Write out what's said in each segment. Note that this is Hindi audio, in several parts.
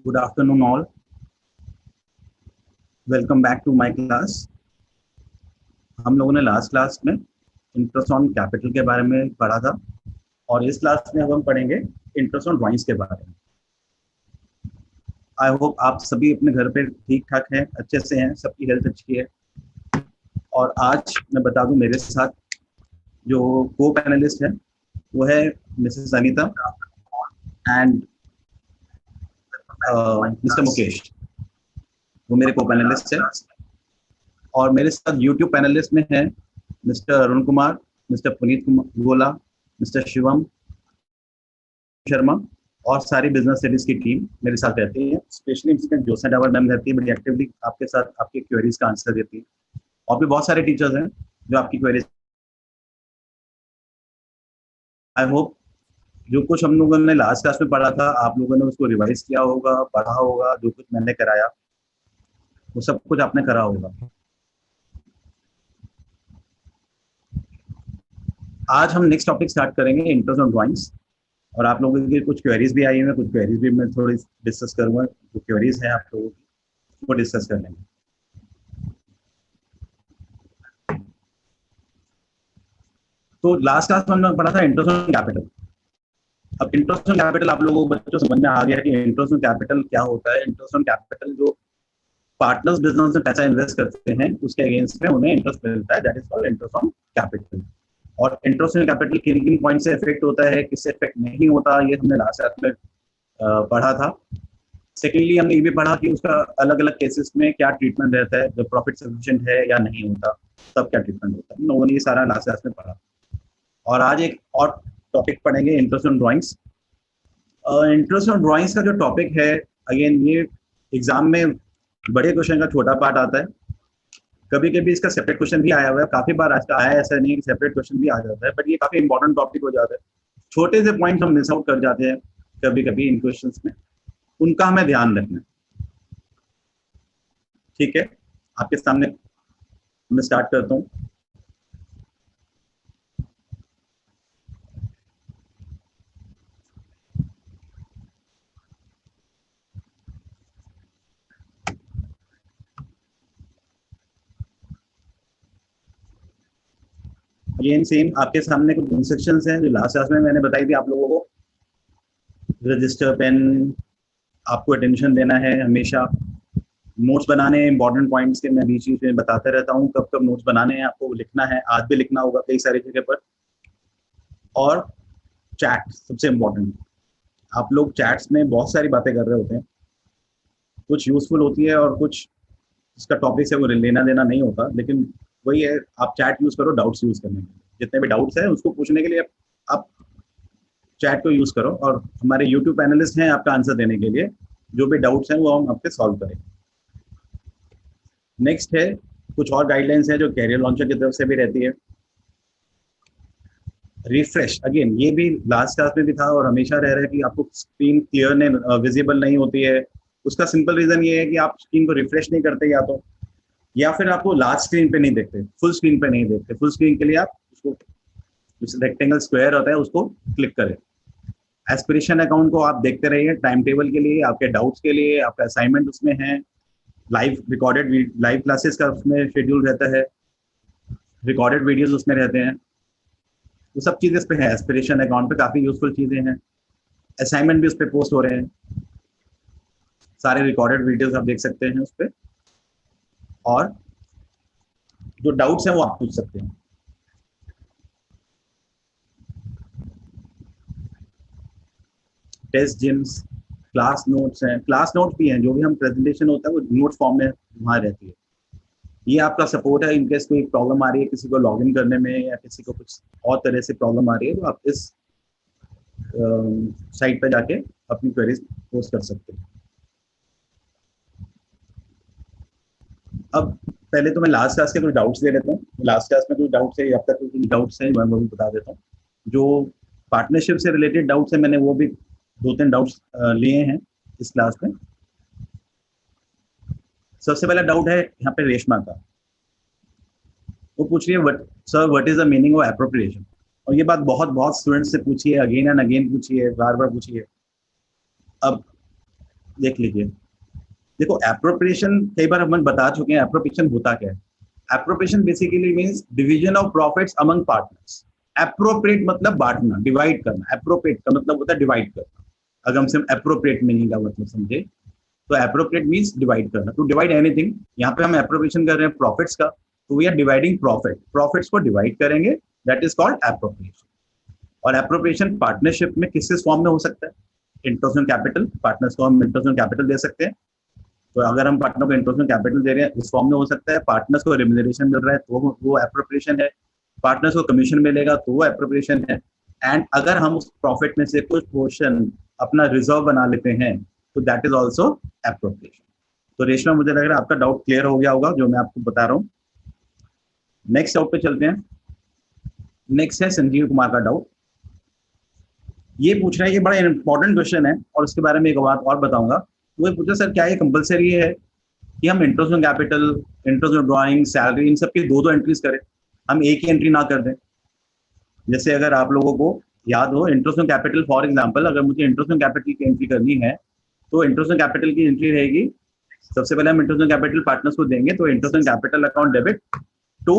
Good afternoon, all. Welcome back to my class. हम लोगों ने लास्ट क्लास में इंटरेस्ट ऑन कैपिटल के बारे में पढ़ा था और इस क्लास में अब हम पढ़ेंगे इंटरेस्ट ऑन ड्राइंग्स के बारे में। आई होप आप सभी अपने घर पे ठीक ठाक हैं, अच्छे से हैं, सबकी हेल्थ अच्छी है। और आज मैं बता दूं, मेरे साथ जो को पैनलिस्ट है वो है Mrs Anita and mister Mukesh. वो मेरे को पैनलिस्ट है। और मेरे साथ यूट्यूब पैनलिस्ट में है मिस्टर अरुण कुमार, मिस्टर पुनीत गोला, मिस्टर शिवम शर्मा और सारी बिजनेस स्टडीज की टीम मेरे साथ रहती है। Specially mister Jyotsna Dawar ma'am रहती है, बड़ी एक्टिवली आपके साथ आपकी क्वेरीज का आंसर देती है। और भी बहुत सारे टीचर्स हैं जो आपकी क्वेरीज। आई होप जो कुछ हम लोगों ने लास्ट क्लास में पढ़ा था आप लोगों ने उसको रिवाइज किया होगा, पढ़ा होगा। जो कुछ मैंने कराया वो सब कुछ आपने करा होगा। आज हम नेक्स्ट टॉपिक स्टार्ट करेंगे, इंटरेस्ट ऑन ड्राइंग्स। और आप लोगों की कुछ क्वेरीज भी आई हैं, कुछ क्वेरीज भी मैं थोड़ी डिस्कस करूंगा। जो क्वेरीज हैं आप लोगों की वो डिस्कस कर लेंगे। तो लास्ट क्लास में हमने पढ़ा था इंटरेस्ट ऑन कैपिटल। अब इंटरेस्ट ऑन कैपिटल आप लोगों को बच्चों समझ में आ गया कि इंटरेस्ट ऑन कैपिटल क्या होता है। इंटरेस्ट ऑन कैपिटल जो पार्टनर्स बिजनेस में पैसा इन्वेस्ट करते हैं उसके अगेंस्ट में उन्हें इंटरेस्ट मिलता है, that is called interest on capital. और इंटरेस्ट ऑन कैपिटल किन किन पॉइंट से इफेक्ट होता है, किससे इफेक्ट नहीं होता, ये हमने लास्ट क्लास में पढ़ा था। सेकेंडली हमने ये भी पढ़ा कि उसका अलग अलग केसेस में क्या ट्रीटमेंट रहता है, जब प्रॉफिट सफिशिएंट है या नहीं होता तब क्या ट्रीटमेंट होता है। लोगों ने ये सारा लास्ट क्लास में पढ़ा। और आज एक और टॉपिक पढ़ेंगे, interest on drawings. Interest on drawings का जो टॉपिक है, अगेन ये एग्जाम में बड़े क्वेश्चन का छोटा पार्ट आता है। कभी कभी इसका सेपरेट क्वेश्चन भी आया हुआ है, काफी बार आज का आया है, ऐसा नहीं कि सेपरेट क्वेश्चन भी आ जाता है, बट ये काफी इंपॉर्टेंट टॉपिक हो जाता है। छोटे से पॉइंट हम मिस आउट कर जाते हैं कभी कभी इन क्वेश्चंस में, उनका हमें ध्यान रखना। ठीक है, आपके सामने मैं स्टार्ट करता हूँ। अगेन सेम आपके सामने कुछ इंस्ट्रक्शंस हैं जो लास्ट क्लास में मैंने बताई थी आप लोगों को। रजिस्टर, पेन, आपको अटेंशन देना है हमेशा। नोट्स बनाने, इंपॉर्टेंट पॉइंट्स के मैं बीच बीच में बताते रहता हूँ कब कब नोट्स बनाने हैं, आपको लिखना है। आज भी लिखना होगा कई सारी जगह पर। और चैट सबसे इम्पोर्टेंट। आप लोग चैट्स में बहुत सारी बातें कर रहे होते हैं, कुछ यूजफुल होती है और कुछ इसका टॉपिक से वो लेना देना नहीं होता, लेकिन वही है, आप चैट यूज करो डाउट्स यूज करने के लिए। जितने भी डाउट्स हैं उसको पूछने के लिए आप चैट को यूज करो, और हमारे यूट्यूब पैनलिस्ट हैं आपका आंसर देने के लिए। जो भी डाउट्स हैं वो हम आपके सॉल्व करेंगे। नेक्स्ट है कुछ और गाइडलाइंस है जो कैरियर लॉन्चर की तरफ से भी रहती है। रिफ्रेश, अगेन ये भी लास्ट क्लास में भी था और हमेशा रह रहा है कि आपको स्क्रीन क्लियर नहीं, विजिबल नहीं होती है। उसका सिंपल रीजन ये है कि आप स्क्रीन को रिफ्रेश नहीं करते, या फिर आपको लार्ज स्क्रीन पे नहीं देखते, फुल स्क्रीन पे नहीं देखते। फुल स्क्रीन के लिए आप उसको रेक्टेंगल स्क्वायर होता है उसको क्लिक करें। एस्पिरेशन अकाउंट को आप देखते रहिए, टाइम टेबल के लिए, आपके डाउट्स के लिए, आपका असाइनमेंट उसमें है, लाइव रिकॉर्डेड लाइव क्लासेस का उसमें शेड्यूल रहता है, रिकॉर्डेड वीडियोस उसमें रहते हैं। वो सब चीजें इस पे है। एस्पिरेशन अकाउंट पे काफी यूजफुल चीजें हैं। असाइनमेंट भी उस पर पोस्ट हो रहे हैं, सारे रिकॉर्डेड वीडियोस आप देख सकते हैं उस पर। और जो डाउट्स हैं वो आप पूछ सकते हैं। टेस्ट जिम्स, क्लास नोट्स हैं, क्लास नोट्स भी हैं। जो भी हम प्रेजेंटेशन होता है वो नोट फॉर्म में वहाँ रहती है। ये आपका सपोर्ट है, इनकेस कोई प्रॉब्लम आ रही है किसी को लॉग इन करने में, या किसी को कुछ और तरह से प्रॉब्लम आ रही है, तो आप इस साइट पर जाके अपनी क्वेरीज पोस्ट कर सकते हैं। अब पहले तो मैं लास्ट क्लास के कुछ डाउट्स दे लेता हूँ। लास्ट क्लास में कुछ डाउट्स है, अब तक कुछ डाउट्स हैं मैं वो भी बता देता हूँ। जो पार्टनरशिप से रिलेटेड डाउट्स है, मैंने वो भी 2-3 डाउट्स लिए हैं इस क्लास में। सबसे पहला डाउट है यहाँ पे रेशमा का। वो पूछ रही है sir what is the meaning of appropriation. और ये बात बहुत बहुत स्टूडेंट्स से पूछी है, अगेन एंड अगेन पूछी है, बार बार पूछी है। अब देख लीजिए, देखो एप्रोप्रिएशन कई बार हम बता चुके हैं एप्रोप्रिएशन होता क्या है। Appropriation basically means division of profits among partners. Appropriate मतलब बांटना, डिवाइड करना। एप्रोप्रिएट का मतलब होता है डिवाइड करना। अगर हम सिर्फ एप्रोप्रिएट मीनिंग का मतलब समझे तो एप्रोप्रिएट मींस डिवाइड करना, टू डिवाइड एनीथिंग। यहाँ पे हम एप्रोप्रिएशन कर रहे हैं प्रॉफिट्स का, तो we are dividing profit, profits को डिवाइड करेंगे, दैट इज कॉल्ड एप्रोप्रिएशन। और एप्रोप्रिएशन पार्टनरशिप में किस किस फॉर्म में हो सकता है? इंटरेस्ट ऑन कैपिटल, पार्टनर्स को हम इंटरेस्ट ऑन कैपिटल दे सकते हैं, तो अगर हम पार्टनर को इंटरेस्ट ऑन कैपिटल दे रहे हैं उस फॉर्म में हो सकता है। पार्टनर्स को रेम्यूनरेशन मिल रहा है तो वो एप्रोप्रिएशन है। पार्टनर्स को कमीशन मिलेगा तो वो एप्रोप्रिएशन है। एंड अगर हम उस प्रॉफिट में से कुछ पोर्शन अपना रिजर्व बना लेते हैं तो दैट इज ऑल्सो एप्रोप्रिएशन। तो रेशमा, मुझे लग रहा है आपका डाउट क्लियर हो गया होगा जो मैं आपको बता रहा हूँ। नेक्स्ट डाउट पे चलते हैं। नेक्स्ट है संजीव कुमार का डाउट। ये पूछ रहा है, ये बड़ा इंपॉर्टेंट क्वेश्चन है और उसके बारे में एक बात और बताऊंगा। वो ये पूछा, सर क्या ये कंपलसरी है कि हम interest on capital, interest on drawing, salary, इन सब की दो दो एंट्रीज करें, हम एक ही एंट्री ना कर दें? जैसे अगर आप लोगों को याद हो interest on capital, for example अगर मुझे इंटरेस्ट ऑन कैपिटल की एंट्री करनी है तो इंटरेस्ट ऑन कैपिटल की एंट्री रहेगी, सबसे पहले हम इंटरेस्ट ऑन कैपिटल पार्टनर्स को देंगे, तो interest on capital account debit to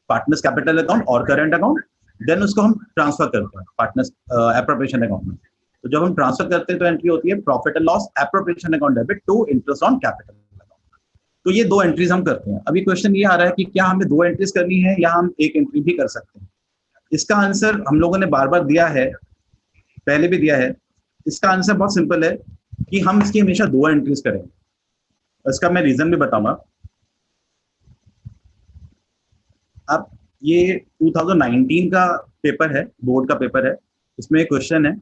partners capital account और करंट अकाउंट, देन उसको हम ट्रांसफर करते हैं पार्टनर्स एप्रोप्रिएशन अकाउंट में। तो जब हम ट्रांसफर करते हैं तो एंट्री होती है profit and loss appropriation account debit to interest on capital account. तो ये दो एंट्रीज हम करते हैं। अभी क्वेश्चन ये आ रहा है कि क्या हमें दो एंट्रीज करनी है या हम एक एंट्री भी कर सकते हैं? इसका आंसर हम लोगों ने बार बार दिया है, पहले भी दिया है। इसका आंसर बहुत सिंपल है कि हम इसकी हमेशा दो एंट्रीज करेंगे। इसका मैं रीजन भी बताऊंगा। अब ये 2019 का पेपर है, बोर्ड का पेपर है। इसमें एक क्वेश्चन है,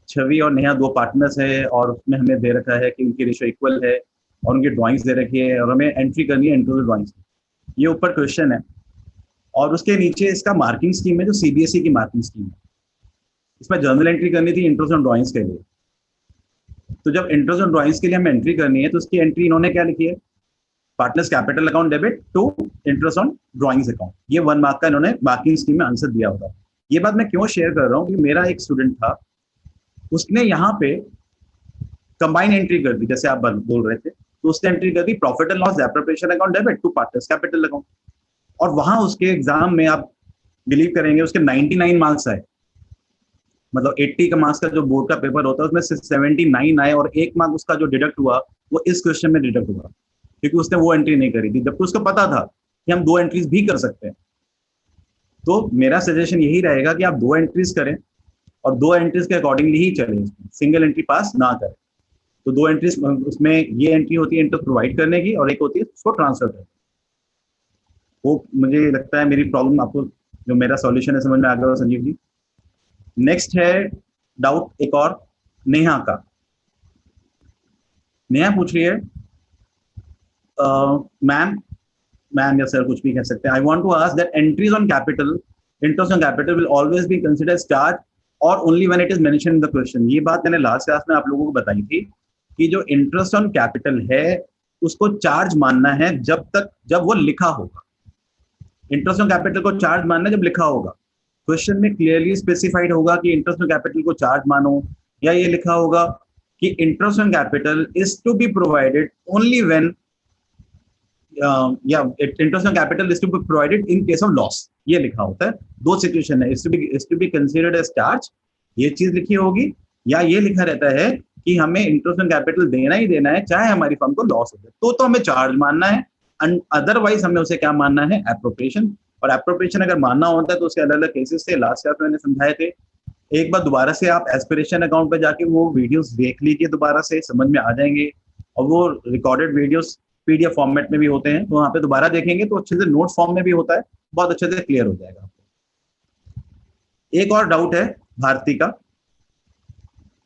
छवि और नेहा दो पार्टनर्स है और उसमें हमें दे रखा है कि उनकी रेशो इक्वल है और उनकी ड्राइंग्स दे रखी है और हमें एंट्री करनी है इंटरनल ड्राइंग्स। ये ऊपर क्वेश्चन है और उसके नीचे इसका मार्किंग स्कीम है जो सीबीएसई की मार्किंग स्कीम है। इसमें जर्नल एंट्री करनी थी इंटरेस्ट ऑन ड्राइंग्स के लिए। तो जब इंटरेस्ट ऑन ड्राइंग्स के लिए हमें एंट्री करनी है तो उसकी एंट्री इन्होंने क्या लिखी है? Partners capital account debit to interest on drawings account. ये 1 मार्क का इन्होंने मार्किंग स्कीम में आंसर दिया होगा। ये बात मैं क्यों शेयर कर रहा हूँ कि मेरा एक स्टूडेंट था, उसने यहाँ पे कंबाइन एंट्री कर दी, जैसे आप बोल रहे थे, तो उसने एंट्री कर दी profit and loss appropriation account debit to partners capital account. और वहां उसके एग्जाम में आप बिलीव करेंगे उसके 99 मार्क्स आए। मतलब 80 का मार्क्स का जो बोर्ड का पेपर होता है उसमें सिर्फ 79 आए और 1 मार्क उसका जो डिडक्ट हुआ वो इस क्वेश्चन में डिडक्ट हुआ क्योंकि उसने वो एंट्री नहीं करी थी, जबकि उसको पता था कि हम दो एंट्रीज भी कर सकते हैं। तो मेरा सजेशन यही रहेगा कि आप दो एंट्रीज करें और दो एंट्रीज के अकॉर्डिंगली ही चलें, सिंगल एंट्री पास ना करें। तो दो एंट्रीज, उसमें ये एंट्री होती है इंटरेस्ट प्रोवाइड करने की और एक होती है उसको ट्रांसफर करने। वो मुझे लगता है मेरी प्रॉब्लम आपको, जो मेरा सॉल्यूशन है, समझ में आ गया संजीव जी। नेक्स्ट है डाउट एक और नेहा का। नेहा पूछ रही है, मैम या सर कुछ भी कह सकते हैं, I want to ask that entries on capital, interest on capital will always be considered charge और only when it is mentioned in the question. ये बात मैंने लास्ट क्लास में आप लोगों को बताई थी कि जो इंटरेस्ट ऑन कैपिटल है उसको चार्ज मानना है जब वो लिखा होगा। इंटरेस्ट ऑन कैपिटल को चार्ज मानना जब लिखा होगा। क्वेश्चन में क्लियरली स्पेसिफाइड होगा कि इंटरेस्ट ऑन कैपिटल को चार्ज मानो, या ये लिखा होगा कि interest on capital is to be provided only when, या interest on capital is to be provided in case of loss. ये लिखा होता है। दो सिचुएशन है, is to be considered as charge, ये चीज लिखी होगी, या ये लिखा रहता है कि हमें इंटरेस्ट ऑन कैपिटल देना ही देना है चाहे हमारी फर्म को लॉस हो जाए, तो हमें चार्ज मानना है। अदरवाइज हमें उसे क्या मानना है? एप्रोप्रिएशन। और एप्रोप्रिएशन अगर मानना होता है तो उसके अलग अलग केसेस थे, लास्ट क्लास में मैंने समझाए थे। एक बार दोबारा से आप एस्पिरेशन अकाउंट पे जाके वो वीडियोस देख लीजिए, दोबारा से समझ में आ जाएंगे। और वो रिकॉर्डेड वीडियोस पीडीएफ फॉर्मेट में भी होते हैं, तो वहाँ पे दोबारा देखेंगे तो अच्छे से नोट फॉर्म में भी होता है, बहुत अच्छे से क्लियर हो जाएगा आपको। एक और डाउट है भारती का।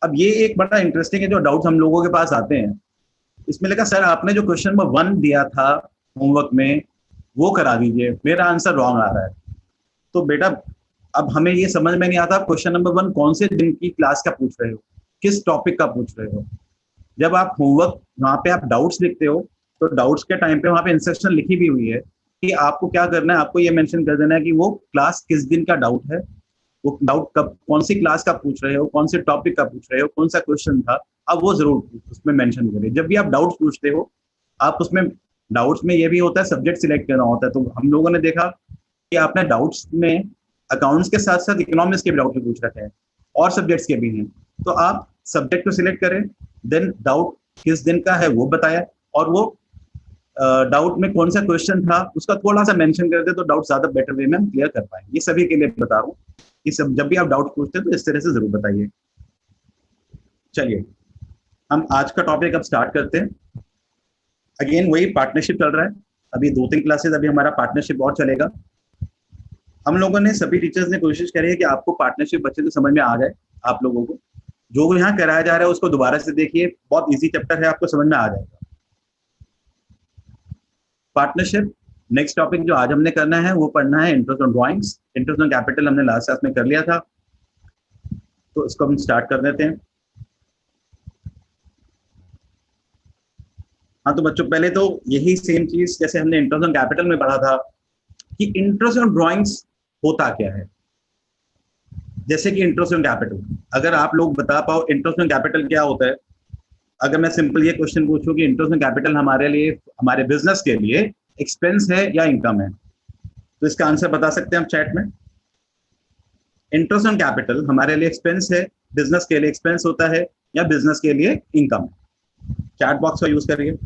अब ये एक बड़ा इंटरेस्टिंग है जो डाउट हम लोगों के पास आते हैं। इसमें लिखा, सर आपने जो क्वेश्चन नंबर 1 दिया था होमवर्क में वो करा दीजिए, मेरा आंसर रॉन्ग आ रहा है। तो बेटा अब हमें ये समझ में नहीं आता क्वेश्चन नंबर 1 कौन से दिन की क्लास का पूछ रहे हो, किस टॉपिक का पूछ रहे हो। जब आप होमवर्क वहाँ पे आप डाउट्स लिखते हो तो डाउट्स के टाइम पे वहाँ पे इंस्ट्रक्शन लिखी भी हुई है कि आपको क्या करना है, आपको ये मेंशन कर देना है कि वो क्लास किस दिन का डाउट है, वो डाउट कब, कौन सी क्लास का पूछ रहे हो, कौन से टॉपिक का पूछ रहे हो, कौन सा क्वेश्चन था, आप वो जरूर उसमें मेंशन करें। जब भी आप डाउट्स पूछते हो, आप उसमें डाउट्स में ये भी होता है सब्जेक्ट सिलेक्ट करना होता है। तो हम लोगों ने देखा कि आपने डाउट्स में अकाउंट्स के साथ साथ इकोनॉमिक्स के भी डाउट पूछ रखे हैं और सब्जेक्ट्स के भी हैं। तो आप सब्जेक्ट को सिलेक्ट करें, देन डाउट किस दिन का है वो बताया, और वो डाउट में कौन सा क्वेश्चन था उसका थोड़ा सा मेंशन कर दे तो डाउट ज्यादा बेटर वे में हम क्लियर कर पाएंगे। ये सभी के लिए बता रहा हूँ कि सब जब भी आप डाउट पूछते हैं तो इस तरह से जरूर बताइए। चलिए हम आज का टॉपिक अब स्टार्ट करते हैं। अगेन वही पार्टनरशिप चल रहा है, अभी 2-3 क्लासेस अभी हमारा पार्टनरशिप और चलेगा। हम लोगों ने सभी टीचर्स ने कोशिश करी है कि आपको पार्टनरशिप अच्छे से समझ में आ जाए। आप लोगों को जो यहाँ कराया जा रहा है उसको दोबारा से देखिए, बहुत इजी चैप्टर है, आपको समझ में आ जाएगा। पार्टनरशिप नेक्स्ट टॉपिक जो आज हमने करना है वो पढ़ना है interest on drawings. Interest on capital हमने लास्ट क्लास में कर लिया था, तो इसको हम स्टार्ट कर देते हैं। हाँ तो बच्चों पहले तो यही सेम चीज जैसे हमने इंटरेस्ट ऑन कैपिटल में पढ़ा था कि इंटरेस्ट ऑन ड्राइंग्स होता क्या है। जैसे कि इंटरेस्ट ऑन कैपिटल, अगर आप लोग बता पाओ इंटरेस्ट ऑन कैपिटल क्या होता है। अगर मैं सिंपल ये क्वेश्चन पूछूं कि इंटरेस्ट ऑन कैपिटल हमारे लिए, हमारे बिजनेस के लिए एक्सपेंस है या इनकम है, तो इसका आंसर बता सकते हैं हम चैट में। इंटरेस्ट ऑन कैपिटल हमारे लिए एक्सपेंस है, बिजनेस के लिए एक्सपेंस होता है, या बिजनेस के लिए इनकम है। चैट बॉक्स का यूज करिए।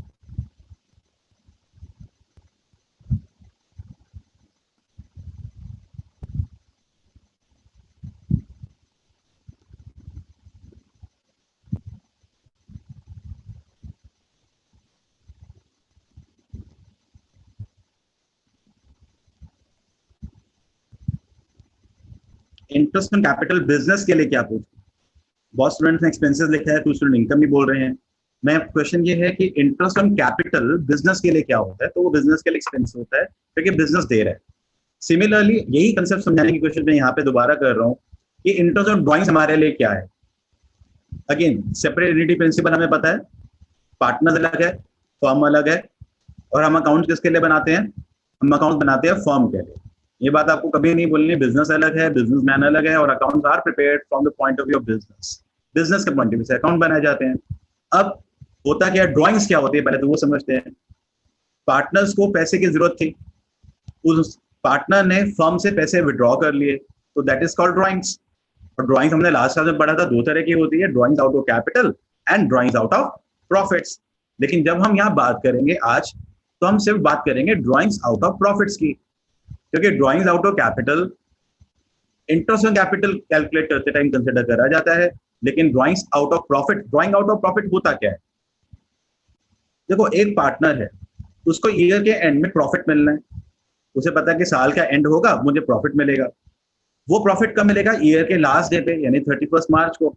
इंटरेस्ट ऑन कैपिटल बिजनेस के लिए क्या पूछ, बहुत स्टूडेंट्स ने एक्सपेंसेस लिखा है, कुछ स्टूडेंट इनकम भी बोल रहे हैं। मैं क्वेश्चन ये है कि इंटरेस्ट ऑन कैपिटल बिजनेस के लिए क्या होता है, तो वो बिजनेस के लिए एक्सपेंस होता है क्योंकि बिजनेस दे रहा है। सिमिलरली यही कंसेप्ट समझाने की कोशिश मैं यहाँ पे दोबारा कर रहा हूँ कि इंटरेस्ट ऑन ड्राइंग्स हमारे लिए क्या है। अगेन सेपरेट एंटिटी प्रिंसिपल हमें पता है, पार्टनर्स अलग है, फर्म अलग है, और हम अकाउंट किसके लिए बनाते हैं, हम अकाउंट बनाते हैं फर्म के लिए। ये बात आपको कभी नहीं बोलनी, बिजनेस अलग है, बिजनेसमैन अलग है, और accounts are prepared from the point of view of business. Business के पॉइंट ऑफ व्यू से अकाउंट बनाए जाते हैं। अब होता क्या, ड्राइंग्स क्या होती है पहले तो वो समझते हैं। पार्टनर्स को पैसे की जरूरत थी, उस पार्टनर ने फर्म से पैसे विड्रॉ कर लिए, तो दैट इज कॉल्ड ड्राइंग्स। और ड्राइंग्स हमने लास्ट क्लास में पढ़ा था, दो तरह की होती है, drawings out of capital and drawings out of profits. लेकिन जब हम यहाँ बात करेंगे आज, तो हम सिर्फ बात करेंगे ड्राइंग्स आउट ऑफ प्रॉफिट्स की, क्योंकि drawings out of capital interest on capital calculate करते टाइम कंसिडर करा जाता है, लेकिन drawings out of profit, drawing out of profit होता क्या है। देखो एक पार्टनर है, उसको ईयर के एंड में प्रॉफिट मिलना है, उसे पता है कि साल का एंड होगा मुझे प्रॉफिट मिलेगा। वो प्रॉफिट कब मिलेगा, ईयर के लास्ट डे पे, यानी 31 मार्च को।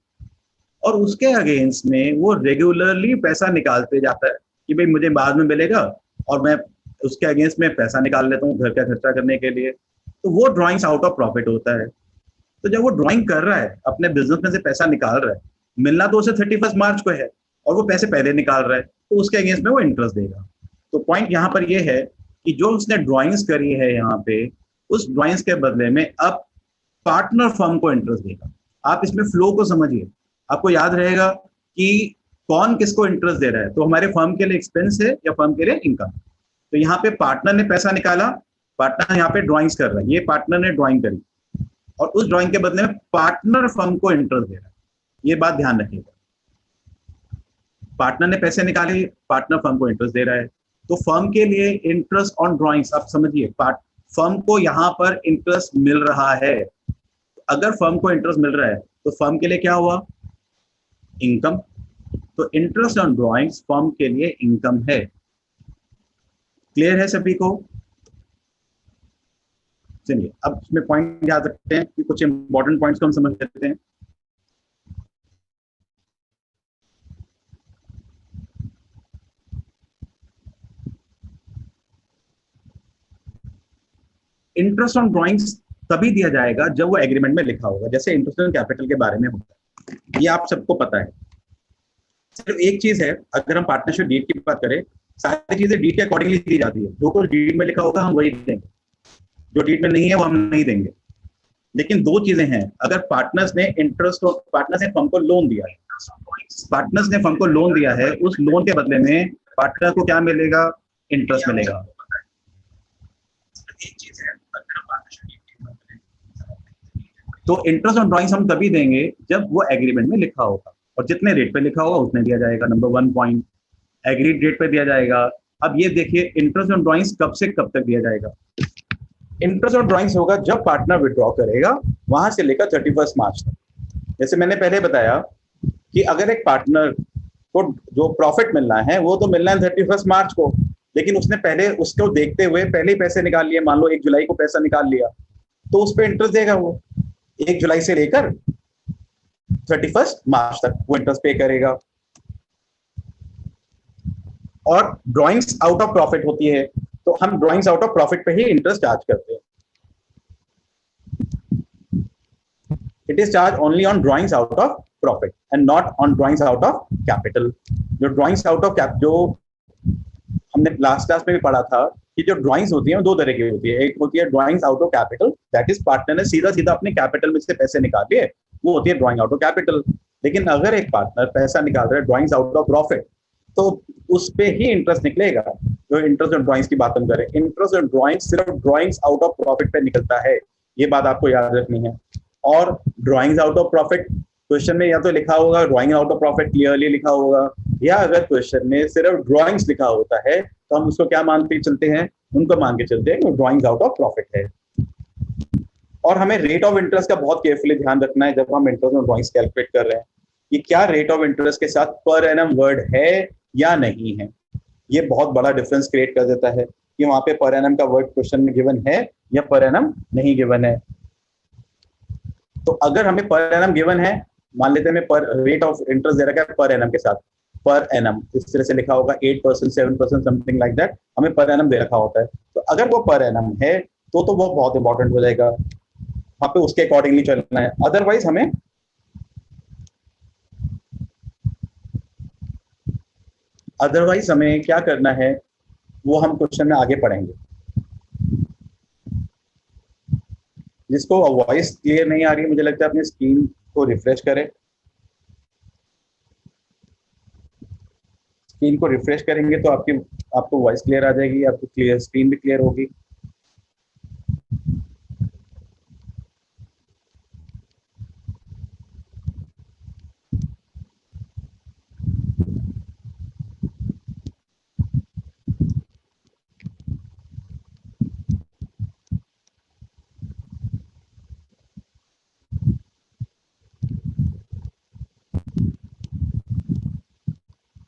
और उसके अगेंस्ट में वो रेगुलरली पैसा निकालते जाता है कि भाई मुझे बाद में मिलेगा, और मैं उसके अगेंस्ट में पैसा निकाल लेता हूँ घर का खर्चा करने के लिए। तो वो ड्राइंग्स आउट ऑफ प्रॉफिट होता है। तो जब वो ड्राइंग कर रहा है, अपने बिजनेस में से पैसा निकाल रहा है, मिलना तो उसे 31 मार्च को है, और वो पैसे पहले निकाल रहा है, तो उसके अगेंस्ट में वो इंटरेस्ट देगा। तो पॉइंट यहाँ पर ये है कि जो उसने ड्राइंग्स करी है यहाँ पे, उस ड्राइंग्स के बदले में अब पार्टनर फर्म को इंटरेस्ट देगा। आप इसमें फ्लो को समझिए, आपको याद रहेगा कि कौन किसको इंटरेस्ट दे रहा है। तो हमारे फर्म के लिए एक्सपेंस है या फर्म के लिए इनकम। तो यहाँ पे पार्टनर ने पैसा निकाला, पार्टनर यहाँ पे ड्राइंग्स कर रहा है, ये पार्टनर ने ड्राइंग करी, और उस ड्राइंग के बदले में पार्टनर फर्म को इंटरेस्ट दे रहा है। ये बात ध्यान रखिएगा, पार्टनर ने पैसे निकाले, पार्टनर फर्म को इंटरेस्ट दे रहा है। तो फर्म के लिए इंटरेस्ट ऑन ड्राइंग्स, आप समझिए, फर्म को यहाँ पर इंटरेस्ट मिल रहा है। अगर फर्म को इंटरेस्ट मिल रहा है तो फर्म के लिए क्या हुआ, इनकम। तो इंटरेस्ट ऑन ड्राइंग्स फर्म के लिए इनकम है। क्लियर है सभी को। चलिए अब इसमें पॉइंट याद रखते हैं कि कुछ इंपॉर्टेंट पॉइंट्स को हम समझ लेते हैं। इंटरेस्ट ऑन ड्राइंग्स तभी दिया जाएगा जब वो एग्रीमेंट में लिखा होगा, जैसे इंटरेस्ट ऑन कैपिटल के बारे में होता है, ये आप सबको पता है। सिर्फ एक चीज है, अगर हम पार्टनरशिप डीड की बात करें, सारी चीजें डीड के अकॉर्डिंगली दी जाती है। जो कुछ डीड में लिखा होगा हम वही देंगे, जो डीड में नहीं है वो हम नहीं देंगे। लेकिन दो चीजें हैं, अगर पार्टनर्स ने फर्म को लोन दिया है, पार्टनर्स ने फर्म को लोन दिया है, उस लोन के बदले में पार्टनर को क्या मिलेगा? इंटरेस्ट मिलेगा। तो इंटरेस्ट ऑन ड्राइंग्स हम तभी देंगे जब वो एग्रीमेंट में लिखा होगा, और जितने रेट पे लिखा होगा उतने दिया जाएगा। नंबर 1 पॉइंट, एग्रीड रेट पे दिया जाएगा। अब ये देखिए इंटरेस्ट ऑन ड्राइंग्स कब से कब तक दिया जाएगा। इंटरेस्ट ऑन ड्राइंग्स होगा जब पार्टनर विड्रॉ करेगा वहां से लेकर 31 मार्च तक। जैसे मैंने पहले बताया कि अगर एक पार्टनर को जो प्रॉफिट मिलना है वो तो मिलना है 31 मार्च को, लेकिन उसने पहले उसको देखते हुए पहले ही पैसे निकाल लिए, मान लो 1 जुलाई को पैसा निकाल लिया, तो उस पर इंटरेस्ट देगा वो 1 जुलाई से लेकर 31 मार्च तक वो इंटरेस्ट पे करेगा। और ड्राइंग्स आउट ऑफ प्रॉफिट होती है, तो हम ड्राइंग्स आउट ऑफ प्रॉफिट पे ही इंटरेस्ट चार्ज करते हैं। It is charge only on drawings out of profit and not on drawings out of capital. जो ड्राइंग्स आउट ऑफ कैप, जो हमने लास्ट क्लास में भी पढ़ा था कि जो ड्राइंग्स होती है वो 2 तरह की होती है। एक होती है drawings out of capital, that is partner ने सीधा सीधा अपने कैपिटल में से पैसे निकाल लिए, वो होती है ड्राइंग आउट ऑफ कैपिटल। लेकिन अगर एक पार्टनर पैसा निकाल रहा है ड्राइंग्स आउट ऑफ प्रॉफिट, तो उस पे ही इंटरेस्ट निकलेगा। जो इंटरेस्ट ऑन ड्राइंग्स की बात हम करें, इंटरेस्ट ऑन ड्राइंग्स सिर्फ ड्राइंग्स आउट ऑफ प्रॉफिट पे निकलता है, ये बात आपको याद रखनी है। और drawings out of profit question में या तो लिखा होगा drawing out of profit clearly लिखा होगा, या अगर क्वेश्चन में सिर्फ ड्राइंग्स लिखा होता है तो हम उसको क्या मान के चलते हैं? उनको मान के चलते हैं कि ड्राइंग्स आउट ऑफ प्रॉफिट है। और हमें रेट ऑफ इंटरेस्ट का बहुत केयरफुली ध्यान रखना है जब हम इंटरेस्ट ऑन ड्राइंग्स कैलकुलेट कर रहे हैं कि क्या रेट ऑफ इंटरेस्ट के साथ पर एनम वर्ड है या नहीं है। ये बहुत बड़ा डिफरेंस क्रिएट कर देता है कि वहां पे पर एनम का वर्ड क्वेश्चन में गिवन है या पर एनम नहीं गिवन है। तो अगर हमें पर एनम गिवन है, मान लेते हैं पर रेट ऑफ इंटरेस्ट दे रखा है पर एनम के साथ, पर एनम इस तरह से लिखा होगा 8%, 7%, समथिंग लाइक दैट, हमें पर एनम दे रखा होता है। तो अगर वो पर एनम है तो वो बहुत इंपॉर्टेंट हो जाएगा, वहां पे उसके अकॉर्डिंगली चलना है। अदरवाइज हमें क्या करना है वो हम क्वेश्चन में आगे पढ़ेंगे। जिसको वॉइस क्लियर नहीं आ रही है, मुझे लगता है अपनी स्क्रीन को रिफ्रेश करें। स्क्रीन को रिफ्रेश करेंगे तो आपको वॉइस क्लियर आ जाएगी, आपको क्लियर स्क्रीन भी क्लियर होगी।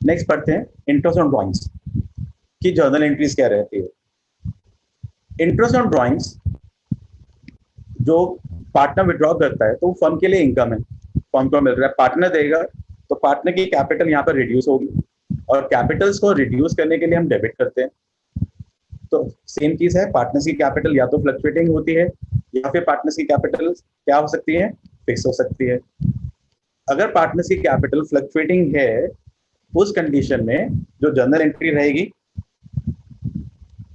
नेक्स्ट पढ़ते हैं इंटरेस्ट ऑन ड्राइंग्स की जर्नल एंट्रीज क्या रहती है। इंटरेस्ट ऑन ड्राइंग्स जो पार्टनर विड्रॉ करता है तो फर्म के लिए इनकम है, फर्म को मिल रहा है, पार्टनर देगा तो पार्टनर की कैपिटल यहाँ पर रिड्यूस होगी, और कैपिटल्स को रिड्यूस करने के लिए हम डेबिट करते हैं। तो सेम चीज है, पार्टनर्स की कैपिटल या तो फ्लक्चुएटिंग होती है या फिर पार्टनर्स की कैपिटल क्या हो सकती है? फिक्स हो सकती है। अगर पार्टनर्स की कैपिटल फ्लक्चुएटिंग है उस कंडीशन में जो जर्नल एंट्री रहेगी,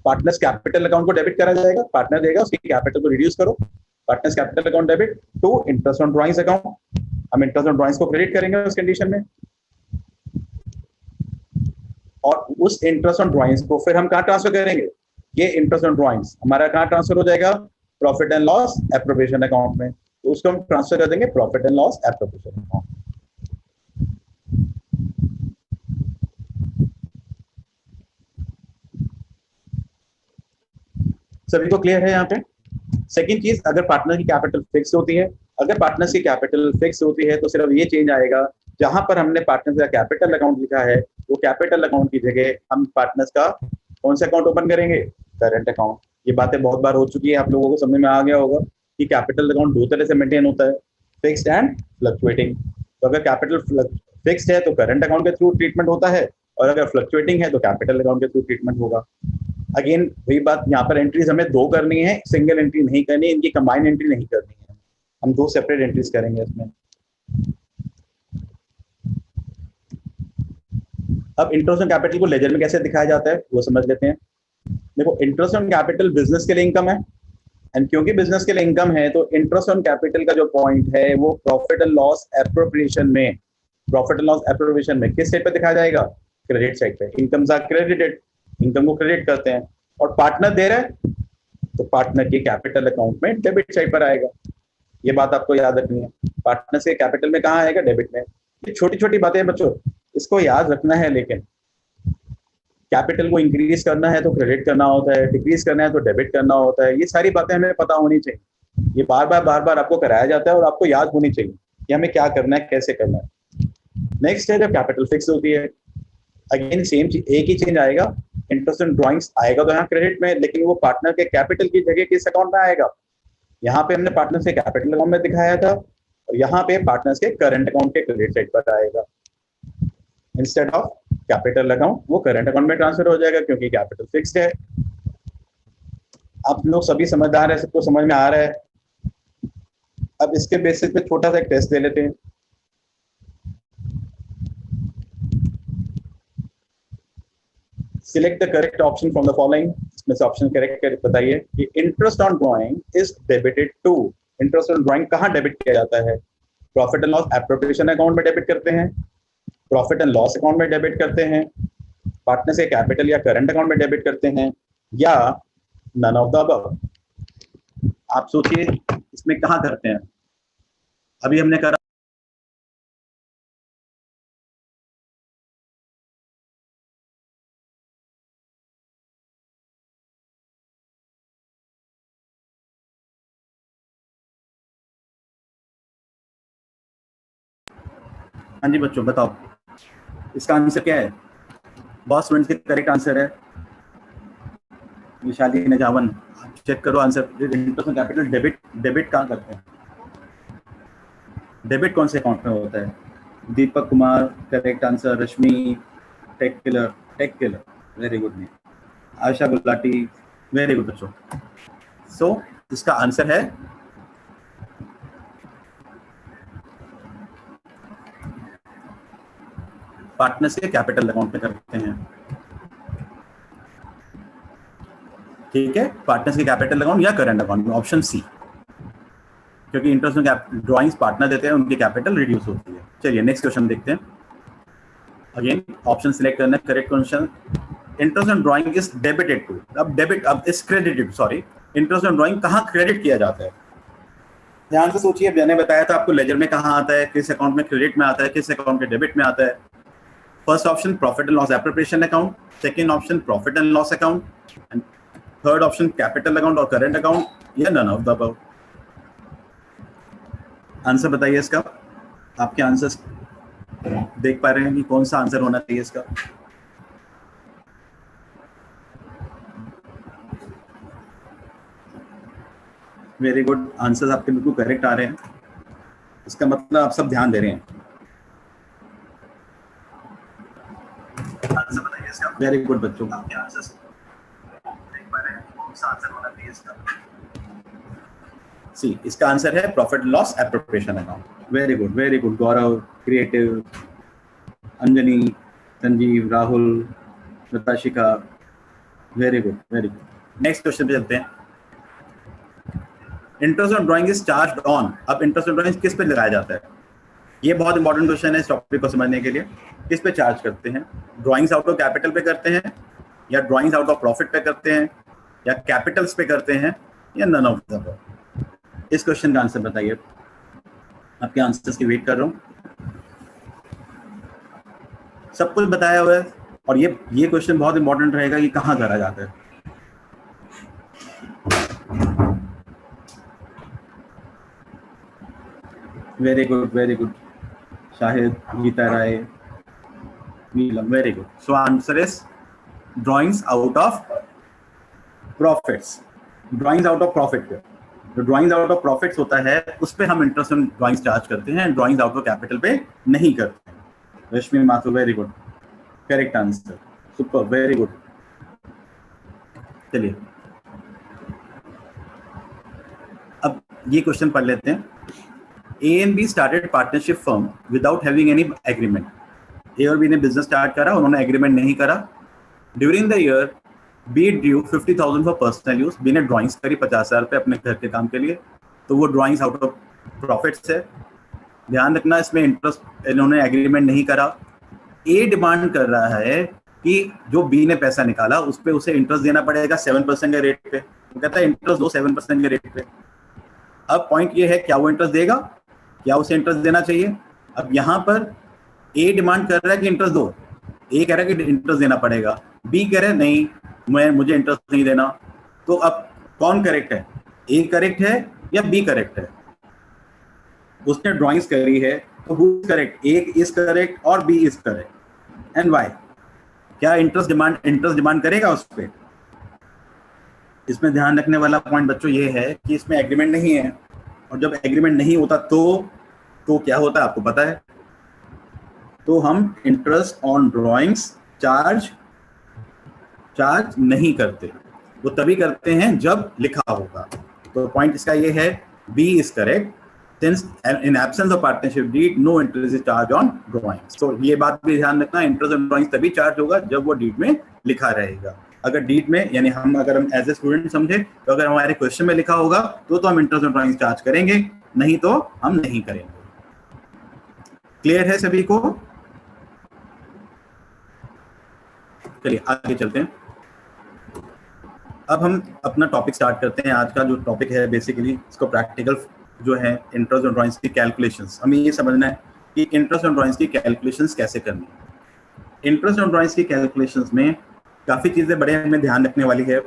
पार्टनर्स कैपिटल अकाउंट को डेबिट करा जाएगा, पार्टनर देगा, उसकी कैपिटल को रिड्यूस करो, partners capital account debit to interest on drawings account. हम इंटरेस्ट ऑन ड्राइंग्स को क्रेडिट करेंगे उस कंडीशन में, और उस इंटरेस्ट ऑन ड्राइंग्स को फिर हम कहाँ ट्रांसफर करेंगे? ये इंटरेस्ट ऑन ड्राइंग्स हमारा कहाँ ट्रांसफर हो जाएगा? Profit and loss appropriation account में। तो उसको हम ट्रांसफर कर देंगे profit and loss appropriation account. सभी को क्लियर है यहाँ पे? सेकंड चीज, अगर पार्टनर की कैपिटल फिक्स होती है, अगर पार्टनर्स की कैपिटल फिक्स होती है तो सिर्फ ये चेंज आएगा, जहां पर हमने पार्टनर्स का कैपिटल अकाउंट लिखा है वो कैपिटल अकाउंट की जगह हम पार्टनर्स का कौन सा अकाउंट ओपन करेंगे? Current account. ये बातें बहुत बार हो चुकी है, आप लोगों को समझ में आ गया होगा कि कैपिटल अकाउंट 2 तरह से मेंटेन होता है, फिक्स्ड एंड फ्लक्चुएटिंग। तो अगर कैपिटल फिक्स्ड है तो करंट अकाउंट के थ्रू ट्रीटमेंट होता है, और अगर फ्लक्चुएटिंग है तो कैपिटल अकाउंट के थ्रू ट्रीटमेंट होगा। अगेन वही बात, यहाँ पर एंट्रीज हमें 2 करनी है, सिंगल एंट्री नहीं करनी, इनकी कंबाइंड एंट्री नहीं करनी है, हम 2 सेपरेट एंट्रीज करेंगे इसमें। अब इंटरेस्ट ऑन कैपिटल को लेजर में कैसे दिखाया जाता है वो समझ लेते हैं। देखो, इंटरेस्ट ऑन कैपिटल बिजनेस के लिए इनकम है, एंड क्योंकि बिजनेस के लिए इनकम है तो इंटरेस्ट ऑन कैपिटल का जो पॉइंट है वो प्रॉफिट एंड लॉस एप्रोप्रिएशन में प्रॉफिट एंड लॉस एप्रोप्रिएशन में किस साइड पे दिखाया जाएगा? क्रेडिट साइड पे। इनकम्स आर क्रेडिटेड, इनकम को क्रेडिट करते हैं, और पार्टनर दे रहा है तो पार्टनर के कैपिटल अकाउंट में डेबिट साइड पर आएगा। ये बात आपको याद रखनी है। पार्टनर से कैपिटल में कहाँ आएगा? डेबिट में। ये छोटी छोटी बातें बच्चों, इसको याद रखना है। लेकिन कैपिटल को इंक्रीज करना है तो क्रेडिट करना होता है, डिक्रीज करना है तो डेबिट करना होता है। ये सारी बातें हमें पता होनी चाहिए। ये बार बार आपको कराया जाता है और आपको याद होनी चाहिए कि हमें क्या करना है, कैसे करना है। नेक्स्ट है जब कैपिटल फिक्स होती है, अगेन सेम चीज, एक ही चेंज आएगा। इंटरेस्ट एंड ड्रॉइंग्स आएगा तो यहाँ क्रेडिट में, लेकिन वो पार्टनर के कैपिटल की जगह किस अकाउंट में आएगा? यहाँ पे हमने पार्टनर से कैपिटल अकाउंट में दिखाया था, और यहाँ पे पार्टनर्स के करंट अकाउंट के क्रेडिट साइड पर आएगा। इंस्टेड ऑफ कैपिटल अकाउंट वो करंट अकाउंट में ट्रांसफर हो जाएगा, क्योंकि कैपिटल फिक्स्ड है। आप लोग सभी समझदार है, सबको समझ में आ रहा है। अब इसके बेसिस पे छोटा सा एक टेस्ट दे लेते हैं। Select the correct option from the following. इसमें से ऑप्शन करेक्ट कर बताइए कि interest on drawing is debited to. Interest on drawing कहाँ डेबिट किया जाता है? Profit and loss appropriation account में डेबिट करते हैं, प्रॉफिट एंड लॉस अकाउंट में डेबिट करते हैं, पार्टनर से कैपिटल या करंट अकाउंट में डेबिट करते हैं, या नन ऑफ द अबव। आप सोचिए इसमें कहाँ करते हैं? अभी हमने करा हाँ जी बच्चों बताओ इसका आंसर क्या है? बहुत स्टूडेंट्स के करेक्ट आंसर है। विशाली नजावन, चेक करो answer. Interest on capital debit, debit कहाँ करते हैं? डेबिट कौन से अकाउंट में होता है? Deepak Kumar correct answer. Rashmi tech killer very good name. Asha Gulati very good बच्चों। सो इसका आंसर है पार्टनर से कैपिटल अकाउंट में करते हैं। ठीक है, पार्टनर के कैपिटल अकाउंट या करंट अकाउंट में, ऑप्शन सी। क्योंकि इंटरेस्ट में ड्राइंग्स पार्टनर देते हैं, उनकी कैपिटल रिड्यूस होती है। चलिए नेक्स्ट क्वेश्चन देखते हैं। अगेन ऑप्शन सिलेक्ट करना है, correct question. Interest on drawing is debited to. अब is credited, sorry. Interest on drawing कहाँ क्रेडिट किया जाता है? ध्यान से सोचिए। मैंने बताया था आपको लेजर में कहाँ आता है, किस अकाउंट में क्रेडिट में आता है, किस अकाउंट में डेबिट में आता है। First option profit and loss appropriation account, second option profit and loss account, and third option capital account और करंट अकाउंट, या none of the above. Answer बताइए इसका। आपके आंसर्स देख पा रहे हैं कि कौन सा आंसर होना चाहिए इसका? वेरी गुड, आंसर्स आपके बिल्कुल करेक्ट आ रहे हैं। इसका मतलब आप सब ध्यान दे रहे हैं। आंसर बताइए इसका। वेरी गुड बच्चों, आपके आंसर्स देख पा रहे हैं कौन सा आंसर होना चाहिए इसका? सी, इसका आंसर है profit loss appropriation account. Very good Gaurav, creative, Anjani, Sanjeev, Rahul, Natashika, very good. Next question पे चलते हैं। Interest on drawing is charged on. अब इंटरेस्ट ऑन ड्राइंग किस पे लगाया जाता है? ये बहुत इंपॉर्टेंट क्वेश्चन है इस टॉपिक को समझने के लिए। किस पे चार्ज करते हैं? ड्राइंग्स आउट ऑफ कैपिटल पे करते हैं, या ड्राइंग्स आउट ऑफ प्रॉफिट पे करते हैं, या कैपिटल्स पे करते हैं, या नन ऑफ द अबव? इस क्वेश्चन का आंसर बताइए। आपके आंसर्स की वेट कर रहा हूँ। सब कुछ बताया हुआ है, और ये क्वेश्चन बहुत इंपॉर्टेंट रहेगा कि कहाँ करा जाता है। Very good Shahid, Geeta Rai, Neelam, very good. So answer is drawings out of profits. Drawings out of profit पे, जो ड्राइंग्स आउट ऑफ प्रॉफिट्स होता है उस पे हम इंटरेस्ट ऑन ड्राइंग्स चार्ज करते हैं, ड्राइंग्स आउट ऑफ कैपिटल पे नहीं करते हैं। Rashmi Mathur, very good, correct answer, super, very good. चलिए अब ये क्वेश्चन पढ़ लेते हैं। A and B started partnership firm without having any agreement. A और B ने बिजनेस स्टार्ट करा, उन्होंने एग्रीमेंट नहीं करा। During the year B due 50,000 for personal use. B ने ड्राइंग्स करी 50,000 रुपये अपने घर के काम के लिए, तो वो ड्राइंग्स आउट ऑफ प्रॉफिट्स है। ध्यान रखना, इसमें इंटरेस्ट इन्होंने एग्रीमेंट नहीं करा। ए डिमांड कर रहा है कि जो बी ने पैसा निकाला उस पर उसे इंटरेस्ट देना पड़ेगा 7% के रेट पे। वो कहता है इंटरेस्ट दो 7% के रेट पे। अब पॉइंट ये है, क्या वो इंटरेस्ट देगा, क्या उसे इंटरेस्ट देना चाहिए? अब यहाँ पर ए डिमांड कर रहा है कि इंटरेस्ट दो, ए कह रहा है कि इंटरेस्ट देना पड़ेगा, बी कह रहा है नहीं, मुझे इंटरेस्ट नहीं देना। तो अब कौन करेक्ट है, ए करेक्ट है या बी करेक्ट है? उसने ड्राइंग्स करी है, तो who is correct, A is correct और B is correct, and why? क्या इंटरेस्ट डिमांड करेगा उस पर? इसमें ध्यान रखने वाला पॉइंट बच्चों ये है कि इसमें एग्रीमेंट नहीं है, और जब एग्रीमेंट नहीं होता तो क्या होता है आपको पता है? तो हम इंटरेस्ट ऑन ड्राइंग्स चार्ज नहीं करते, वो तभी करते हैं जब लिखा होगा। तो पॉइंट इसका ये है, B is correct, since in absence of partnership deed no interest is charge on drawings. तो ये बात भी ध्यान रखना, इंटरेस्ट ऑन ड्राइंग्स तभी चार्ज होगा जब वो डीड में लिखा रहेगा। अगर डीड में, यानी अगर हम एज ए स्टूडेंट समझे, तो अगर हमारे क्वेश्चन में लिखा होगा तो हम इंटरेस्ट ऑन ड्राइंग्स चार्ज करेंगे, नहीं तो हम नहीं करेंगे। क्लियर है सभी को? चलिए आगे चलते हैं। अब हम अपना टॉपिक स्टार्ट करते हैं। आज का जो टॉपिक है बेसिकली इसको प्रैक्टिकल जो है इंटरेस्ट ऑन ड्राइंग्स की कैलकुलेशंस। हमें ये समझना है कि इंटरेस्ट ऑन ड्राइंग्स की कैलकुलेशंस कैसे करनी है। इंटरेस्ट ऑन ड्राइंग्स की कैलकुलेशंस में काफ़ी चीज़ें बड़े हमें ध्यान रखने वाली है।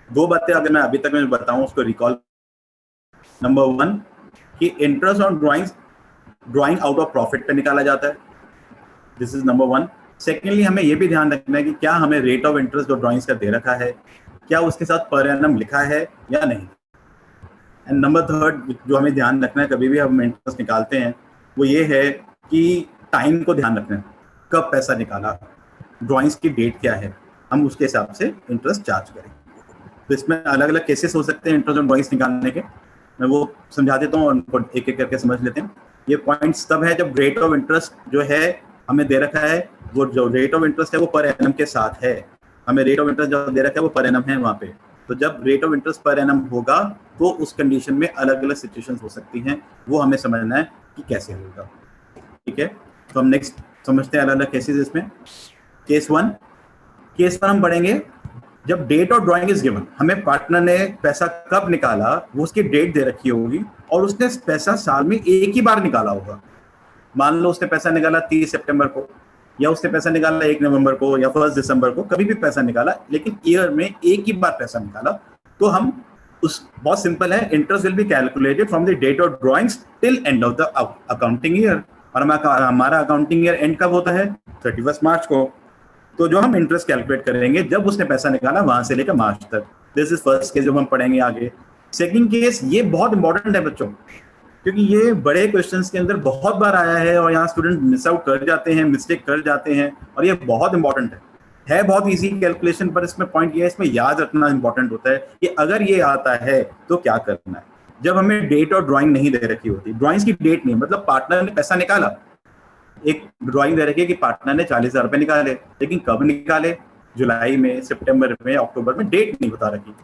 दो बातें अगर मैं अभी तक मैं बताऊं उसको रिकॉल। नंबर 1 कि interest on drawing out of profit पे निकाला जाता है, दिस इज नंबर 1। सेकेंडली हमें ये भी ध्यान रखना है कि क्या हमें रेट ऑफ इंटरेस्ट जो ड्राइंग्स का दे रखा है, क्या उसके साथ पर एनम लिखा है या नहीं। एंड नंबर 3 जो हमें ध्यान रखना है कभी भी हम इंटरेस्ट निकालते हैं, वो ये है कि टाइम को ध्यान रखना है, कब पैसा निकाला, ड्राइंग्स की डेट क्या है, हम उसके हिसाब से इंटरेस्ट चार्ज करें। तो इसमें अलग अलग केसेस हो सकते हैं इंटरेस्ट ऑन ड्राइंग्स निकालने के, मैं वो समझा देता हूँ और उनको एक एक करके समझ लेते हैं। ये पॉइंट्स तब है जब रेट ऑफ इंटरेस्ट जो है हमें दे रखा है, वो जो रेट ऑफ इंटरेस्ट है वो पर एनम के साथ है। हमें रेट ऑफ इंटरेस्ट जो दे रखा है वो पर एनम है वहाँ पे। तो जब rate of interest per annum होगा तो उस कंडीशन में अलग अलग सिचुएशंस हो सकती हैं, वो हमें समझना है कि कैसे होगा। ठीक है, तो हम नेक्स्ट समझते हैं अलग अलग केसेस। इसमें केस 1 हम पढ़ेंगे जब date of drawing is given, हमें पार्टनर ने पैसा कब निकाला वो उसकी डेट दे रखी होगी और उसने पैसा साल में एक ही बार निकाला होगा। मान लो उसने पैसा निकाला 30 सितंबर को, या उसने पैसा निकाला 1 नवंबर को या 1 दिसंबर को, कभी भी पैसा निकाला, लेकिन ईयर में एक ही बार पैसा निकाला, तो हम उस बहुत सिंपल है, interest will be calculated from the date of drawings till end of the accounting year. और हमारा अकाउंटिंग ईयर एंड कब होता है? 31 मार्च को। तो जो हम इंटरेस्ट कैलकुलेट करेंगे जब उसने पैसा निकाला वहां से लेकर मार्च तक। दिस इज फर्स्ट केस जो हम पढ़ेंगे आगे। सेकंड केस ये बहुत इंपॉर्टेंट है बच्चों, क्योंकि ये बड़े क्वेश्चंस के अंदर बहुत बार आया है और यहाँ स्टूडेंट मिस आउट कर जाते हैं, मिस्टेक कर जाते हैं, और ये बहुत इंपॉर्टेंट है बहुत इजी कैलकुलेशन, पर इसमें पॉइंट ये है, इसमें याद रखना इंपॉर्टेंट होता है कि अगर ये आता है तो क्या करना है। जब हमें डेट और ड्राइंग नहीं दे रखी होती, ड्राइंग्स की डेट नहीं, मतलब पार्टनर ने पैसा निकाला, एक ड्राइंग दे रखी है कि पार्टनर ने 40,000 रुपए निकाले, लेकिन कब निकाले, जुलाई में, सितंबर में, अक्टूबर में, डेट नहीं बता रखी।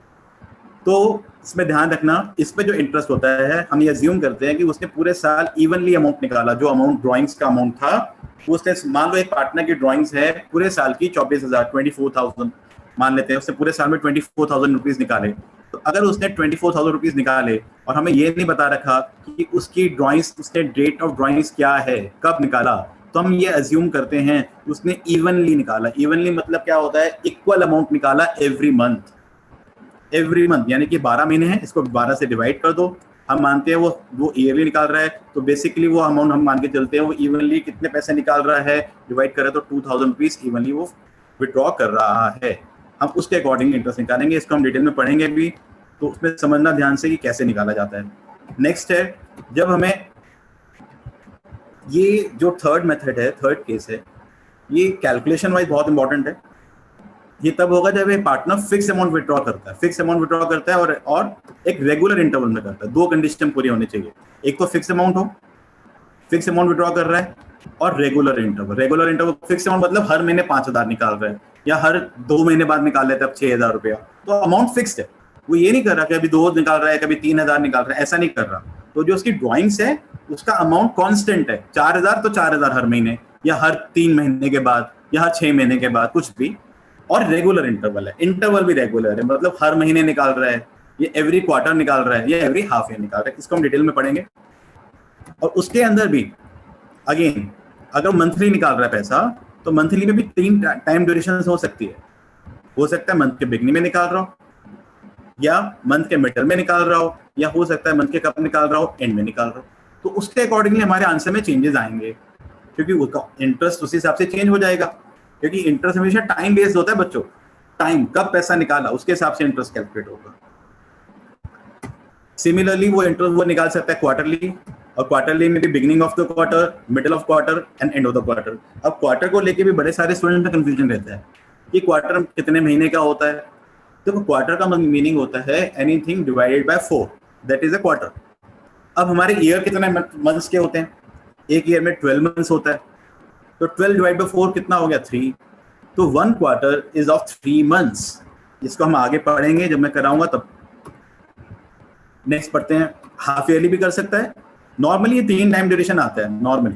तो इसमें ध्यान रखना, इस पे जो इंटरेस्ट होता है हम ये अज्यूम करते हैं कि उसने पूरे साल इवनली अमाउंट निकाला, जो अमाउंट ड्राइंग्स का अमाउंट था वो उसने, मान लो एक पार्टनर की ड्राइंग्स है पूरे साल की 24,000 मान लेते हैं, उसने पूरे साल में 24,000 रुपीज निकाले। तो अगर उसने 24,000 रुपीज निकाले और हमें ये नहीं बता रखा कि उसकी ड्राइंग्स, उसने डेट ऑफ ड्राइंग्स क्या है, कब निकाला, तो हम ये अज्यूम करते हैं उसने इवनली निकाला। इवनली मतलब क्या होता है? इक्वल अमाउंट निकाला एवरी मंथ, यानी कि 12 महीने हैं, इसको 12 से डिवाइड कर दो। हम मानते हैं वो ईयरली निकाल रहा है, तो बेसिकली वो अमाउंट हम मान के चलते हैं वो इवनली कितने पैसे निकाल रहा है, डिवाइड करें तो 2,000 रुपीज इवनली वो विड्रॉ कर रहा है। हम उसके अकॉर्डिंग इंटरेस्ट निकालेंगे, इसको हम डिटेल में पढ़ेंगे भी, तो उसमें समझना ध्यान से कि कैसे निकाला जाता है। नेक्स्ट है, जब हमें ये जो थर्ड मेथड है, थर्ड केस है, ये कैलकुलेशन वाइज बहुत इंपॉर्टेंट है। ये तब होगा जब ये पार्टनर फिक्स अमाउंट विड्रॉ करता है, और एक रेगुलर इंटरवल में करता है। दो कंडीशन पूरी होनी चाहिए, एक तो फिक्स अमाउंट विड्रॉ कर रहा है, और रेगुलर इंटरवल फिक्स अमाउंट मतलब हर महीने 5,000 निकाल रहा है, या हर 2 महीने बाद निकाल लेते हैं अब 6,000 रुपया, तो अमाउंट फिक्स्ड है। वो ये नहीं कर रहा कि अभी 2 निकाल रहा है, कभी 3,000 निकाल रहा है, ऐसा नहीं कर रहा। तो जो उसकी ड्राइंग्स है उसका अमाउंट कांस्टेंट है, 4000 तो 4000 हर महीने या हर 3 महीने के बाद या हर 6 महीने के बाद, कुछ भी। और रेगुलर इंटरवल है, इंटरवल भी रेगुलर है, मतलब हर महीने निकाल रहा है, ये एवरी क्वार्टर निकाल रहा है, या एवरी हाफ ईयर निकाल रहा है। इसको हम डिटेल में पढ़ेंगे। और उसके अंदर भी अगेन अगर मंथली निकाल रहा है पैसा, तो मंथली में भी 3 टाइम ड्यूरेशन हो सकती है। हो सकता है मंथ के बिगनिंग में निकाल रहा हो, या मंथ के मिडल में निकाल रहा हो, या हो सकता है मंथ के कब निकाल रहा हो, एंड में निकाल रहा हो। तो उसके अकॉर्डिंगली हमारे आंसर में चेंजेस आएंगे, क्योंकि उसका इंटरेस्ट उसी हिसाब से चेंज हो जाएगा। क्योंकि इंटरेस्ट हमेशा टाइम बेस्ड होता है बच्चों, टाइम कब पैसा निकाला उसके हिसाब से इंटरेस्ट कैलकुलेट होगा। सिमिलरली वो इंटरेस्ट वो निकाल सकता है क्वार्टरली, और क्वार्टरली में भी beginning of the quarter, middle of quarter and and of the quarter. अब क्वार्टर को लेके भी बड़े सारे स्टूडेंट में कंफ्यूजन रहता है कि क्वार्टर कितने महीने का होता है। देखो क्वार्टर का मीनिंग होता है anything divided by 4, that is a quarter. अब हमारे ईयर कितने मंथ्स के होते हैं? एक ईयर में 12 मंथ्स होता है, तो 12 डिवाइड बाय 4 कितना हो गया? 3। तो 1 क्वार्टर इज ऑफ 3 मंथ्स। इसको हम आगे पढ़ेंगे जब मैं कराऊंगा तब। नेक्स्ट पढ़ते हैं, हाफ ईयरली भी कर सकता है। नॉर्मली ये 3 टाइम ड्यूरेशन आता है नॉर्मली,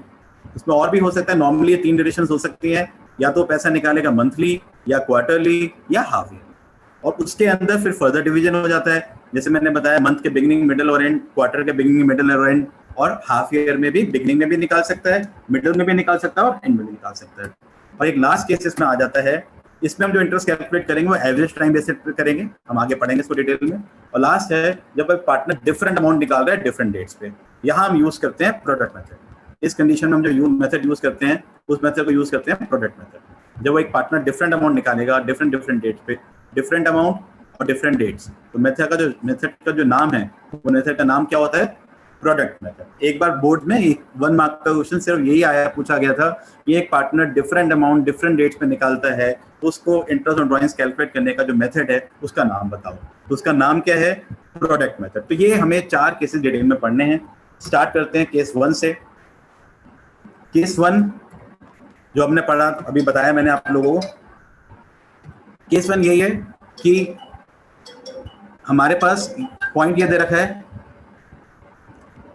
इसमें और भी हो सकता है। नॉर्मली ये 3 ड्यूरेशन हो सकती है, या तो पैसा निकालेगा मंथली या क्वार्टरली या हाफ ईयर। और उसके अंदर फिर फर्दर डिवीजन हो जाता है, जैसे मैंने बताया मंथ के बिगिनिंग, मिडिल और एंड, क्वार्टर के बिगिनिंग, मिडिल और एंड, और हाफ ईयर में भी बिगिनिंग में भी निकाल सकता है, मिडिल में भी निकाल सकता है और एंड में भी निकाल सकता है। और एक लास्ट केस इसमें आ जाता है, इसमें हम जो इंटरेस्ट कैलकुलेट करेंगे वो एवरेज टाइम बेसिस पे करेंगे, हम आगे पढ़ेंगे इसको डिटेल में। और लास्ट है जब एक पार्टनर डिफरेंट अमाउंट निकाल रहा है डिफरेंट डेट्स पे, यहाँ हम यूज करते हैं प्रोडक्ट मेथड। इस कंडीशन में हम जो मेथड यूज करते हैं उस मेथड को यूज करते हैं प्रोडक्ट मेथड। जब वो एक पार्टनर डिफरेंट अमाउंट निकालेगा डिफरेंट डेट्स पे, डिफरेंट अमाउंट और डिफरेंट डेट्स, तो मेथड का जो नाम है वो मेथड का नाम क्या होता है? Product method. एक बार बोर्ड में 1 मार्क का क्वेश्चन सिर्फ यही आया, पूछा गया था कि एक partner different amount different dates पे निकालता है, तो उसको इंटरेस्ट ऑन ड्राइंग्स कैलकुलेट करने का जो मेथड है उसका नाम बताओ। तो उसका नाम क्या है? Product method. तो ये हमें 4 केसेस डिटेल में पढ़ने हैं। स्टार्ट करते हैं केस 1 से। केस 1 जो हमने पढ़ा, अभी बताया मैंने आप लोगों को। केस 1 यही है कि हमारे पास पॉइंट ये दे रखा है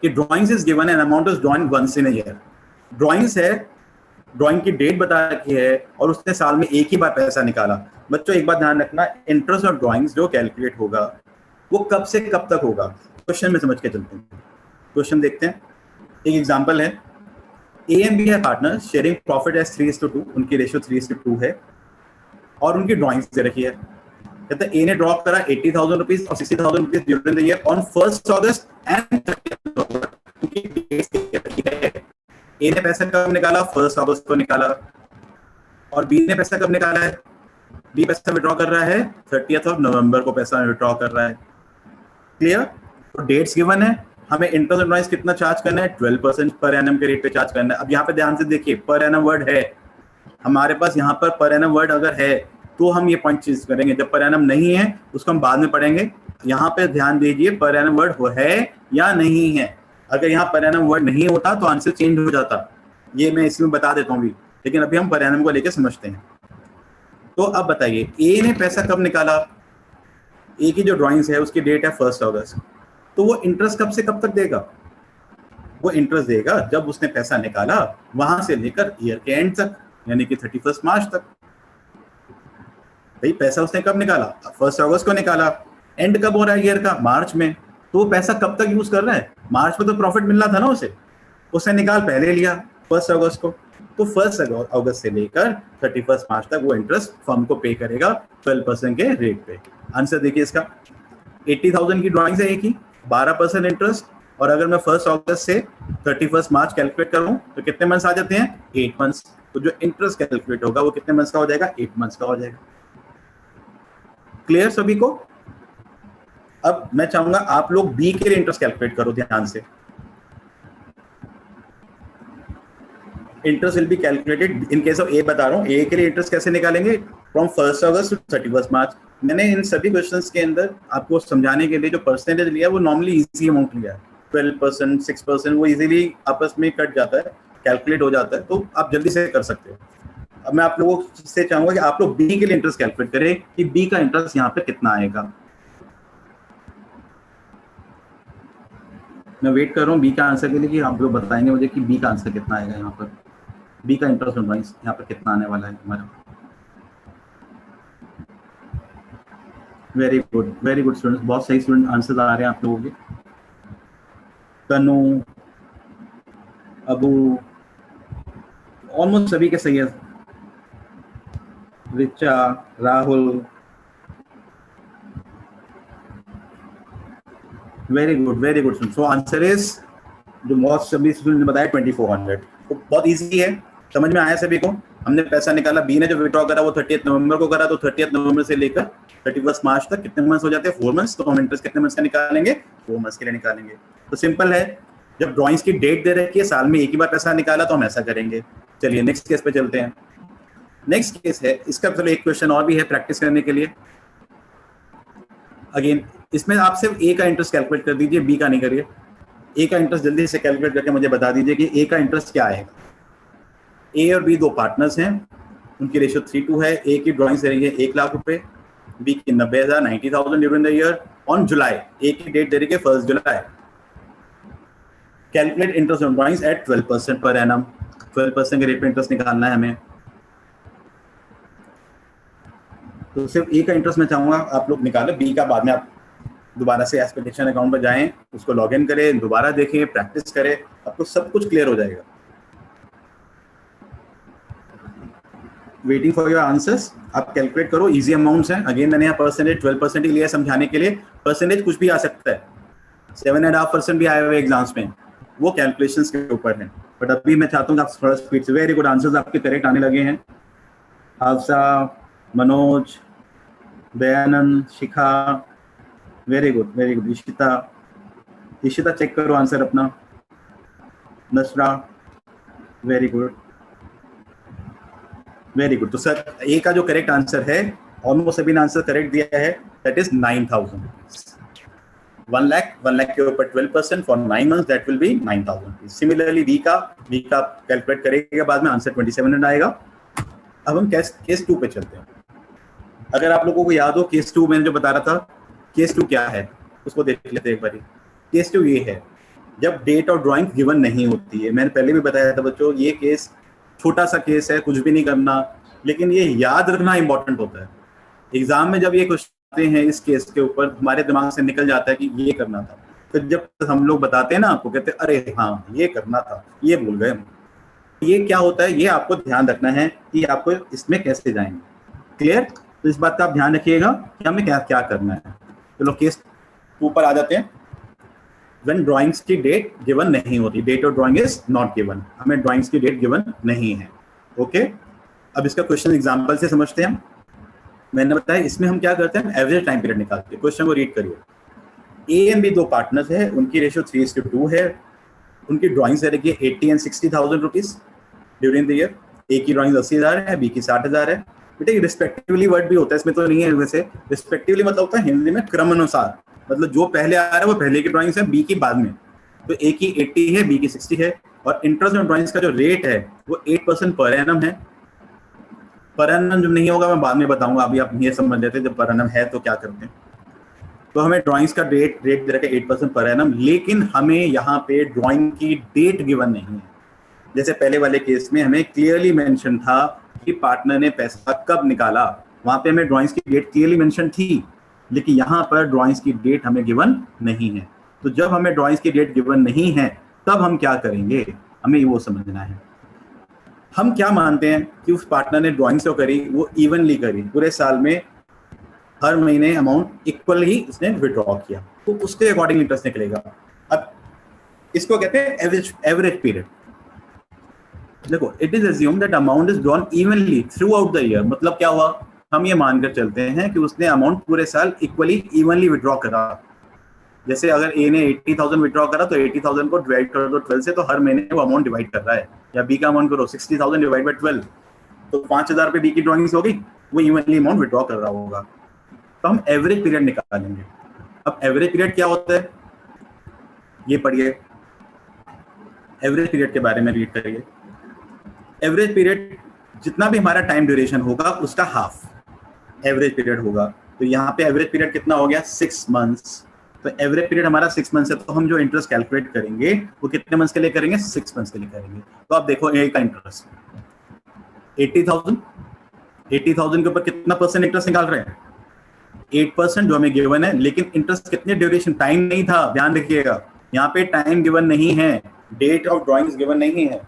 कि drawings is given an amount is drawing once in a year. Drawings है, ड्राइंग की डेट बता रखी है और उसने साल में एक ही बार पैसा निकाला। बच्चों एक बात ध्यान रखना, इंटरेस्ट ऑफ ड्राइंग्स जो कैलकुलेट होगा वो कब से कब तक होगा, क्वेश्चन में समझ के चलते हैं। क्वेश्चन देखते हैं। एक एग्जांपल है, ए एंड बी है पार्टनर शेयरिंग प्रॉफिट एज 3:2, उनकी रेशियो 3:2 है और उनकी ड्राइंग्स दे रखी है। कहते हैं ए ने ड्रॉ करा 80,000 रुपीज और 60,000 rupees during the year on 1 August and 30 अक्टूबर। ए ने पैसा कब निकाला? 1 अगस्त को निकाला। और बी ने पैसा कब निकाला है? बी पैसा विड्रॉ कर रहा है 30 नवंबर को पैसा विड्रॉ कर रहा है। क्लियर? तो डेट्स गिवन है, हमें इंटरेस्ट ऑन कितना चार्ज करना है? 12% पर एनम के रेट पे चार्ज करना है। अब यहाँ पे ध्यान से देखिए, पर एनम वर्ड है हमारे पास, यहाँ पर एनम वर्ड अगर है तो हम ये पॉइंट चीज करेंगे, जब पर एनम नहीं है उसको हम बाद में पढ़ेंगे। यहाँ पे ध्यान दीजिए पर एनम वर्ड वो है या नहीं है। अगर यहाँ पर एनम वर्ड नहीं होता तो आंसर चेंज हो जाता, ये मैं इसमें बता देता हूँ भी, लेकिन अभी हम पर एनम को लेकर समझते हैं। तो अब बताइए ए ने पैसा कब निकाला? ए की जो ड्राइंग्स है उसकी डेट है 1 अगस्त, तो वो इंटरेस्ट कब से कब तक देगा? वो इंटरेस्ट देगा जब उसने पैसा निकाला वहां से लेकर ईयर के एंड तक, यानी कि 31 मार्च तक। भाई पैसा उसने कब निकाला? 1 अगस्त को निकाला। एंड कब हो रहा है ईयर का? मार्च में। तो वो पैसा कब तक यूज कर रहा है? मार्च में तो प्रॉफिट मिलना था ना उसे, उसने निकाल पहले लिया 1 अगस्त को, तो 1 अगस्त से लेकर 31 मार्च तक वो इंटरेस्ट फर्म को पे करेगा 12% के रेट पे। आंसर देखिए इसका, 80,000 की ड्राइंग है एक ही, 12% इंटरेस्ट, और अगर मैं 1 अगस्त से 31 मार्च कैलकुलेट करूं तो कितने मंथ्स आ जाते हैं? 8 मंथ्स। तो जो इंटरेस्ट कैलकुलेट होगा वो कितने मंथ्स का हो जाएगा? 8 मंथ्स का हो जाएगा। क्लियर सभी को? अब मैं चाहूंगा आप लोग बी के लिए इंटरेस्ट कैलकुलेट करो ध्यान से। Interest will be calculated in case of A, बता रहा हूं ए के लिए इंटरेस्ट कैसे निकालेंगे? From 1 August to 31 March. मैंने इन सभी क्वेश्चंस के अंदर आपको समझाने के लिए जो परसेंटेज लिया है वो नॉर्मली इजी अमाउंट लिया है, 12%, 6%, वो इजीली आपस में कट जाता है, कैलकुलेट हो जाता है, तो आप जल्दी से कर सकते हो। अब मैं आप लोगों से चाहूंगा कि आप लोग बी के लिए इंटरेस्ट कैलकुलेट करें कि बी का इंटरेस्ट यहाँ पे कितना आएगा। मैं वेट कर रहा हूँ बी का आंसर के लिए कि आप लोग बताएंगे मुझे कि बी का आंसर कितना आएगा यहाँ पर, बी का इंटरेस्ट ऑन ड्राइंग्स यहाँ पर कितना आने वाला है हमारा। वेरी गुड स्टूडेंट्स, बहुत सही स्टूडेंट आंसर आ रहे हैं आप लोगों के। तनु, अबू, ऑलमोस्ट सभी के सही है। Richa, Rahul, very good. So answer is जो बहुत सभी स्टूडेंट ने बताया 2400। तो बहुत इजी है, समझ में आया सभी को। हमने पैसा निकाला, बी ने जो विड्रॉ करा वो 30 नवंबर को करा, तो 30 नवंबर से लेकर 31 मार्च तक कितने मंथ्स हो जाते हैं? 4 मंथ्स। तो हम इंटरेस्ट कितने मंथ्स का निकालेंगे? 4 मंथ्स के लिए निकालेंगे। तो सिंपल है, जब ड्राइंग्स की डेट दे रखी है, साल में एक ही बार पैसा निकाला, तो हम ऐसा करेंगे। चलिए नेक्स्ट केस पे चलते हैं। नेक्स्ट केस है, इसका चलो एक क्वेश्चन और भी है प्रैक्टिस करने के लिए। अगेन इसमें आप सिर्फ ए का इंटरेस्ट कैलकुलेट कर दीजिए, बी का नहीं करिए। ए का इंटरेस्ट जल्दी से कैलकुलेट करके मुझे बता दीजिए कि ए का इंटरेस्ट क्या आएगा। ए और बी दो पार्टनर्स हैं, उनकी रेशियो 3:2 है। ए की ड्राइंग्स रहेंगे 1 लाख रुपए, बी की 90,000 90,000 during the year on July. A की डेट दे रही है 1 जुलाई। Calculate interest on drawings at 12% per annum. 12% के रेट पे इंटरेस्ट निकालना है हमें। तो सिर्फ ए का इंटरेस्ट मैं चाहूंगा आप लोग निकालें, बी का बाद में आप दोबारा से एस्पेक्टेशन अकाउंट पर जाएं, उसको लॉग इन करें, दोबारा देखें, प्रैक्टिस करें, आपको सब कुछ क्लियर हो जाएगा। Waiting for your answers. आप कैलकुलेट करो, इजी अमाउंट्स हैं। अगेन मैंने यहाँ परसेंटेज 12% ही लिया समझाने के लिए। परसेंटेज कुछ भी आ सकता है, 7.5% भी आए हुए एग्जाम्स में, वो कैलकुलेशंस के ऊपर है। बट अभी मैं चाहता हूँ कि आप थोड़ा स्पीड से, वेरी गुड आंसर्स आपके करेक्ट आने लगे हैं। हाफसा, मनोज, दयानंद, शिखा, वेरी गुड। इशिता चेक करो आंसर अपना। नसरा, वेरी गुड। तो सर ए का जो करेक्ट आंसर है, ऑलमोस्ट सभी ने आंसर करेक्ट दिया है, दैट इज 9,000। 1 लाख के ऊपर 12% for 9 months, that will be 9,000। Similarly B का कैलकुलेट करेगा, बाद में आंसर 2700 आएगा। अब हम केस 2 पे चलते हैं। अगर आप लोगों को याद हो, केस 2 मैंने जो बता रहा था, केस 2 क्या है उसको देख लेते हैं एक बारी। केस 2 ये है, जब डेट और ड्राइंग गिवन नहीं होती है। मैंने पहले भी बताया था बच्चों, ये केस छोटा सा केस है, कुछ भी नहीं करना, लेकिन ये याद रखना इंपॉर्टेंट होता है। एग्जाम में जब ये क्वेश्चन आते हैं इस केस के ऊपर, हमारे दिमाग से निकल जाता है कि ये करना था। फिर जब हम लोग बताते हैं ना आपको, कहते हैं अरे हाँ ये करना था, ये भूल गए हम। ये क्या होता है, ये आपको ध्यान रखना है कि आपको इसमें कैसे जाएंगे। क्लियर? तो इस बात का आप ध्यान रखिएगा कि हमें क्या क्या करना है। चलो केस 2 पर आ जाते हैं। व्हेन ड्राइंग्स की डेट गिवन नहीं होती, date of drawing is not given, हमें ड्राइंग्स की डेट गिवन नहीं है। ओके, अब इसका क्वेश्चन एग्जांपल से समझते हैं। मैंने बताया इसमें हम क्या करते हैं, एवरेज टाइम पीरियड निकालते हैं। क्वेश्चन को रीड करिए। ए एंड बी दो पार्टनर्स है, उनकी रेशियो 3:2 है। उनकी ड्राइंग्स है 80 and 60,000 rupees during the year. A की ड्राइंग 80,000 है, बी की 60,000 है। बेटा रिस्पेक्टिवली वर्ड भी होता है, इसमें तो नहीं है वैसे। रिस्पेक्टिवली मतलब होता है हिंदी में क्रम अनुसार, मतलब जो पहले आ रहा है वो पहले की ड्राइंग्स है, बी की बाद में। तो ए की 80 है, बी की 60 है। और इंटरेस्ट ऑन ड्राइंग्स का जो रेट है वो 8% पर एनम है। पर एनम जब नहीं होगा मैं बाद में बताऊंगा, अभी आप ये समझ लेते हैं जब पर एनम है तो क्या करते हैं। तो हमें ड्राइंग्स का रेट दे रखा है 8% पर एनम, लेकिन हमें यहाँ पे ड्राइंग की डेट गिवन नहीं है। जैसे पहले वाले केस में हमें क्लियरली मेंशन था कि पार्टनर ने पैसा कब निकाला, वहां पे हमें ड्राइंग्स की डेट क्लियरली मेंशन थी, लेकिन यहाँ पर ड्राइंग्स की डेट हमें गिवन नहीं है। तो जब हमें ड्राइंग्स की डेट गिवन नहीं है तब हम क्या करेंगे, हमें वो समझना है। हम क्या मानते हैं कि उस पार्टनर ने ड्राइंग्स जो करी वो इवनली करी, पूरे साल में हर महीने अमाउंट इक्वल ही उसने विड्रॉ किया, तो उसके अकॉर्डिंग इंटरेस्ट निकलेगा। अब इसको कहते हैं एवरेज पीरियड। देखो, it is assume that amount is drawn evenly through out the year. मतलब क्या हुआ, हम ये मानकर चलते हैं कि उसने अमाउंट पूरे साल इवनली विड्रॉ करा। जैसे अगर ए ने 80,000 विड्रॉ करा तो 80,000 को डिवाइड कर दो 12 से, तो हर महीने वो अमाउंट डिवाइड कर रहा है। या बी का अमाउंट करो 60,000 डिवाइड बाय 12, तो 5,000 रुपये बी की ड्रॉइंग्स होगी, वो इवनली अमाउंट विड्रॉ कर रहा होगा। तो हम एवरेज पीरियड निकालेंगे। अब एवरेज पीरियड क्या होता है ये पढ़िए, एवरेज पीरियड के बारे में रीड करिए। एवरेज पीरियड जितना भी हमारा टाइम ड्यूरेशन होगा उसका हाफ एवरेज पीरियड होगा। तो यहाँ पे एवरेज पीरियड कितना हो गया, 6 मंथ्स। तो एवरेज पीरियड हमारा 6 मंथ्स है, तो हम जो इंटरेस्ट कैलकुलेट करेंगे वो कितने मंथ्स के लिए करेंगे? 6 मंथ्स के लिए करेंगे। तो आप देखो ए का इंटरेस्ट 80,000, 80,000 के ऊपर कितना परसेंट इंटरेस्ट निकाल रहे हैं? 8% जो हमें गिवन है, लेकिन इंटरेस्ट कितने ड्यूरेशन, टाइम नहीं था, ध्यान रखिएगा यहाँ पे टाइम गिवन नहीं है, डेट ऑफ ड्रॉइंग्स गिवन नहीं है,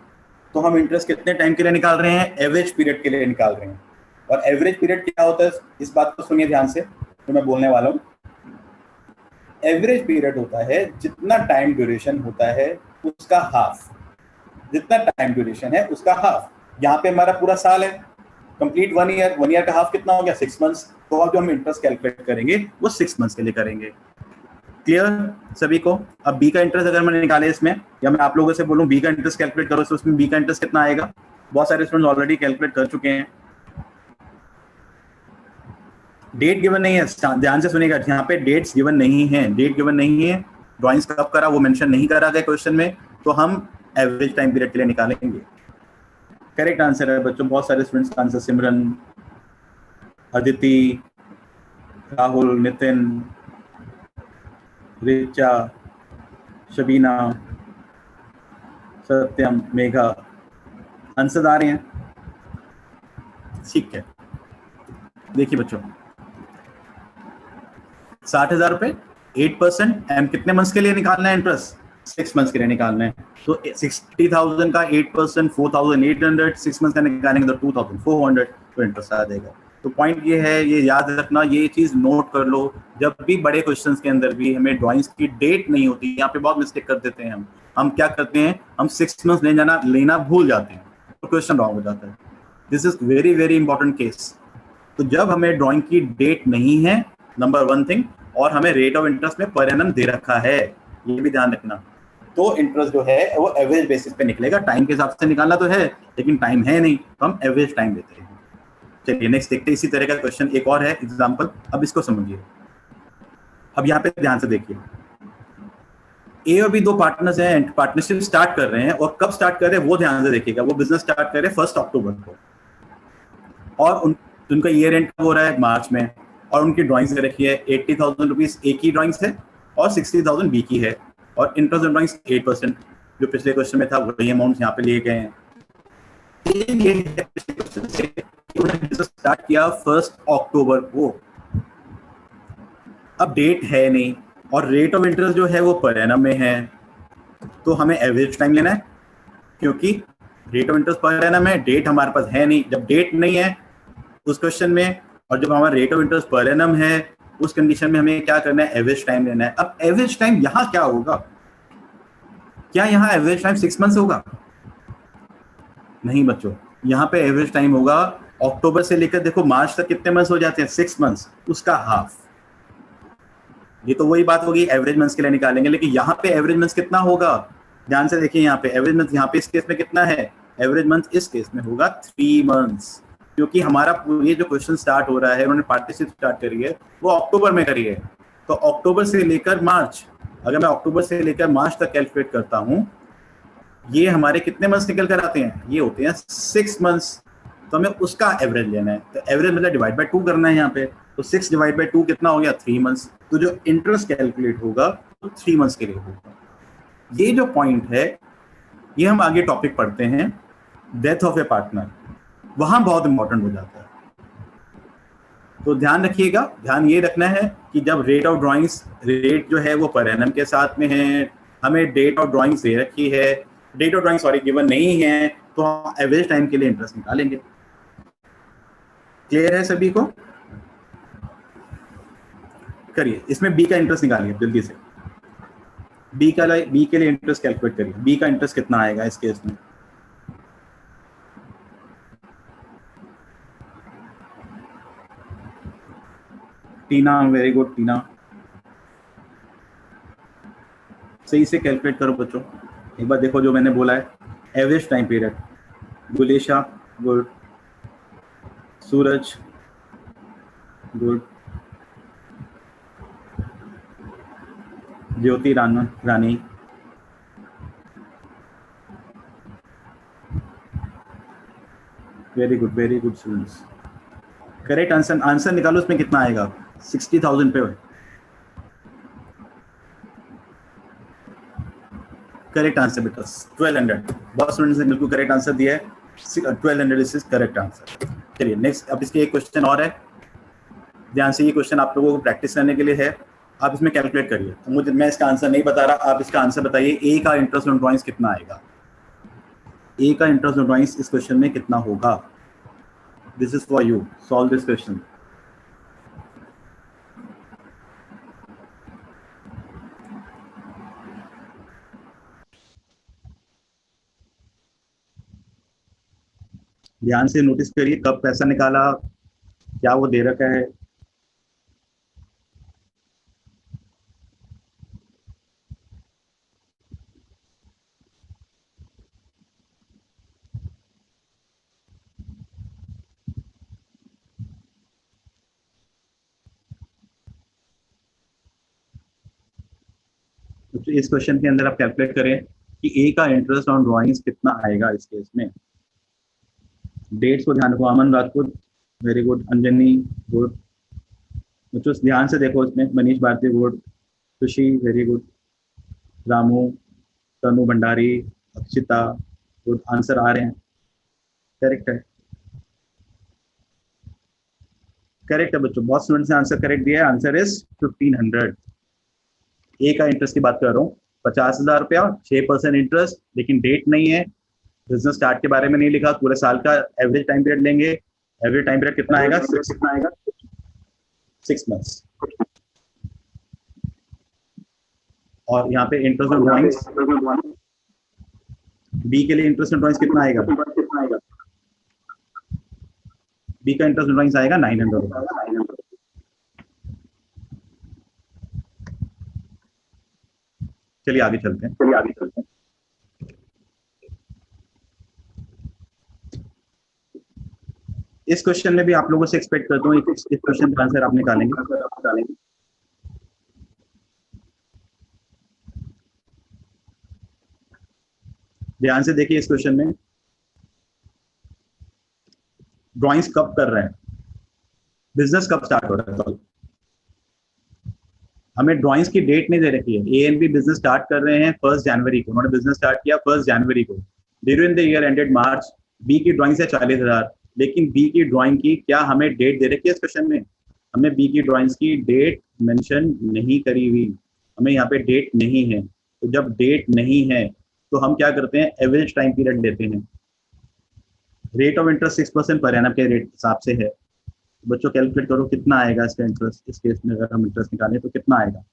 तो हम इंटरेस्ट कितने टाइम के लिए निकाल रहे हैं? एवरेज पीरियड के लिए निकाल रहे हैं। और एवरेज पीरियड क्या होता है, इस बात को सुनिए ध्यान से जो मैं बोलने वाला हूँ। एवरेज पीरियड होता है जितना टाइम ड्यूरेशन होता है उसका हाफ, जितना टाइम ड्यूरेशन है उसका हाफ। यहाँ पे हमारा पूरा साल है, कंप्लीट 1 ईयर, 1 ईयर का हाफ कितना हो गया? 6 मंथ्स। तो अब जो हम इंटरेस्ट कैलकुलेट करेंगे वो 6 मंथ्स के लिए करेंगे। क्लियर सभी को? अब बी का इंटरेस्ट अगर मैंने निकाले इसमें, या मैं आप लोगों से बोलूं बी का इंटरेस्ट कैलकुलेट करो, तो उसमें बी का इंटरेस्ट कितना आएगा? बहुत सारे स्टूडेंट्स ऑलरेडी कैलकुलेट कर चुके हैं। डेट गिवन नहीं है, ध्यान से सुनिएगा, यहाँ पे डेट्स गिवन नहीं है, डेट गिवन नहीं है, ड्राइंग्स कब करा वो मेंशन नहीं करा गया क्वेश्चन में, तो हम एवरेज टाइम पीरियड के लिए निकालेंगे। करेक्ट आंसर है बच्चों, बहुत सारे स्टूडेंट्स का आंसर, सिमरन, अदिति, राहुल, नितिन, रिचा, शबीना, सत्यम, मेघा, आंसर आ रहे हैं? ठीक है, देखिए बच्चों 60,000 रुपए 8%, एम कितने मंथ्स के लिए निकालना है इंटरेस्ट? 6 मंथ्स के लिए निकालना है। तो 60,000 का 8% 4,800, 6 मंथ्स का निकालेंगे तो 2,400, तो इंटरेस्ट आ जाएगा। तो पॉइंट ये है, ये याद रखना, ये चीज नोट कर लो, जब भी बड़े क्वेश्चंस के अंदर भी हमें ड्राइंग्स की डेट नहीं होती, यहाँ पे बहुत मिस्टेक कर देते हैं हम क्या करते हैं, हम 6 मंथ्स लेना भूल जाते हैं, तो क्वेश्चन रॉन्ग हो जाता है। This is very very important case. तो जब हमें ड्राइंग की डेट नहीं है, नंबर 1 थिंग, और हमें रेट ऑफ इंटरेस्ट में पर एनम दे रखा है, ये भी ध्यान रखना, तो इंटरेस्ट जो है वो एवरेज बेसिस पे निकलेगा। टाइम के हिसाब से निकालना तो है, लेकिन टाइम है नहीं, तो हम एवरेज टाइम देते हैं। चलिए नेक्स्ट देखते हैं, इसी तरह का क्वेश्चन एक और है एग्जांपल, अब इसको समझिए। अब यहाँ पे ध्यान से देखिए, ए और बी दो पार्टनर्स हैं, पार्टनरशिप स्टार्ट कर रहे हैं, और कब स्टार्ट कर रहे हैं वो ध्यान से देखिएगा। वो बिजनेस स्टार्ट कर रहे हैं 1 अक्टूबर को, और उनका ईयर एंड हो रहा है मार्च में, और उनकी ड्राइंग्स दे रखी है 80,000 रुपीज ए की ड्राइंग्स है और 60,000 बी की है, और इंटरेस्ट ऑन ड्राइंग्स 8%, जो पिछले क्वेश्चन में था वही अमाउंट यहाँ पे लिए गए हैं। स्टार्ट किया 1 अक्टूबर को, अब डेट है नहीं, और रेट ऑफ इंटरेस्ट जो है वो पर एनम में है, तो हमें एवरेज टाइम लेना है, क्योंकि rate of interest per annum है, डेट हमारे पास है नहीं। जब डेट नहीं है उस क्वेश्चन में, और जब हमारा rate of interest per annum है, उस कंडीशन में हमें क्या करना है? एवरेज टाइम लेना है। अब एवरेज टाइम यहाँ क्या होगा? क्या यहाँ एवरेज टाइम 6 मंथ्स होगा? नहीं बच्चों, यहाँ पे एवरेज टाइम होगा अक्टूबर से लेकर देखो मार्च तक कितने मंथ्स हो जाते हैं? 6 मंथ्स, उसका हाफ। ये तो वही बात होगी, एवरेज मंथ्स के लिए निकालेंगे, लेकिन यहाँ पे एवरेज मंथ्स कितना होगा? ध्यान से देखिए, यहाँ पे एवरेज मंथ, यहाँ पे इस केस में कितना है? एवरेज मंथ इस केस में होगा 3 मंथ्स, क्योंकि हमारा ये जो क्वेश्चन स्टार्ट हो रहा है, उन्होंने पार्टनरशिप स्टार्ट करी है वो अक्टूबर में करी है, तो अक्टूबर से लेकर मार्च, अगर मैं अक्टूबर से लेकर मार्च तक कैलकुलेट करता हूँ, ये हमारे कितने मंथ्स निकल कर आते हैं? ये होते हैं 6 मंथ्स, तो हमें उसका एवरेज लेना है। तो एवरेज मतलब डिवाइड बाय 2 करना है यहाँ पे, तो 6 डिवाइड बाय 2 कितना हो गया? 3 मंथ्स। तो जो इंटरेस्ट कैलकुलेट होगा वो 3 मंथ्स के लिए होगा। ये जो पॉइंट है, ये हम आगे टॉपिक पढ़ते हैं, डेथ ऑफ ए पार्टनर, वहां बहुत इंपॉर्टेंट हो जाता है। तो ध्यान रखिएगा, ध्यान ये रखना है कि जब रेट ऑफ ड्राइंग्स, रेट जो है वो पर एनम के साथ में है, हमें डेट ऑफ ड्राइंग्स दे रखी है, date of drawing sorry given नहीं है, तो एवरेज टाइम के लिए इंटरेस्ट निकालेंगे। क्लियर है सभी को? करिए, इसमें बी का इंटरेस्ट निकालिए जल्दी से। बी के लिए इंटरेस्ट कैलकुलेट करिए, बी का इंटरेस्ट कितना आएगा इस केस में? टीना, वेरी गुड टीना, सही से कैलकुलेट करो बच्चों। एक बार देखो जो मैंने बोला है, average time period. Gulesha good, Suraj good, Jyoti Rani, very good students. Correct answer निकालो, उसमें कितना आएगा? 60,000 पे करेक्ट आंसर बेटा 1200। बहुत स्टूडेंट्स ने बिल्कुल करेक्ट आंसर दिया है, 1200 इज करेक्ट आंसर। चलिए नेक्स्ट, अब इसके एक क्वेश्चन और है, ध्यान से ये क्वेश्चन आप लोगों को प्रैक्टिस करने के लिए है, आप इसमें कैलकुलेट करिए। तो मुझे, मैं इसका आंसर नहीं बता रहा, आप इसका आंसर बताइए। ए का इंटरेस्ट ऑन ड्राइंग्स कितना आएगा? ए का इंटरेस्ट ऑन ड्राइंग्स इस क्वेश्चन में कितना होगा? This is for you, solve this question. ध्यान से नोटिस करिए कब पैसा निकाला, क्या वो दे रखा है। तो इस क्वेश्चन के अंदर आप कैलकुलेट करें कि ए का इंटरेस्ट ऑन ड्राइंग्स कितना आएगा इस केस में। डेट्स को ध्यान रखो, Aman Rajput very good, Anjani good, बच्चों ध्यान से देखो इसमें, Manish Bharti good, Khushi very good, Ramu, Tanu Bhandari, Akshita good, answer आ रहे हैं, करेक्ट है, करेक्ट है बच्चों, बहुत स्टूडेंट्स ने आंसर करेक्ट दिया है, आंसर इज 1500। ए का इंटरेस्ट की बात कर रहा हूँ, 50,000 रुपया, 6% इंटरेस्ट, लेकिन डेट नहीं है, बिजनेस स्टार्ट के बारे में नहीं लिखा, पूरे साल का एवरेज टाइम पीरियड लेंगे, एवरेज टाइम पीरियड कितना आएगा? 6 मंथ्स। और यहाँ पे इंटरेस्ट ऑन ड्राइंग्स, बी के लिए इंटरेस्ट ऑन ड्राइंग्स कितना आएगा? बी का इंटरेस्ट ऑन ड्राइंग्स आएगा 900 रुपये। चलिए आगे चलते हैं। इस क्वेश्चन में भी आप लोगों से एक्सपेक्ट करता हूँ इस क्वेश्चन का आंसर आप निकालेंगे। ध्यान से देखिए, इस क्वेश्चन में ड्राइंग्स कब कर रहे हैं, बिजनेस कब स्टार्ट हो रहा है, हमें ड्राइंग्स की डेट नहीं दे रखी है। A and B business start कर रहे हैं 1 जनवरी को, उन्होंने बिजनेस स्टार्ट किया 1 जनवरी को, during the year ended March. B की ड्राइंग्स है 40,000, लेकिन बी की ड्राइंग की क्या हमें डेट दे रखी है? इस क्वेश्चन में हमें बी की ड्राइंग्स की डेट मेंशन नहीं करी हुई, हमें यहाँ पे डेट नहीं है। तो जब डेट नहीं है तो हम क्या करते हैं? एवरेज टाइम पीरियड लेते हैं। Rate of interest 6% per annum के रेट हिसाब से है। बच्चों कैलकुलेट करो कितना आएगा इसका इंटरेस्ट, इस केस में अगर हम इंटरेस्ट निकालें तो कितना आएगा?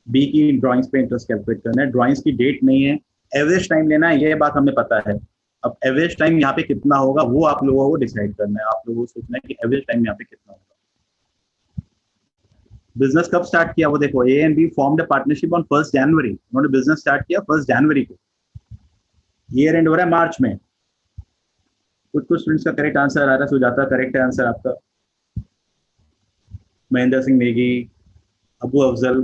बी की ड्राइंग्स पे इंटरेस्ट कैलकुलेट करना है, ड्राइंग्स की डेट नहीं है, एवरेज टाइम लेना है, ये बात हमें पता है। अब एवरेज टाइम यहाँ पे कितना होगा वो आप लोगों को डिसाइड करना है, आप लोगों को सोचना है कि एवरेज टाइम यहाँ पे कितना होगा। बिजनेस कब स्टार्ट किया वो देखो, ए and be formed a partnership on 1 जनवरी, उन्होंने बिजनेस स्टार्ट किया 1 जनवरी को, ईयर एंड हो रहा है मार्च में। कुछ स्टूडेंट्स का करेक्ट आंसर आ रहा है, सुजाता करेक्ट है आंसर आपका, महेंद्र सिंह नेगी, अबू अफजल,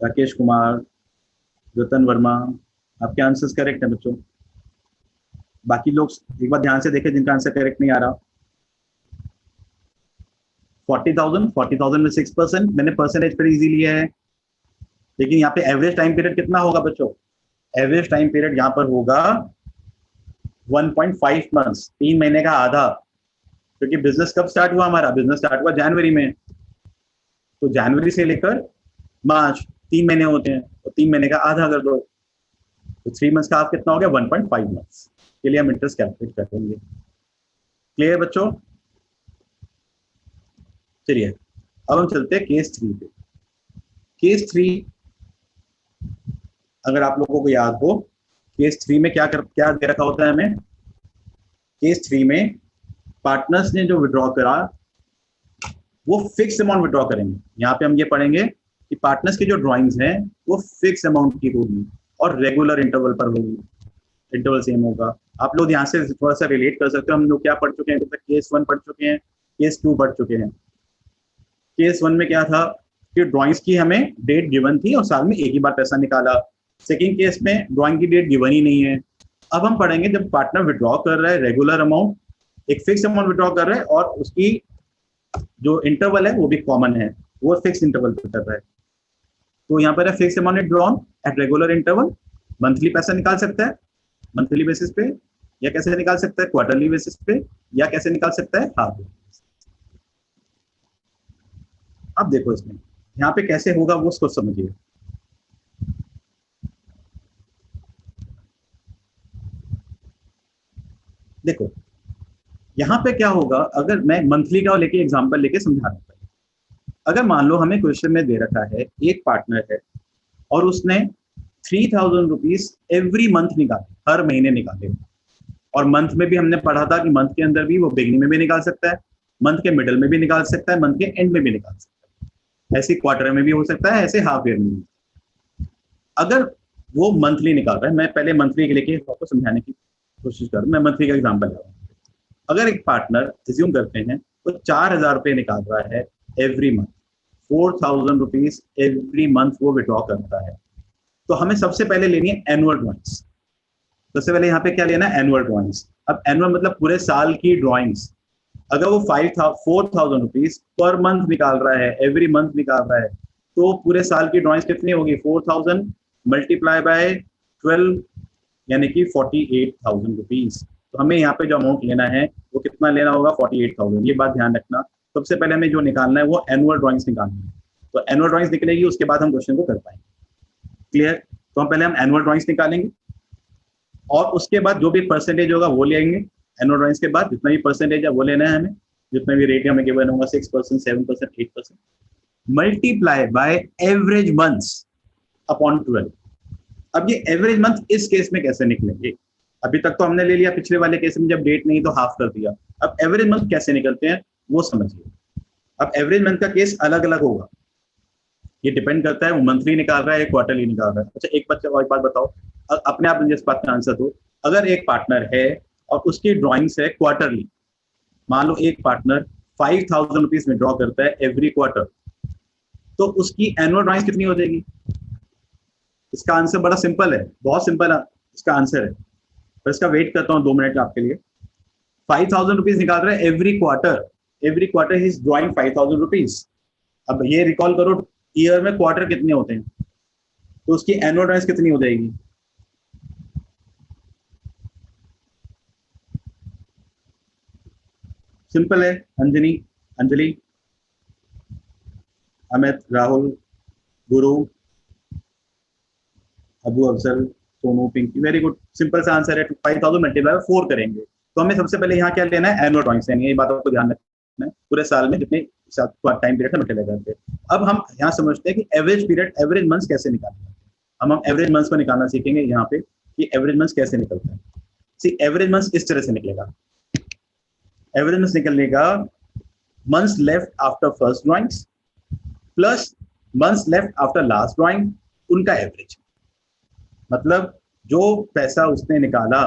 राकेश कुमार, रतन वर्मा, आपके आंसर्स करेक्ट है बच्चों। बाकी लोग एक बार ध्यान से देखें जिनका आंसर करेक्ट नहीं आ रहा। 40,000 में 6%, मैंने परसेंटेज पर इजी लिया है, लेकिन यहाँ पे एवरेज टाइम पीरियड कितना होगा बच्चों? एवरेज टाइम पीरियड यहाँ पर होगा 1.5 मंथ्स, 3 महीने का आधा, क्योंकि बिजनेस कब स्टार्ट हुआ हमारा? बिजनेस स्टार्ट हुआ जनवरी में, तो जनवरी से लेकर मार्च 3 महीने होते हैं, तो 3 महीने का आधा कर दो, तो 3 मंथ्स का आप कितना हो गया? 1.5 मंथ्स के लिए हम इंटरेस्ट कैलकुलेट करेंगे। क्लियर बच्चों? चलिए अब हम चलते हैं केस 3 पे। केस 3 अगर आप लोगों को याद हो, केस 3 में क्या दे रखा होता है हमें? केस 3 में पार्टनर्स ने जो विड्रॉ करा वो फिक्स अमाउंट विड्रॉ करेंगे। यहाँ पे हम ये पढ़ेंगे कि पार्टनर्स की जो ड्राइंग्स हैं वो फिक्स अमाउंट की होगी और रेगुलर इंटरवल पर होगी, इंटरवल सेम होगा। आप लोग यहाँ से थोड़ा सा रिलेट कर सकते हो, हम लोग क्या पढ़ चुके हैं? तो केस 1 पढ़ चुके हैं, केस 2 पढ़ चुके हैं। केस 1 में क्या था कि ड्राइंग्स की हमें डेट गिवन थी और साल में एक ही बार पैसा निकाला। सेकंड केस में ड्राइंग की डेट गिवन ही नहीं है। अब हम पढ़ेंगे जब पार्टनर विड्रॉ कर रहा है रेगुलर अमाउंट, एक फिक्स अमाउंट विड्रॉ कर रहा है और उसकी जो इंटरवल है वो भी कॉमन है, वो फिक्स इंटरवल पे कर रहा है। तो यहाँ पर है fix amount drawn at regular interval, monthly पैसा निकाल सकता है मंथली बेसिस पे, या कैसे निकाल सकता है क्वार्टरली बेसिस पे, या कैसे निकाल सकता है हाफ। अब देखो इसमें यहाँ पे कैसे होगा वो उसको समझिए। देखो यहाँ पे क्या होगा, अगर मैं मंथली का लेके एग्जांपल लेके समझा रहा हूँ। अगर मान लो हमें क्वेश्चन में दे रखा है एक पार्टनर है और उसने 3000 रुपीज एवरी मंथ निकाले, हर महीने निकाले, और मंथ में भी हमने पढ़ा था कि मंथ के अंदर भी वो बिगनिंग में भी निकाल सकता है, मंथ के मिडल में भी निकाल सकता है, मंथ के एंड में भी निकाल सकता है, ऐसे क्वार्टर में भी हो सकता है, ऐसे हाफ ईयर में भी। अगर वो मंथली निकाल रहा है, मैं पहले मंथली के लेके आपको समझाने की कोशिश करूँ, मैं मंथली का एग्जाम्पल ले रहा हूँ। अगर एक पार्टनर रिज्यूम करते हैं तो 4000 रुपये निकाल रहा है every month, 4000 rupees every month वो विड्रॉ करता है, तो हमें सबसे पहले लेनी है एनुअल ड्रॉइंग्स। सबसे पहले यहाँ पे क्या लेना है, एनुअल ड्रॉइंग्स। अब एनुअल मतलब पूरे साल की ड्रॉइंग्स। अगर वो 4000 रुपीज पर मंथ निकाल रहा है, एवरी मंथ निकाल रहा है, तो पूरे साल की ड्रॉइंग्स कितनी होगी, 4000 मल्टीप्लाई बाय 12, यानी कि 48,000 रुपीज। तो हमें यहाँ पे जो अमाउंट लेना है वो कितना लेना होगा, 48,000। ये बात ध्यान रखना, सबसे पहले हमें जो निकालना है वो एनुअल ड्रॉइंग्स निकालनी है। तो एनुअल ड्रॉइंग्स निकलेगी, उसके बाद हम क्वेश्चन को कर पाएंगे। क्लियर? तो हम पहले हम एनुअल ड्रॉइंग्स निकालेंगे और उसके बाद जो भी परसेंटेज होगा वो लेंगे। एनुअल ड्रॉइंग्स के बाद जितना भी परसेंटेज है वो लेना है हमें, जितना भी रेट हमें गिवन होगा, 6%, 7%, 8%, multiply by average months upon 12। अब ये एवरेज मंथ इस केस में कैसे निकलेंगे, अभी तक तो हमने ले लिया पिछले वाले केस में जब डेट नहीं तो हाफ कर दिया। अब एवरेज मंथ कैसे निकलते हैं वो समझिए। अब एवरेज मंथ का केस अलग अलग होगा, ये डिपेंड करता है वो मंथली निकाल रहा है, क्वार्टरली निकाल रहा है। अच्छा एक बात बताओ, अपने आप मुझे इस बात का आंसर दो। अगर एक पार्टनर है और उसकी ड्रॉइंग्स है क्वार्टरली, मान लो एक पार्टनर 5000 रुपीज विड्रॉ करता है एवरी क्वार्टर, तो उसकी एनुअल ड्रॉइंग्स कितनी हो जाएगी? इसका आंसर बड़ा सिंपल है, बहुत सिंपल है इसका आंसर है, पर इसका वेट करता हूँ 2 मिनट आपके लिए। 5000 रुपीज निकाल रहा है every quarter he is drawing 5000 rupees. अब ये रिकॉल करो, ईयर में क्वार्टर कितने होते हैं, तो उसकी एनुअल ड्रॉइंग्स कितनी हो जाएगी? सिंपल है, Anjali, Amit, Rahul, Guru, Abu Afzal, Sonu, Pinky, very good. Simple सा आंसर है, 5000 मल्टीप्लाई 4 करेंगे। तो हमें सबसे पहले यहाँ क्या लेना है, एनुअल ड्रॉइंग्स लेनी है। ये बात आपको ध्यान रखना है, पूरे साल में जितने टाइम पीरियड है मल्टीप्लाई करते हैं। अब हम यहाँ समझते हैं कि एवरेज पीरियड, एवरेज मंथ्स कैसे निकालना है। हम एवरेज मंथ्स को निकालना सीखेंगे यहाँ पे कि एवरेज मंथ्स कैसे निकलता है। सी एवरेज मंथ्स इस तरह से निकलेगा, एवरेज मंथ्स निकलने का months left after first drawings plus months left after last drawing, उनका एवरेज। मतलब जो पैसा उसने निकाला,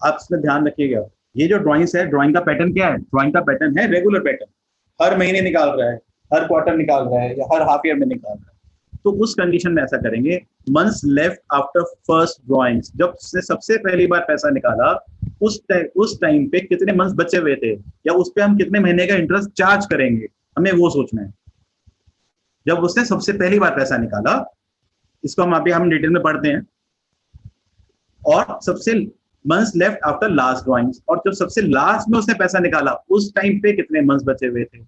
आप इसमें ध्यान रखिएगा, ये जो ड्राइंग्स है, ड्राइंग का पैटर्न क्या है, ड्राइंग का पैटर्न है रेगुलर पैटर्न, हर महीने निकाल रहा है, हर क्वार्टर निकाल रहा है, या हर हाफ ईयर में निकाल रहा है। तो उस कंडीशन में ऐसा करेंगे, months left after first drawings, जब उसने सबसे पहली बार पैसा निकाला उस टाइम पे कितने मंथ्स बचे हुए थे, या उस पर हम कितने महीने का इंटरेस्ट चार्ज करेंगे, हमें वो सोचना है। जब उसने सबसे पहली बार पैसा निकाला, इसको हम अभी हम डिटेल में पढ़ते हैं, और सबसे months left after last drawings, और जब सबसे लास्ट में उसने पैसा निकाला उस टाइम पे कितने मंथ्स बचे हुए थे,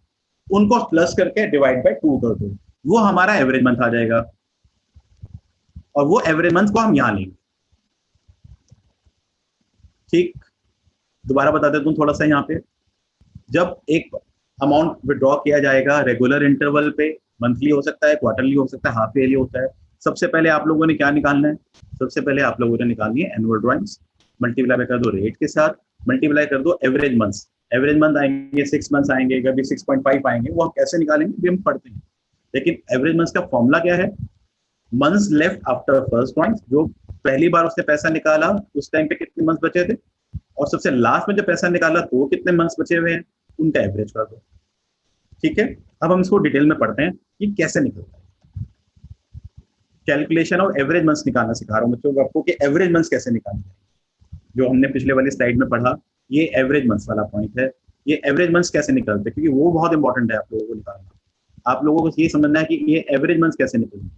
उनको प्लस करके डिवाइड बाय 2 कर दो, वो हमारा एवरेज मंथ आ जाएगा, और वो एवरेज मंथ को हम यहां लेंगे। ठीक, दोबारा बता देता हूं थोड़ा सा यहाँ पे। जब एक अमाउंट विड्रॉ किया जाएगा रेगुलर इंटरवल पे, मंथली हो सकता है, क्वार्टरली हो सकता है, हाफ ईयरली होता है, सबसे पहले आप लोगों ने क्या निकालना है, सबसे पहले आप लोगों ने निकालनी है एनुअल ड्रॉइंग्स, मल्टीप्लाई कर दो रेट के साथ, मल्टीप्लाई कर दो एवरेज मंथ्स। एवरेज मंथ आएंगे 6 मंथ्स आएंगे, कभी 6.5 आएंगे, वो हम कैसे निकालेंगे भी हम पढ़ते हैं। लेकिन एवरेज मंथ्स का फॉर्मूला क्या है, months left after first drawings, जो पहली बार उसने पैसा निकाला उस टाइम पे कितने मंथ्स बचे थे, और सबसे लास्ट में जब पैसा निकाला तो कितने मंथ्स बचे हुए हैं, उनका एवरेज कर दो। ठीक है, अब हम इसको डिटेल में पढ़ते हैं कि कैसे निकलता है। कैलकुलेशन ऑफ एवरेज मंथ्स निकालना सिखा रहा हूँ बच्चों को आपको, कि एवरेज मंथ्स कैसे निकालना है। जो हमने पिछले वाली स्लाइड में पढ़ा, ये एवरेज मंथ्स वाला पॉइंट है। ये एवरेज मंथ्स कैसे निकलते हैं, क्योंकि वो बहुत इंपॉर्टेंट है आप लोगों को निकालना। आप लोगों को ये समझना है कि ये एवरेज मंथ कैसे निकलेंगे।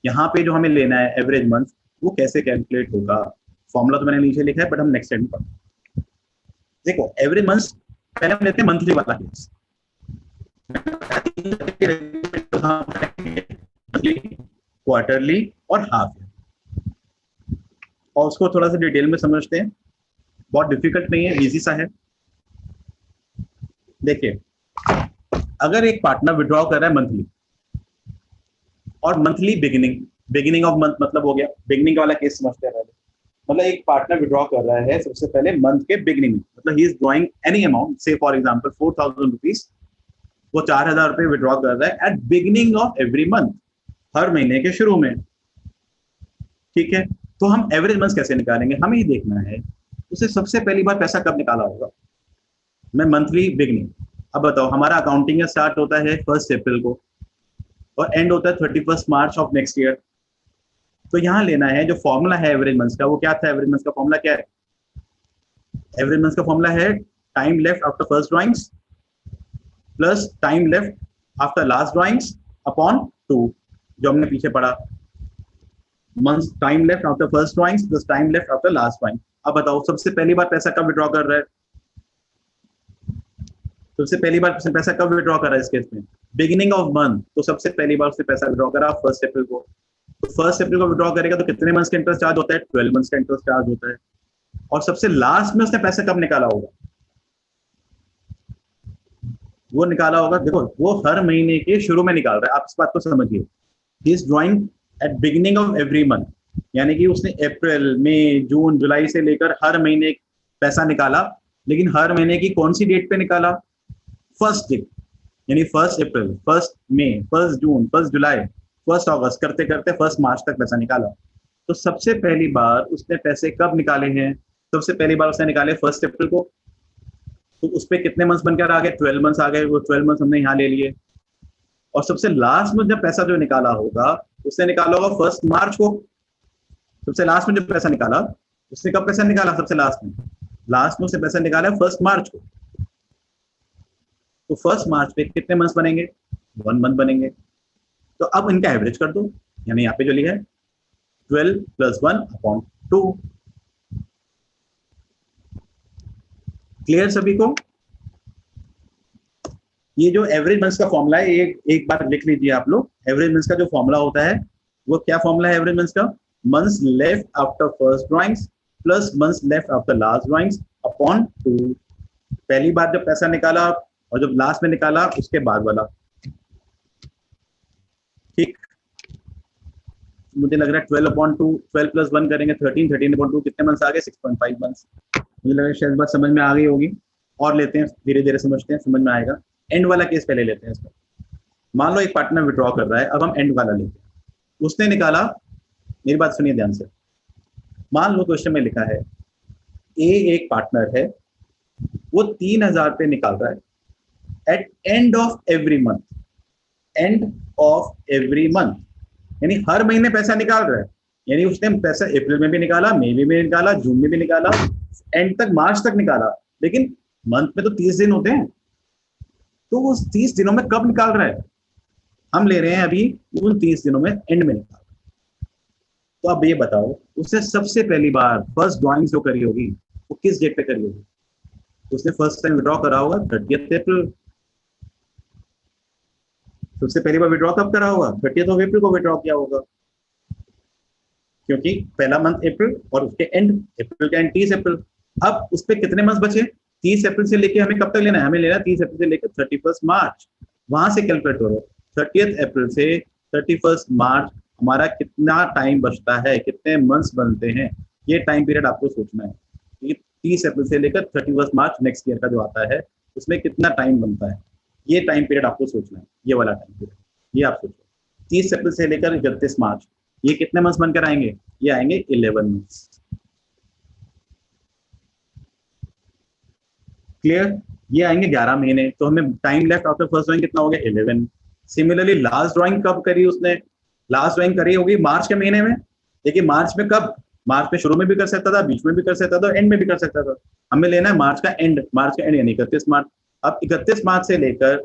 यहाँ पे जो हमें लेना है एवरेज मंथ, वो कैसे कैलकुलेट होगा। फॉर्मूला तो मैंने नीचे लिखा है, बट हम नेक्स्ट स्लाइड में पढ़ते हैं। देखो एवरेज मंथ, पहले हम लेते हैं मंथली वाला केस, क्वार्टरली और हाफ ईयर, और उसको थोड़ा सा डिटेल में समझते हैं। बहुत डिफिकल्ट नहीं है, इजी सा है। देखिए, अगर एक पार्टनर विड्रॉ कर रहा है मंथली, और मंथली बिगिनिंग ऑफ मंथ मतलब हो गया, बिगिनिंग वाला केस समझते हैं पहले। मतलब एक पार्टनर विड्रॉ कर रहा है सबसे पहले मंथ के बिगिनिंग में, मतलब he is drawing any amount, say for example 4000 rupees, वो 4000 रुपए विड्रॉ कर रहा है at beginning of every month, हर महीने के शुरू में। ठीक है, तो हम एवरेज मंथ कैसे निकालेंगे, हमें ही देखना है उसे सबसे पहली बार पैसा कब निकाला होगा। मैं मंथली बिगिनिंग, अब बताओ, हमारा अकाउंटिंग स्टार्ट होता है 1 अप्रैल को और एंड होता है 31 मार्च ऑफ नेक्स्ट ईयर। तो यहाँ लेना है जो फॉर्मूला है एवरेज मंथ का, वो क्या था, एवरेज मंथ का फॉर्मूला क्या है, एवरेज मंथ का फॉर्मूला है time left after first drawings plus time left after last drawings upon 2, जो हमने पीछे पढ़ा, month time left after first drawings plus time left after last drawing. अब बताओ सबसे पहली बार पैसा कब विड्रॉ कर रहा है, सबसे पहली बार पैसा कब विड्रॉ कर रहा है इस केस में, बिगिनिंग ऑफ मंथ। तो सबसे पहली बार उसने पैसा विड्रॉ करा 1 अप्रैल को, तो 1 अप्रैल को विड्रॉ करेगा तो कितने मंथ्स का इंटरेस्ट चार्ज होता है, 12 मंथ्स का इंटरेस्ट चार्ज होता है। और सबसे लास्ट में उसने पैसा कब निकाला होगा, वो निकाला होगा, देखो वो हर महीने के शुरू में निकाल रहा है, आप इस बात को समझिए। ही is drawing eight beginning of every month, यानी कि उसने अप्रैल मई जून जुलाई से लेकर हर महीने पैसा निकाला, लेकिन हर महीने की कौन सी डेट पे निकाला, फर्स्ट डेट, यानी 1 अप्रैल, 1 मई, 1 जून, 1 जुलाई, 1 अगस्त करते करते 1 मार्च तक पैसा निकाला। तो सबसे पहली बार उसने पैसे कब निकाले हैं, सबसे पहली बार उसने निकाले 1 अप्रैल को, तो उस पर कितने मंथ्स बनकर आ गए, 12 मंथ्स आ गए, वो 12 मंथ्स हमने यहाँ ले लिए। और सबसे लास्ट में जब पैसा जो निकाला होगा, उसने निकाला होगा 1 मार्च को। सबसे लास्ट में जो पैसा निकाला, उसने कब पैसा निकाला, सबसे लास्ट में उसने पैसा निकाला 1 मार्च को। तो 1 मार्च पे कितने मंथ्स बनेंगे, 1 मंथ बनेंगे। तो अब इनका एवरेज कर दो, यानी यहाँ पे जो लिखा है 12 + 1 अपॉन 2। क्लियर सभी को। ये जो एवरेज मंथ्स का फॉर्मूला है, एक बार लिख लीजिए आप लोग। एवरेज मंथ्स का जो फॉर्मूला होता है, वो क्या फॉर्मूला है एवरेज मंथ्स का, months left after first drawings plus months left after last drawings upon 2। पहली बार जब पैसा निकाला और जब लास्ट में निकाला उसके बाद वाला। ठीक, मुझे लग रहा है 12/2, 12 + 1 करेंगे 13, 13/2 कितने मंथ्स आ गए, 6.5 मंथ्स। मुझे लग रहा है शायद बात समझ में आ गई होगी। और लेते हैं, धीरे धीरे समझते हैं, समझ में आएगा। एंड वाला केस पहले लेते हैं इसका। मान लो एक पार्टनर विड्रॉ कर रहा है, अब हम एंड वाला लेते हैं। उसने निकाला, मेरी बात सुनिए ध्यान से, मान लो क्वेश्चन में लिखा है ए एक पार्टनर है, वो 3000 रुपये निकाल रहा है at end of every month, end of every month, यानी हर महीने पैसा निकाल रहा है। यानी उसने पैसा अप्रैल में भी निकाला, मई में भी निकाला, जून में भी निकाला, एंड तक मार्च तक निकाला। लेकिन मंथ में तो 30 दिन होते हैं, तो वो 30 दिनों में कब निकाल रहा है, हम ले रहे हैं अभी उन 30 दिनों में एंड में निकाल। तो अब ये बताओ, उसने सबसे पहली बार फर्स्ट ड्राइंग जो करी होगी वो किस डेट पे करी होगी, उसने फर्स्ट टाइम विड्रॉ करा होगा 30 अप्रैल। सबसे पहली बार विड्रॉ कब करा होगा, 30 अप्रैल को विड्रॉ किया होगा, क्योंकि पहला मंथ अप्रैल और उसके एंड, अप्रैल का एंड 30 अप्रैल। अब उस पर कितने मंथ बचे, 30 अप्रैल से लेके हमें कब तक लेना है, हमें लेना है 30 अप्रैल से लेकर 31 मार्च। वहां से कैलकुलेट करो, 30 अप्रैल से 31 मार्च हमारा कितना टाइम बचता है, कितने मंथ्स बनते हैं, ये टाइम पीरियड आपको सोचना है। ये 30 अप्रैल से लेकर 31 मार्च नेक्स्ट ईयर का जो आता है, उसमें कितना टाइम बनता है, ये टाइम पीरियड आपको सोचना है, ये वाला टाइम पीरियड, ये आप सोचो। 30 अप्रैल से लेकर 31 मार्च, ये कितने मंथ्स बनकर आएंगे, ये आएंगे 11 मंथ्स। क्लियर, ये आएंगे 11 महीने। तो हमें time left after first drawing कितना हो गया, 11। सिमिलरली लास्ट ड्राइंग कब करी उसने, लास्ट ड्राइंग करी होगी मार्च के महीने में। देखिए मार्च में कब, मार्च में शुरू में भी कर सकता था, बीच में भी कर सकता था, एंड में भी कर सकता था। हमें लेना है मार्च का एंड, मार्च का एंड यानी 31 मार्च। अब 31 मार्च से लेकर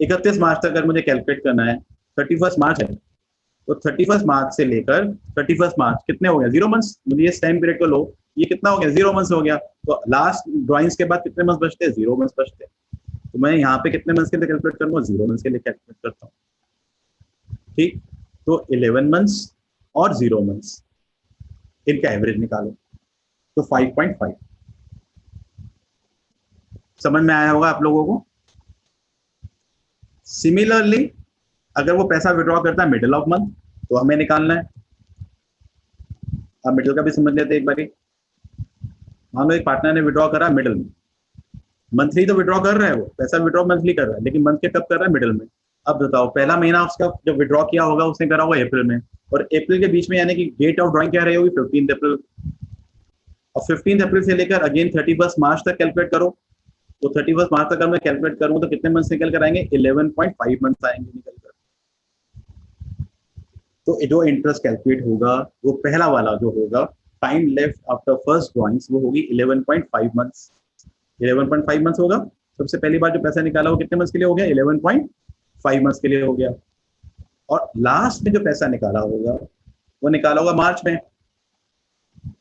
31 मार्च तक अगर मुझे कैलकुलेट करना है, 31 मार्च है, तो 31 मार्च से लेकर 31 मार्च कितने हो गया, 0 मंथ्स। मुझे इस टाइम पीरियड को लो, ये कितना हो गया, 0 मंथ्स हो गया। तो लास्ट ड्राइंग्स के बाद कितने मंथ्स बचते हैं, 0 मंथ्स बचते हैं। तो मैं यहाँ पे कितने मंथ्स के लिए कैलकुलेट करूंगा, 0 मंथ्स के लिए कैलकुलेट करता हूँ। ठीक, तो 11 मंथ्स और 0 मंथ्स, इनका एवरेज निकालो, तो 5.5। समझ में आया होगा आप लोगों को। सिमिलरली अगर वो पैसा विड्रॉ करता है मिडिल ऑफ मंथ, तो हमें निकालना है। अब मिडिल का भी समझ लेते हैं एक बारी। मान लो एक पार्टनर ने विड्रॉ करा मिडिल में, मंथली तो विड्रॉ कर रहा है, वो पैसा विड्रॉ मंथली कर रहा है, लेकिन मंथ के कब कर रहा है, मिडिल में। अब बताओ, पहला महीना उसका जब विड्रॉ किया होगा उसने करा होगा अप्रैल में, और अप्रैल के बीच में यानी कि डेट ऑफ ड्रॉइंग क्या रही होगी, 15 अप्रैल। और 15 अप्रैल से लेकर अगेन 31 मार्च तक कैलकुलेट करो। तो 31 मार्च तक अगर मैं कैलकुलेट करूँ तो कितने मंथ्स निकल कर आएंगे, 11.5 मंथ्स आएंगे निकल कर। तो जो इंटरेस्ट कैलकुलेट होगा वो पहला वाला जो होगा, time left after first drawings, वो होगी 11.5 मंथ्स। 11.5 मंथ्स होगा। सबसे पहली बार जो पैसा निकाला वो कितने मंथ्स के लिए हो गया, 11.5 मंथ्स के लिए हो गया। और लास्ट में जो पैसा निकाला होगा वो निकाला होगा मार्च में,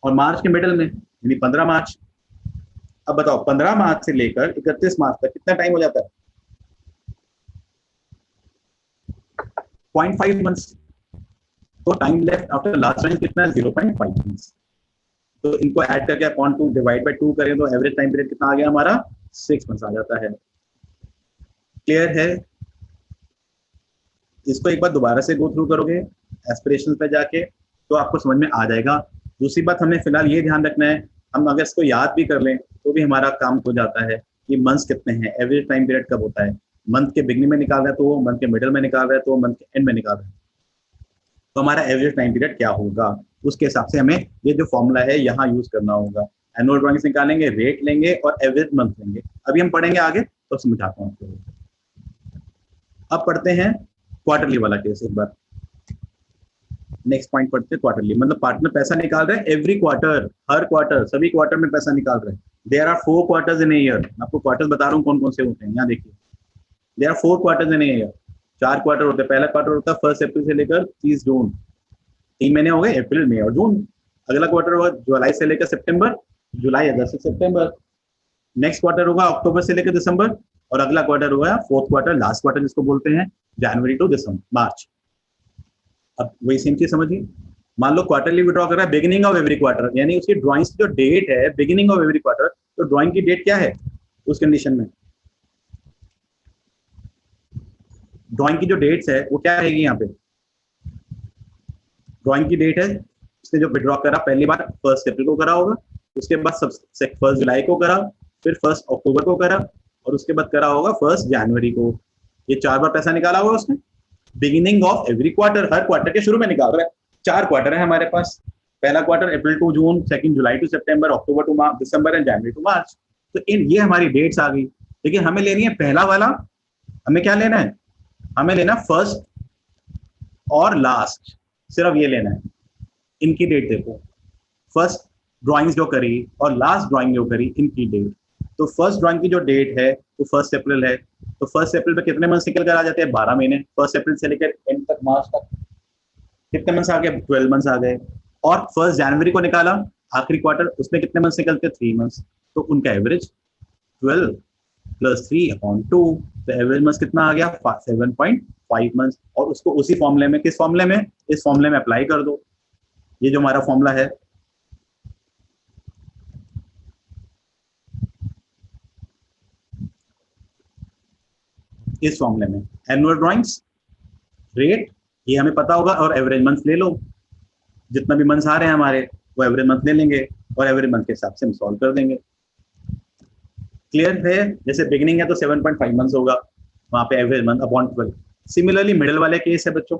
और मार्च के मिडल में यानी 15 मार्च। अब बताओ 15 मार्च से लेकर 31 मार्च तक कितना टाइम हो जाता है, 0.5 मंथ्स। तो time left after last time कितना है, 0.5 मंथ्स। तो इनको ऐड करके अपॉन 2 डिवाइड बाय 2 करें तो एवरेज टाइम पीरियड कितना आ गया हमारा, 6 मंथ्स आ जाता है। क्लियर है। इसको एक बार दोबारा से गो थ्रू करोगे एस्पिरेशन पे जाके तो आपको समझ में आ जाएगा। दूसरी बात हमें फिलहाल ये ध्यान रखना है, हम अगर इसको याद भी कर लें तो भी हमारा काम हो जाता है कि मंथ्स कितने हैं, एवरेज टाइम पीरियड कब होता है। मंथ के बिगनिंग में निकाल रहा है तो वो मंथ के मिडिल में निकाल रहा है तो वो मंथ के एंड में निकाल रहा है, तो हमारा एवरेज टाइम पीरियड क्या होगा, उसके हिसाब से हमें ये जो फॉर्मूला है यहाँ यूज करना होगा। एनुअल ड्रॉइंग्स निकालेंगे, रेट लेंगे और एवरेज मंथ लेंगे। अभी हम पढ़ेंगे आगे तो समझाता हूँ आपको। अब पढ़ते हैं क्वार्टरली वाला केस एक बार। नेक्स्ट पॉइंट पढ़ते हैं क्वार्टरली, मतलब पार्टनर पैसा निकाल रहे हैं एवरी क्वार्टर, हर क्वार्टर, सभी क्वार्टर में पैसा निकाल रहे हैं। There are 4 quarters in a year. आपको क्वार्टर्स बता रहा हूँ कौन कौन से होते हैं, यहाँ देखिए। There are 4 quarters in a year. 4 quarter होते हैं। पहला क्वार्टर होता है 1 अप्रैल से लेकर 30 जून, 3 महीने हो गए, अप्रैल मई और जून। अगला क्वार्टर होगा जुलाई से लेकर सितंबर, जुलाई अगस्त से सितंबर। नेक्स्ट क्वार्टर होगा अक्टूबर से लेकर दिसंबर, और अगला क्वार्टर होगा फोर्थ क्वार्टर, लास्ट क्वार्टर जिसको बोलते हैं, जनवरी टू दिसंबर, मार्च। अब वही सेम चीज समझिए। मान लो क्वार्टरली विड्रॉ कर रहा है बिगिनिंग ऑफ एवरी क्वार्टर, यानी उसकी ड्राइंग्स की जो डेट है बिगिनिंग ऑफ एवरी क्वार्टर, तो ड्राइंग की डेट क्या है उस कंडीशन में, ड्राइंग की जो डेट्स है वो क्या रहेगी यहाँ पे, ड्राइंग की डेट है उसने जो विड्रॉ करा पहली बार 1 अप्रैल को करा होगा, उसके बाद 1 जुलाई को करा, फिर 1 अक्टूबर को करा, और उसके बाद करा होगा 1 जनवरी को। ये 4 बार पैसा निकाला होगा उसने बिगिनिंग ऑफ एवरी क्वार्टर, हर क्वार्टर के शुरू में निकाल रहा है। 4 क्वार्टर है हमारे पास। पहला quarter April to June, second July to September, October to December and January to March. तो इन ये हमारी डेट्स आ गई। लेकिन हमें लेनी है पहला वाला, हमें क्या लेना है, हमें लेना फर्स्ट और लास्ट, सिर्फ ये लेना है। इनकी डेट देखो, फर्स्ट ड्राइंग जो करी और लास्ट ड्राइंग जो करी, इनकी डेट। तो फर्स्ट ड्राइंग की जो डेट है वो 1 अप्रैल है, तो 1 अप्रैल पे कितने मंथ निकल कर आ जाते हैं, 12 महीने। 1 अप्रैल से लेकर एंड तक, मार्च तक कितने मंथ्स आ गए, 12 मंथ्स आ गए। और 1 जनवरी को निकाला, आखिरी क्वार्टर, उसमें कितने मंथ्स निकलते हैं, 3 मंथ्स। तो उनका एवरेज 12 प्लस 3/2, तो एवरेज मंथ कितना आ गया, 7.5 मंथ्स। और उसको उसी फॉर्मूले में, किस फॉर्मूले में, इस फॉर्मूले में अप्लाई कर दो। ये जो हमारा फॉर्मूला है, इस फॉर्मूले में एनुअल ड्राइंग्स, रेट, ये हमें पता होगा, और एवरेज मंथ ले लो। जितना भी मंथ्स आ रहे हैं हमारे वो एवरेज मंथ ले लेंगे, और एवरेज मंथ के हिसाब से हम सॉल्व कर देंगे। क्लियर है। जैसे बिगिनिंग है तो 7.5 मंथ्स होगा, वहां पे average month upon 12। Similarly middle वाले केस है बच्चों,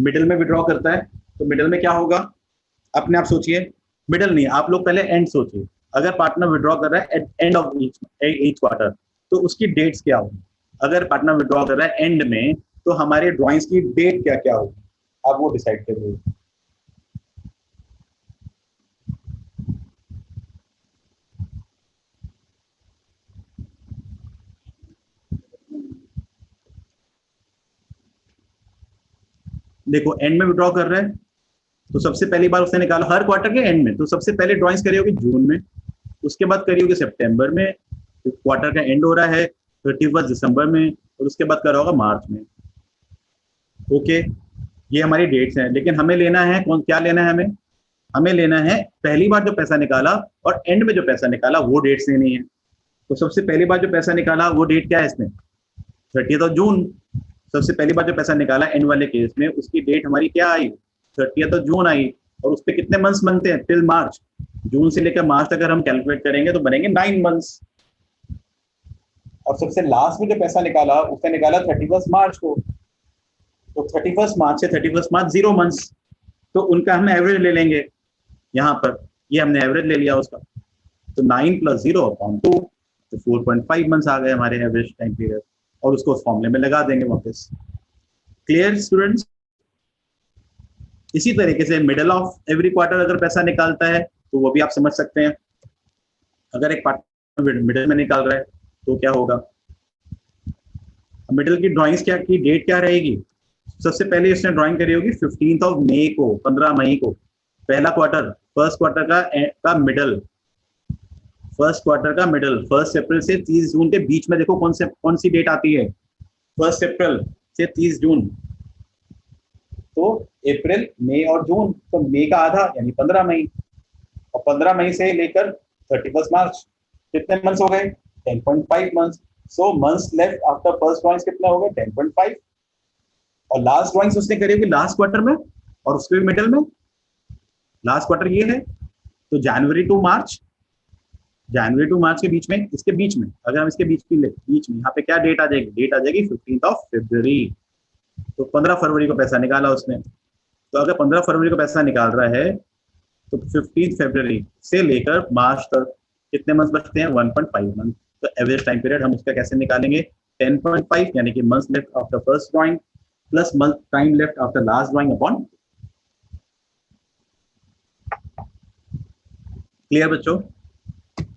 मिडिल में विड्रॉ करता है तो मिडिल में क्या होगा, अपने आप सोचिए। मिडिल नहीं, आप लोग पहले एंड सोचिए। अगर पार्टनर विड्रॉ कर रहा है at end of each quarter, तो उसकी डेट्स क्या होगी। अगर पार्टनर विड्रॉ कर रहा है एंड में, तो हमारे ड्रॉइंग्स की डेट क्या क्या होगी, आप वो डिसाइड करिए। देखो एंड में विड्रॉ कर रहा है, तो सबसे पहली बार उसने निकाला हर क्वार्टर के एंड में, तो सबसे पहले ड्रॉइंग्स करी होगी जून में, उसके बाद करी होगी सितंबर में, क्वार्टर का एंड हो रहा है 31 दिसंबर में, और उसके बाद करा होगा मार्च में। ओके, ये हमारी डेट्स हैं, लेकिन हमें लेना है क्या लेना है हमें? हमें लेना है पहली बार जो पैसा निकाला और एंड में जो पैसा निकाला, वो डेट्स लेनी है। तो सबसे पहली बार जो पैसा निकाला वो डेट क्या है इसमें? 30 जून। सबसे पहली बार जो पैसा निकाला एंड वाले केस में, उसकी डेट हमारी क्या आई? 30 जून आई। और उस पर कितने मंथ्स बनते हैं? Till March. जून से लेकर मार्च तक अगर हम कैलकुलेट करेंगे तो बनेंगे 9 मंथ्स। और सबसे लास्ट में जो पैसा निकाला उसने निकाला 31 मार्च को, तो 31 मार्च से 31 मार्च 0 मंथ्स, तो उनका हम एवरेज ले लेंगे यहाँ पर। ये हमने एवरेज ले लिया उसका, तो 9 + 0 अपॉन 2, तो 4.5 मंथ्स आ गए हमारे एवरेज टाइम पीरियड, और उसको उस फॉर्मूले में लगा देंगे वापस। Clear students? इसी तरीके से मिडल ऑफ एवरी क्वार्टर अगर पैसा निकालता है तो वो भी आप समझ सकते हैं। अगर एक पार्टनर मिडल में निकाल रहा है तो क्या होगा? मिडल की ड्राइंग्स क्या की डेट क्या रहेगी? सबसे पहले इसने ड्राइंग करी होगी 15 मई को, 15 मई को, पहला क्वार्टर, फर्स्ट क्वार्टर का मिडल, फर्स्ट क्वार्टर का मिडल, 1 अप्रैल से 30 जून के बीच में देखो कौन सी डेट आती है? 1 अप्रैल से 30 जून, तो अप्रैल, मई और जून, तो मई का आधा यानी 15 मई, और 15 मई से लेकर 31 मार्च कितने मंथ्स हो गए? 10.5 months. So months left after first drawings कितना हो गए? 10.5। और लास्ट ड्राइंग्स उसने करी होगी लास्ट क्वार्टर में, और उसके भी मिडल में। लास्ट क्वार्टर ये है, तो जनवरी टू मार्च के बीच में, इसके बीच में अगर हम इसके बीच में यहाँ पे क्या डेट आ जाएगी? डेट आ जाएगी 15 फरवरी। तो 15 फरवरी को पैसा निकाला उसने। तो अगर 15 फरवरी को पैसा निकाल रहा है तो 15 फरवरी से लेकर मार्च तक कितने मंथ बचते हैं? 1.5 मंथ। तो एवरेज टाइम पीरियड हम उसका कैसे निकालेंगे? 10.5 यानी कि month left after first drawing plus month time left after last drawing upon. Clear बच्चों?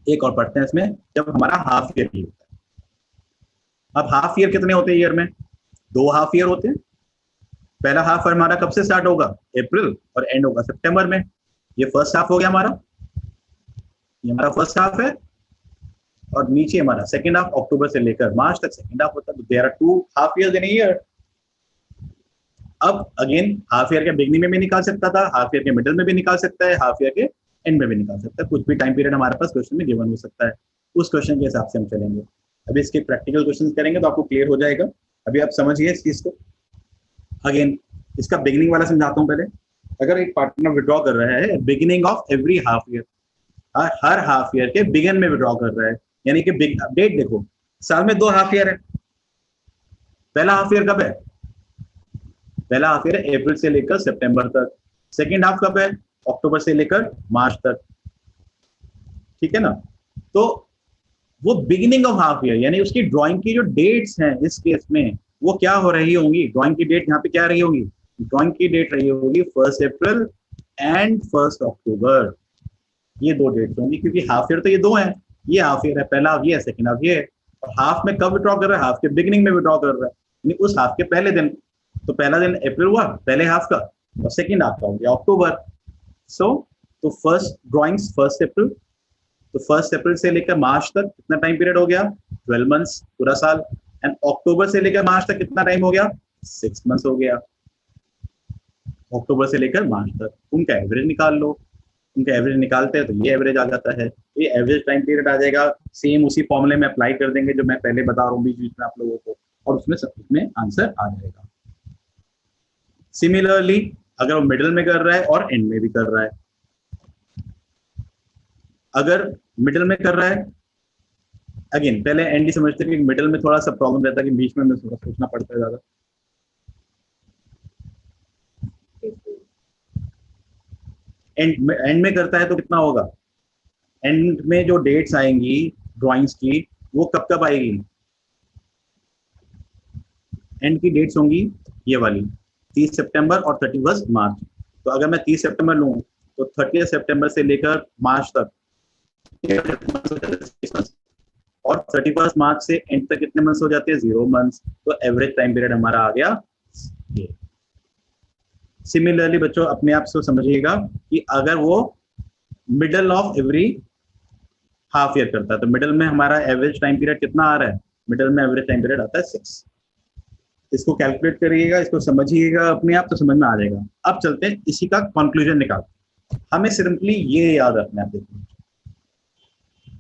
एक और पढ़ते हैं इसमें, जब हमारा हाफ ईयर होता है। अब हाफ ईयर कितने होते हैं ईयर में? 2 हाफ ईयर होते हैं। पहला हाफ हमारा कब से स्टार्ट होगा? अप्रैल, और एंड होगा सितंबर में। ये फर्स्ट हाफ हो गया हमारा, ये हमारा फर्स्ट हाफ है, और नीचे हमारा सेकंड हाफ अक्टूबर से लेकर मार्च तक सेकंड हाफ होता है। तो there are 2 half years in a year. अब अगेन हाफ ईयर के बिगनिंग में भी निकाल सकता था, हाफ ईयर के मिडिल में भी निकाल सकता है, हाफ ईयर के एंड में भी निकाल सकता है। कुछ भी टाइम पीरियड हमारे पास क्वेश्चन में गिवन हो सकता है, उस क्वेश्चन के हिसाब से हम चलेंगे। अभी इसके प्रैक्टिकल क्वेश्चन करेंगे तो आपको क्लियर हो जाएगा। अभी आप समझिए इस चीज को। अगेन इसका बिगिनिंग वाला समझाता हूँ पहले। अगर एक पार्टनर विड्रॉ कर रहा है beginning of every half year, her half year के बिगिन में विड्रॉ कर रहा है, यानी कि डेट देखो, साल में 2 हाफ ईयर है। पहला हाफ ईयर कब है? पहला हाफ ईयर है अप्रैल से लेकर सितंबर तक। सेकेंड हाफ कब है? अक्टूबर से लेकर मार्च तक। ठीक है ना? तो वो बिगिनिंग ऑफ हाफ ईयर, यानी उसकी ड्राइंग की जो डेट्स हैं इस केस में वो क्या हो रही होंगी? ड्राइंग की डेट यहाँ पे क्या रही होगी? ड्राइंग की डेट रही होगी 1 अप्रैल एंड 1 अक्टूबर। ये 2 डेट्स होंगी, क्योंकि हाफ ईयर तो ये 2 हैं। ये हाफ ईयर है, पहला हाफ ये है, सेकेंड हाफ ये है। और हाफ में कब विड्रॉ कर रहा है? हाफ के बिगिनिंग में विड्रॉ कर रहा है, यानी उस हाफ के पहले दिन। तो पहला दिन अप्रैल हुआ पहले हाफ का, और सेकेंड हाफ का हो गया अक्टूबर। सो तो फर्स्ट ड्रॉइंग्स 1 अप्रैल, तो 1 अप्रैल से लेकर मार्च तक कितना टाइम पीरियड हो गया? 12 मंथ्स, पूरा साल। एंड अक्टूबर से लेकर मार्च तक कितना टाइम हो गया? 6 मंथ्स हो गया। अक्टूबर से लेकर मार्च तक उनका एवरेज निकाल लो। उनका एवरेज निकालते हैं तो ये एवरेज आ जाता है। ये एवरेज टाइम पीरियड आ जाएगा। सेम उसी फॉर्मूले में अप्लाई कर देंगे जो मैं पहले बता रहा हूँ बीच बीच में आप लोगों को, और उसमें सब में आंसर आ जाएगा। सिमिलरली अगर वो मिडिल में कर रहा है और एंड में भी कर रहा है, अगर मिडिल में कर रहा है, अगेन पहले एंड ही समझते हैं कि मिडिल में थोड़ा सा प्रॉब्लम रहता है कि बीच में थोड़ा सोचना पड़ता है ज्यादा। एंड में करता है तो कितना होगा? एंड में जो डेट्स आएंगी ड्राइंग्स की वो कब कब आएगी? एंड की डेट्स होंगी ये वाली 30 सितंबर और 31 मार्च। तो अगर मैं 30 सितंबर लूँ तो 30 सितंबर से लेकर मार्च तक, और 31 मार्च से एंड तक कितने मंथ्स हो जाते हैं? 0 मंथ्स। तो एवरेज टाइम पीरियड हमारा आ गया ये। सिमिलरली बच्चों अपने आप से समझिएगा कि अगर वो middle of every half year करता है तो मिडल में हमारा एवरेज टाइम पीरियड कितना आ रहा है, मिडल में एवरेज टाइम पीरियड आता है 6। इसको कैलकुलेट करिएगा, इसको समझिएगा अपने आप तो समझ में आ जाएगा। अब चलते हैं इसी का कंक्लूजन निकालते हैं। हमें सिंपली ये याद रखना है, देखिए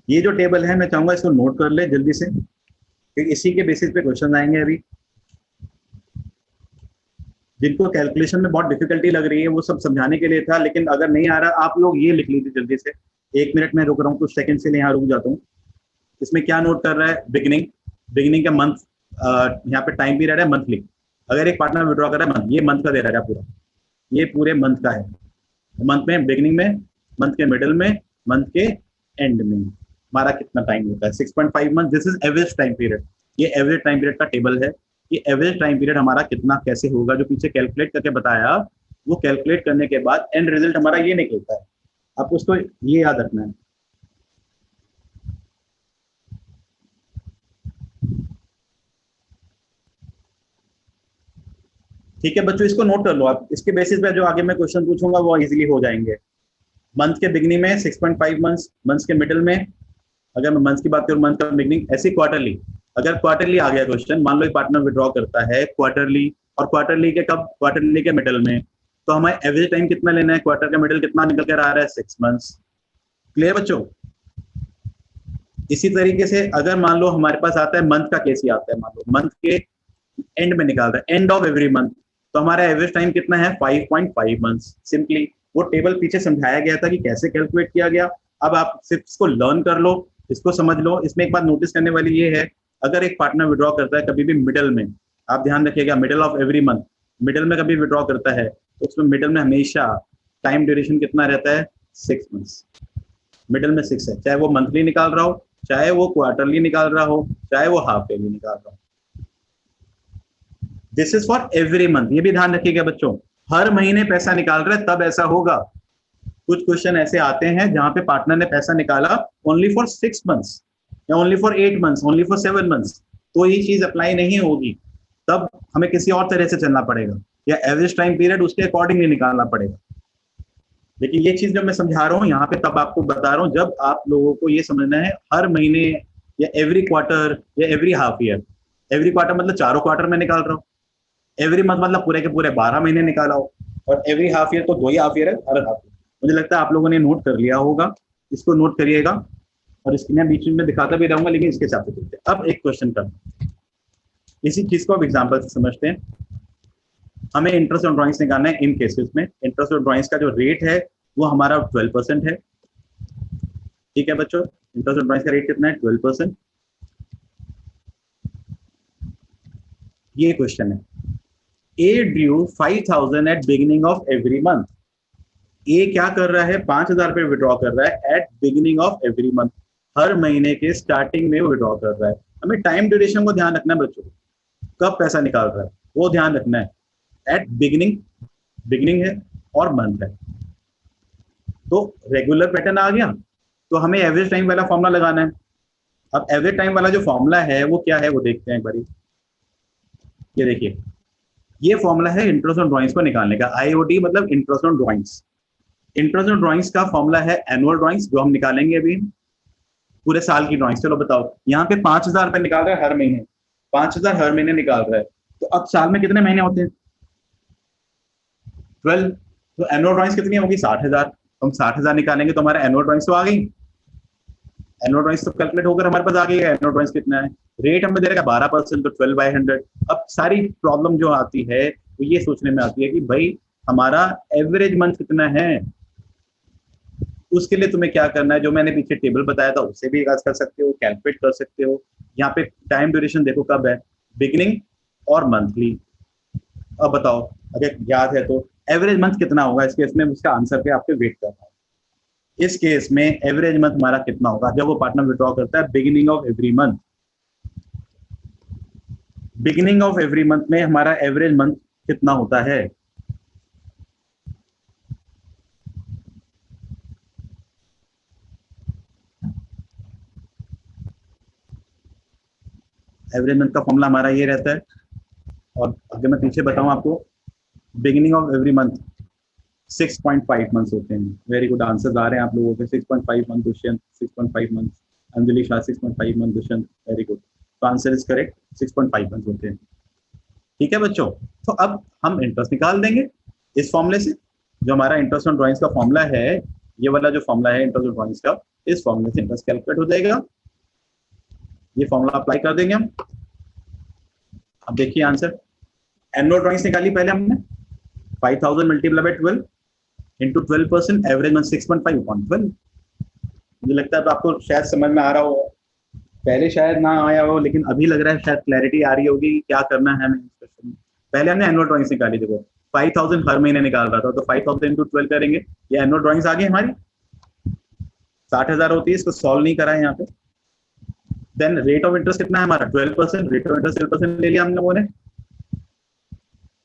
ये जो टेबल है मैं चाहूंगा इसको नोट कर ले जल्दी से, क्योंकि इसी के बेसिस पे क्वेश्चन आएंगे। अभी जिनको कैलकुलेशन में बहुत डिफिकल्टी लग रही है वो सब समझाने के लिए था, लेकिन अगर नहीं आ रहा आप लोग ये लिख लीजिए जल्दी से। 1 मिनट में रुक रहा हूँ, कुछ सेकंड के लिए यहाँ रुक जाता हूँ। इसमें क्या नोट कर रहा है, बिगिनिंग, बिगिनिंग का मंथ, यहाँ पे टाइम पीरियड है मंथली। अगर एक पार्टनर विड्रॉ कर रहा है मंथ, ये मंथ का दे रहा है पूरा, ये पूरे मंथ का है। मंथ में बिगिनिंग में, मंथ के मिडिल में, मंथ के एंड में हमारा कितना टाइम होता है 6.5 month. This is average time period. ये एवरेज टाइम पीरियड का टेबल है। ये एवरेज टाइम पीरियड हमारा कितना कैसे होगा, जो पीछे कैलकुलेट करके बताया, वो कैलकुलेट करने के बाद एंड रिजल्ट हमारा ये निकलता है। आपको उसको ये याद रखना है। ठीक है बच्चों, इसको नोट कर लो आप। इसके बेसिस पे जो आगे मैं क्वेश्चन पूछूंगा वो इजीली हो जाएंगे। मंथ के बिगनिंग में 6.5 मंथ्स, मंथ्स के मिडिल में, अगर मैं मंथ्स की बात करूं मंथ का बिगनिंग, ऐसे क्वार्टरली। अगर क्वार्टरली आ गया क्वेश्चन, मान लो एक पार्टनर विड्रॉ करता है क्वार्टरली, और क्वार्टरली के कब, क्वार्टरली के मिडिल में, तो हमें एवरेज टाइम कितना लेना है, क्वार्टर का मिडिल कितना निकल कर आ रहा है 6 मंथ्स। क्लियर बच्चों। इसी तरीके से अगर मान लो हमारे पास आता है मंथ का केस ही आता है, मान लो मंथ के एंड में निकाल रहा है, एंड ऑफ एवरी मंथ, तो हमारा एवरेज टाइम कितना है 5.5 मंथ्स। सिंपली वो टेबल पीछे समझाया गया था कि कैसे कैलकुलेट किया गया। अब आप सिर्फ इसको लर्न कर लो, इसको समझ लो। इसमें एक बात नोटिस करने वाली ये है, अगर एक पार्टनर विड्रॉ करता है कभी भी मिडल में, आप ध्यान रखिएगा middle of every month, middle में कभी विड्रॉ करता है तो उसमें मिडल में हमेशा टाइम ड्यूरेशन कितना रहता है 6 मंथ्स। मिडल में 6 है, चाहे वो मंथली निकाल रहा हो, चाहे वो क्वार्टरली निकाल रहा हो, चाहे वो हाफ ईयरली निकाल रहा हो। This is for every month, ये भी ध्यान रखिएगा बच्चों। हर महीने पैसा निकाल रहे तब ऐसा होगा। कुछ क्वेश्चन ऐसे आते हैं जहां पे पार्टनर ने पैसा निकाला ओनली फॉर 6 मंथ्स या only for 8 months, only for 7 months, तो ये चीज अप्लाई नहीं होगी। तब हमें किसी और तरह से चलना पड़ेगा, या एवरेज टाइम पीरियड उसके अकॉर्डिंगली निकालना पड़ेगा। लेकिन ये चीज जब मैं समझा रहा हूँ यहाँ पे, तब आपको बता रहा हूँ जब आप लोगों को ये समझना है हर महीने या एवरी क्वार्टर या every half year. Every quarter मतलब चारों क्वार्टर में निकाल रहा हूँ, एवरी मंथ मतलब पूरे के पूरे 12 महीने निकाला हो, और एवरी हाफ ईयर तो 2 ही हाफ ईयर है, हर हाफ ईयर। मुझे लगता है आप लोगों ने नोट कर लिया होगा, इसको नोट करिएगा। और इसकी मैं बीच में दिखाता भी रहूंगा, लेकिन इसके हिसाब से चलते हैं। अब एक क्वेश्चन करते हैं, इसी चीज को अब एग्जाम्पल से समझते हैं। हमें इंटरेस्ट ऑन ड्रॉइंग्स निकालना है। इन केसेस में इंटरेस्ट ऑन ड्रॉइंग्स का जो रेट है वो हमारा 12% है। ठीक है बच्चों, इंटरेस्ट ऑन ड्रॉइंग्स का रेट कितना है 12%। ये क्वेश्चन है, A due 5,000 at beginning of every month. A क्या कर रहा है, 5,000 रुपए विड्रॉ कर रहा है at beginning of every month, हर महीने के स्टार्टिंग में विड्रॉ कर रहा है। हमें टाइम ड्यूरेशन को ध्यान रखना है बच्चों, कब पैसा निकाल रहा है वो ध्यान रखना है। एट बिगिनिंग, बिगिनिंग है और मंथ है, तो रेगुलर पैटर्न आ गया। तो हमें एवरेज टाइम वाला फॉर्मूला लगाना है। अब एवरेज टाइम वाला जो फॉर्मूला है वो क्या है वो देखते हैं एक बारी। ये देखिए, ये फॉर्मूला है इंटरेस्ट ऑन ड्राइंग्स को निकालने का। आईओडी मतलब interest on drawings. Interest on drawings का फॉर्मूला है एनुअल ड्राइंग्स, जो हम निकालेंगे अभी, पूरे साल की ड्राइंग्स। चलो बताओ, यहाँ पे 5,000 रुपए निकाल रहा है हर महीने, 5,000 हर महीने निकाल रहा है, तो अब साल में कितने महीने होते हैं 12। तो एनुअल ड्राइंग्स कितनी होगी 60,000। हम 60,000 निकालेंगे तो हमारा एनुअल ड्राइंग्स तो आ गई। एनुअल ड्राइंग्स तो कैलकुलेट होकर हमारे पास आ गई है। एनुअल ड्राइंग्स कितना है, रेट हमें दे रहेगा 12%, तो 12/100। अब सारी प्रॉब्लम जो आती है वो ये सोचने में आती है कि भाई हमारा एवरेज मंथ कितना है। उसके लिए तुम्हें क्या करना है, जो मैंने पीछे टेबल बताया था उससे भी याद कर सकते हो, कैलकुलेट कर सकते हो। यहाँ पे टाइम ड्यूरेशन देखो कब है, बिगिनिंग और मंथली। अब बताओ अगर याद है तो एवरेज मंथ कितना होगा इस केस में, उसका आंसर पे आपको वेट करना है। इस केस में एवरेज मंथ हमारा कितना होगा जब वो पार्टनर विड्रॉ करता है beginning of every month. Beginning of every month में हमारा एवरेज मंथ कितना होता है, एवरेज मंथ का फॉर्मूला हमारा ये रहता है। और अगर मैं पीछे बताऊं आपको, beginning of every month 6.5 months होते हैं। वेरी गुड, आंसर आ रहे हैं आप लोगों के। 6.5 month Dushyant, 6.5 month Anjali Shah, 6.5 month Dushyant. Very good, तो आंसर इज करेक्ट, 6.5 मंथ होते हैं। ठीक है बच्चों, तो अब हम इंटरेस्ट निकाल देंगे इस फॉर्मूले से। जो हमारा इंटरेस्ट ऑन ड्राइंग्स का फॉर्मूला है, ये वाला जो फॉर्मूला है इंटरेस्ट ऑन ड्राइंग्स का, इस फॉर्मूले से इंटरेस्ट कैलकुलेट हो जाएगा। ये फॉर्मूला अप्लाई कर देंगे हम। अब देखिए आंसर, एनुअल ड्राइंग्स निकाली पहले हमने। 5,000 multiply by 12 into 12%, average month 6.5 upon 12। मुझे लगता है तो आपको शायद समझ में आ रहा हो, पहले शायद ना आया हो, लेकिन अभी लग रहा है शायद क्लैरिटी आ रही होगी कि क्या करना है हमें इस क्वेश्चन में। पहले हमने एनुअल ड्राइंग्स निकाली, देखो 5,000 हर महीने निकाल रहा था, तो 5,000 इंटू 12 करेंगे, ये एनुअल ड्राइंग्स आ गई हमारी। 60,000 होती है, इसको सॉल्व नहीं करा है यहाँ पे। देन रेट ऑफ इंटरेस्ट कितना है हमारा, 12%। रेट ऑफ इंटरेस्ट 12% ले लिया हम लोगों ने।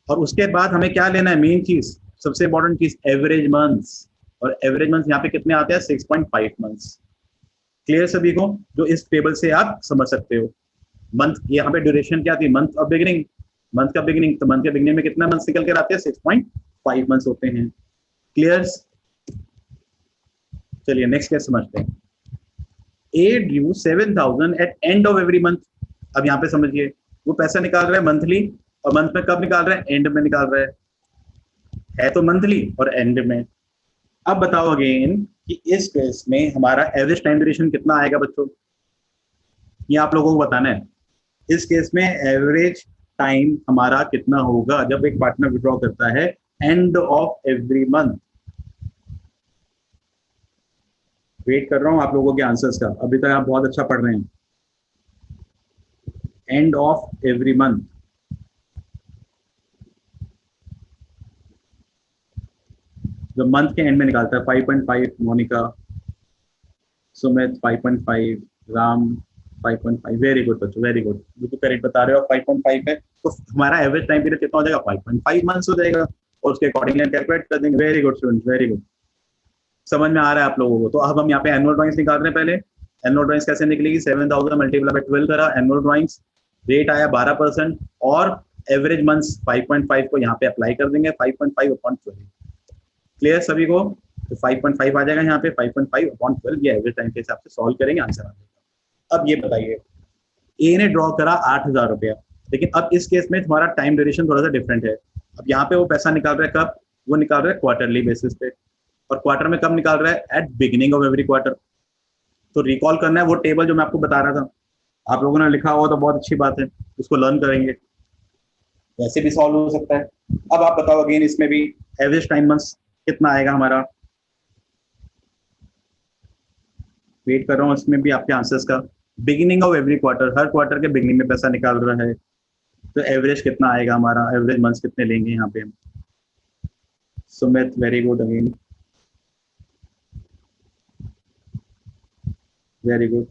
और उसके बाद हमें क्या लेना है, मेन चीज, सबसे इंपॉर्टेंट चीज, एवरेज मंथ्स। और एवरेज मंथ्स यहाँ पे कितने आते हैं, 6.5 मंथ्स। क्लियर सभी को, जो इस टेबल से आप समझ सकते हो। मंथ, यहाँ पे ड्यूरेशन क्या थी, मंथ ऑफ बिगिनिंग, मंथ का बिगिनिंग, तो मंथ के बिगिनिंग में कितना मंथ निकल कर आते हैं, 6.5 मंथ्स होते हैं। क्लियर। चलिए नेक्स्ट केस समझते हैं। A due 7,000 at end of every month. अब यहाँ पे समझिए, वो पैसा निकाल रहा है मंथली, और मंथ में कब निकाल रहा है, एंड में निकाल रहा है तो मंथली और एंड में। अब बताओ अगेन कि इस केस में हमारा एवरेज टाइम ड्यूरेशन कितना आएगा बच्चों, ये आप लोगों को बताना है। इस केस में एवरेज टाइम हमारा कितना होगा जब एक पार्टनर विड्रॉ करता है end of every month. Wait कर रहा हूं आप लोगों के आंसर्स का, अभी तक आप बहुत अच्छा पढ़ रहे हैं। एंड ऑफ एवरी मंथ, जो मंथ के एंड में निकालता है। 5.5 मोनिका, सुमित 5.5, राम 5.5। वेरी गुड बच्चों, वेरी गुड, बिल्कुल करेक्ट बता रहे हो, 5.5 है। तो हमारा एवरेज टाइम पीरियड कितना हो जाएगा, 5.5 मंथ्स हो जाएगा, और उसके अकॉर्डिंगली कैलकुलेट कर देंगे। Very good student, very good, समझ में आ रहा है आप लोगों को। तो अब हम यहाँ पे एनुअल ड्राइंग्स निकाल रहे हैं। पहले एनुअल ड्राइंग्स कैसे निकलेगी, 7,000 मल्टीप्लाई बाय 12 करा, एनुअल ड्राइंग्स, रेट आया 12%, और एवरेज मंथ्स 5.5 को यहाँ पे अप्लाई कर देंगे, 5.5 अपॉन 12। क्लियर सभी को, तो 5.5 आ जाएगा यहाँ पे, 5.5 अपॉन 12, ये एवरेज टाइम के हिसाब से सॉल्व करेंगे, आंसर आ जाएगा। अब ये बताइए, ए ने ड्रॉ करा 8,000 रुपया, लेकिन अब इस केस में तुम्हारा टाइम ड्यूरेशन थोड़ा सा डिफरेंट है। अब यहाँ पे वो पैसा निकाल रहा है कब, वो निकाल रहा है क्वार्टरली बेसिस पे, और क्वार्टर में कब निकाल रहा है, at beginning of every quarter. तो रिकॉल करना है वो टेबल जो मैं आपको बता रहा था, आप लोगों ने लिखा हुआ तो बहुत अच्छी बात है, उसको लर्न करेंगे, वैसे भी सॉल्व हो सकता है। अब आप बताओ अगेन, इसमें भी एवरेज टाइम मंथ्स कितना आएगा हमारा, वेट कर रहा हूँ इसमें भी आपके आंसर्स का। बिगिनिंग ऑफ एवरी क्वार्टर, हर क्वार्टर के बिगिनिंग में पैसा निकाल रहा है, तो एवरेज कितना आएगा हमारा, एवरेज मंथ्स कितने लेंगे यहाँ पे हम। Sumit very good again, very good,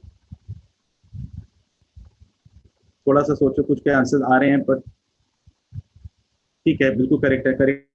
थोड़ा सा सोचो, कुछ के आंसर्स आ रहे हैं पर ठीक है, बिल्कुल करेक्ट है, करेक्ट।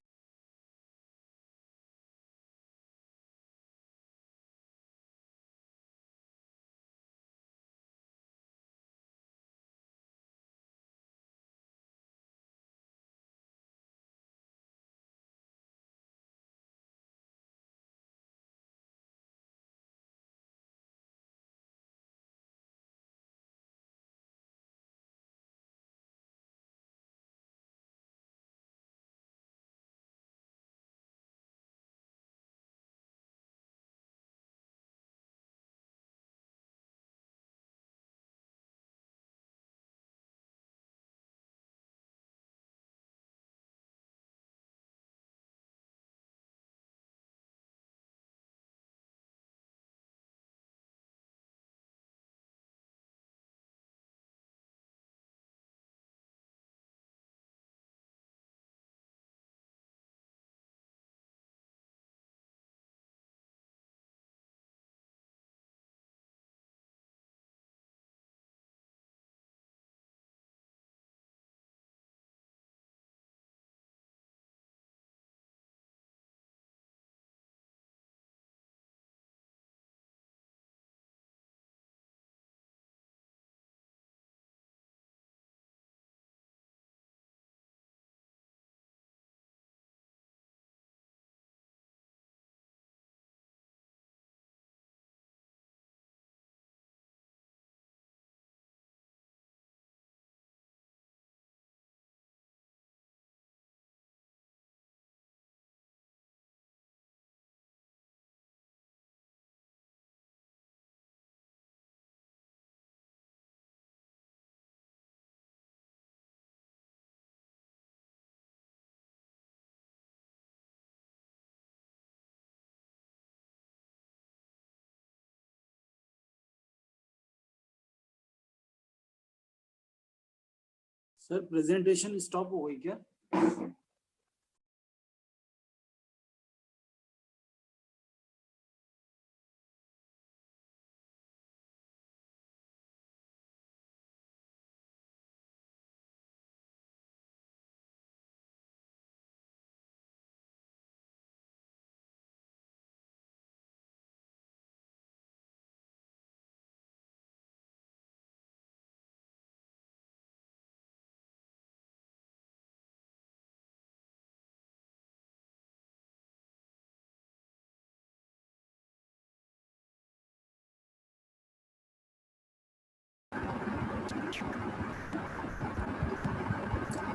सर प्रेजेंटेशन स्टॉप हो गई क्या?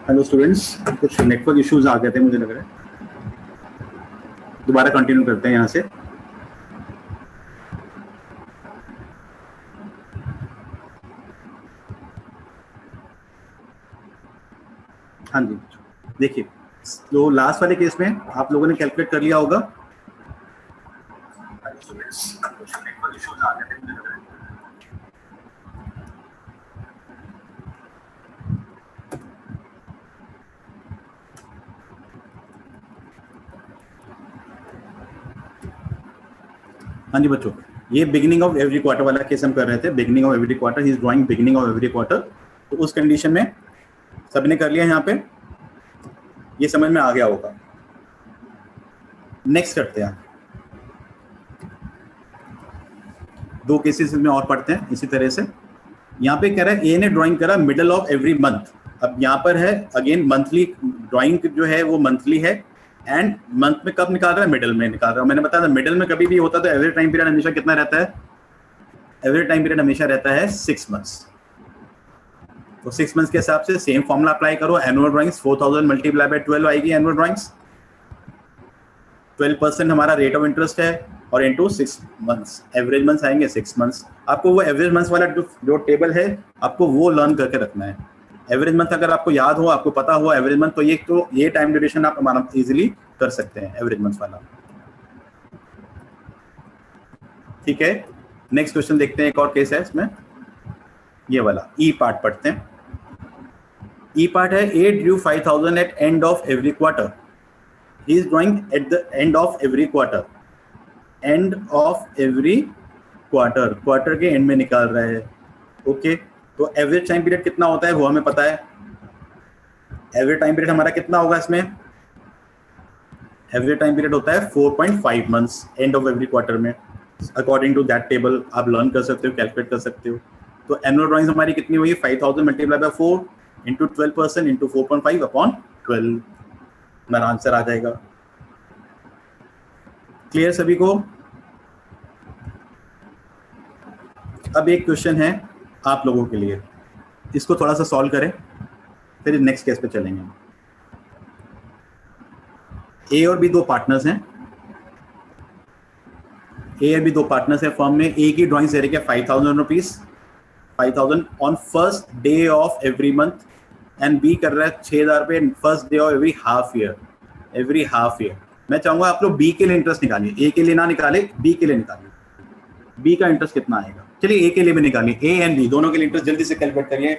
हेलो स्टूडेंट्स, कुछ नेटवर्क इश्यूज आ गए थे मुझे लग रहा है, दोबारा कंटिन्यू करते हैं यहाँ से। हाँ जी, देखिए तो लास्ट वाले केस में आप लोगों ने कैलकुलेट कर लिया होगा। हाँ जी बच्चों, ये बिगिनिंग ऑफ एवरी क्वार्टर वाला केस हम कर रहे थे। Beginning of every quarter, he is drawing beginning of every quarter. तो उस कंडीशन में सबने कर लिया यहाँ पे, ये समझ में आ गया होगा। नेक्स्ट करते हैं, दो केसेस में और पढ़ते हैं इसी तरह से। यहाँ पे कह रहा है ए ने ड्राइंग करा मिडल ऑफ एवरी मंथ। अब यहाँ पर है अगेन मंथली ड्राइंग जो है वो मंथली है, एंड मंथ में कब निकाल रहा है? मिडल में निकाल रहा है। मैंने बताया था मिडल में कभी भी होता तो एवरेज टाइम पीरियड हमेशा कितना रहता है? एवरेज टाइम पीरियड हमेशा रहता है 6 मंथ्स। तो 6 मंथ्स के हिसाब से सेम फॉर्मूला अप्लाई करो। एनुअल ड्राइंग्स 4000 मल्टीप्लाई बाय 12 आएगी एनुअल ड्राइंग्स। 12% हमारा रेट ऑफ इंटरेस्ट है और इनटू 6 मंथ्स, एवरेज मंथ्स आएंगे 6 मंथ्स। आपको वो एवरेज मंथ्स वाला जो टेबल है आपको वो लर्न करके रखना है। एवरेज मंथ अगर आपको याद हो, आपको पता हो एवरेज मंथ, तो ये टाइम ड्यूरेशन आप हमारा इजीली कर सकते हैं एवरेज मंथ वाला। ठीक है, नेक्स्ट क्वेश्चन देखते हैं। एक और केस है इसमें, ये वाला ई पार्ट पढ़ते हैं। ई पार्ट है A due 5000 at end of every quarter. He is drawing at the end of every quarter. End of every quarter, quarter के एंड में निकाल रहा है। ओके, तो एवरेज टाइम पीरियड कितना होता है वो हमें पता है। एवरेज टाइम पीरियड हमारा कितना होगा इसमें? एवरेज टाइम पीरियड होता है 4.5 months and of every quarter में। अकॉर्डिंग टू दैट टेबल आप लर्न कर सकते हो, कैलकुलेट कर सकते हो। तो एनुअल ड्राइंग्स हमारी कितनी हुई? 5000 multiply by 4 into 12% into 4.5 upon 12, मेरा आंसर आ जाएगा। क्लियर सभी को? अब एक क्वेश्चन है आप लोगों के लिए, इसको थोड़ा सा सॉल्व करें फिर नेक्स्ट केस पे चलेंगे। ए और बी दो पार्टनर्स हैं। ए और बी दो पार्टनर्स हैं फर्म में। ए की ड्राइंग दे रही है 5000 rupees, 5000 on first day of every month, and B कर रहा है 6000 रुपये first day of every half year. Every half year मैं चाहूंगा आप लोग बी के लिए इंटरेस्ट निकालिए, ए के लिए ना निकाले, बी के लिए निकालिए। बी का इंटरेस्ट कितना आएगा? चलिए ए के लिए भी निकालिए, ए एंड बी दोनों के लिए इंटरेस्ट जल्दी से कैलकुलेट करिए।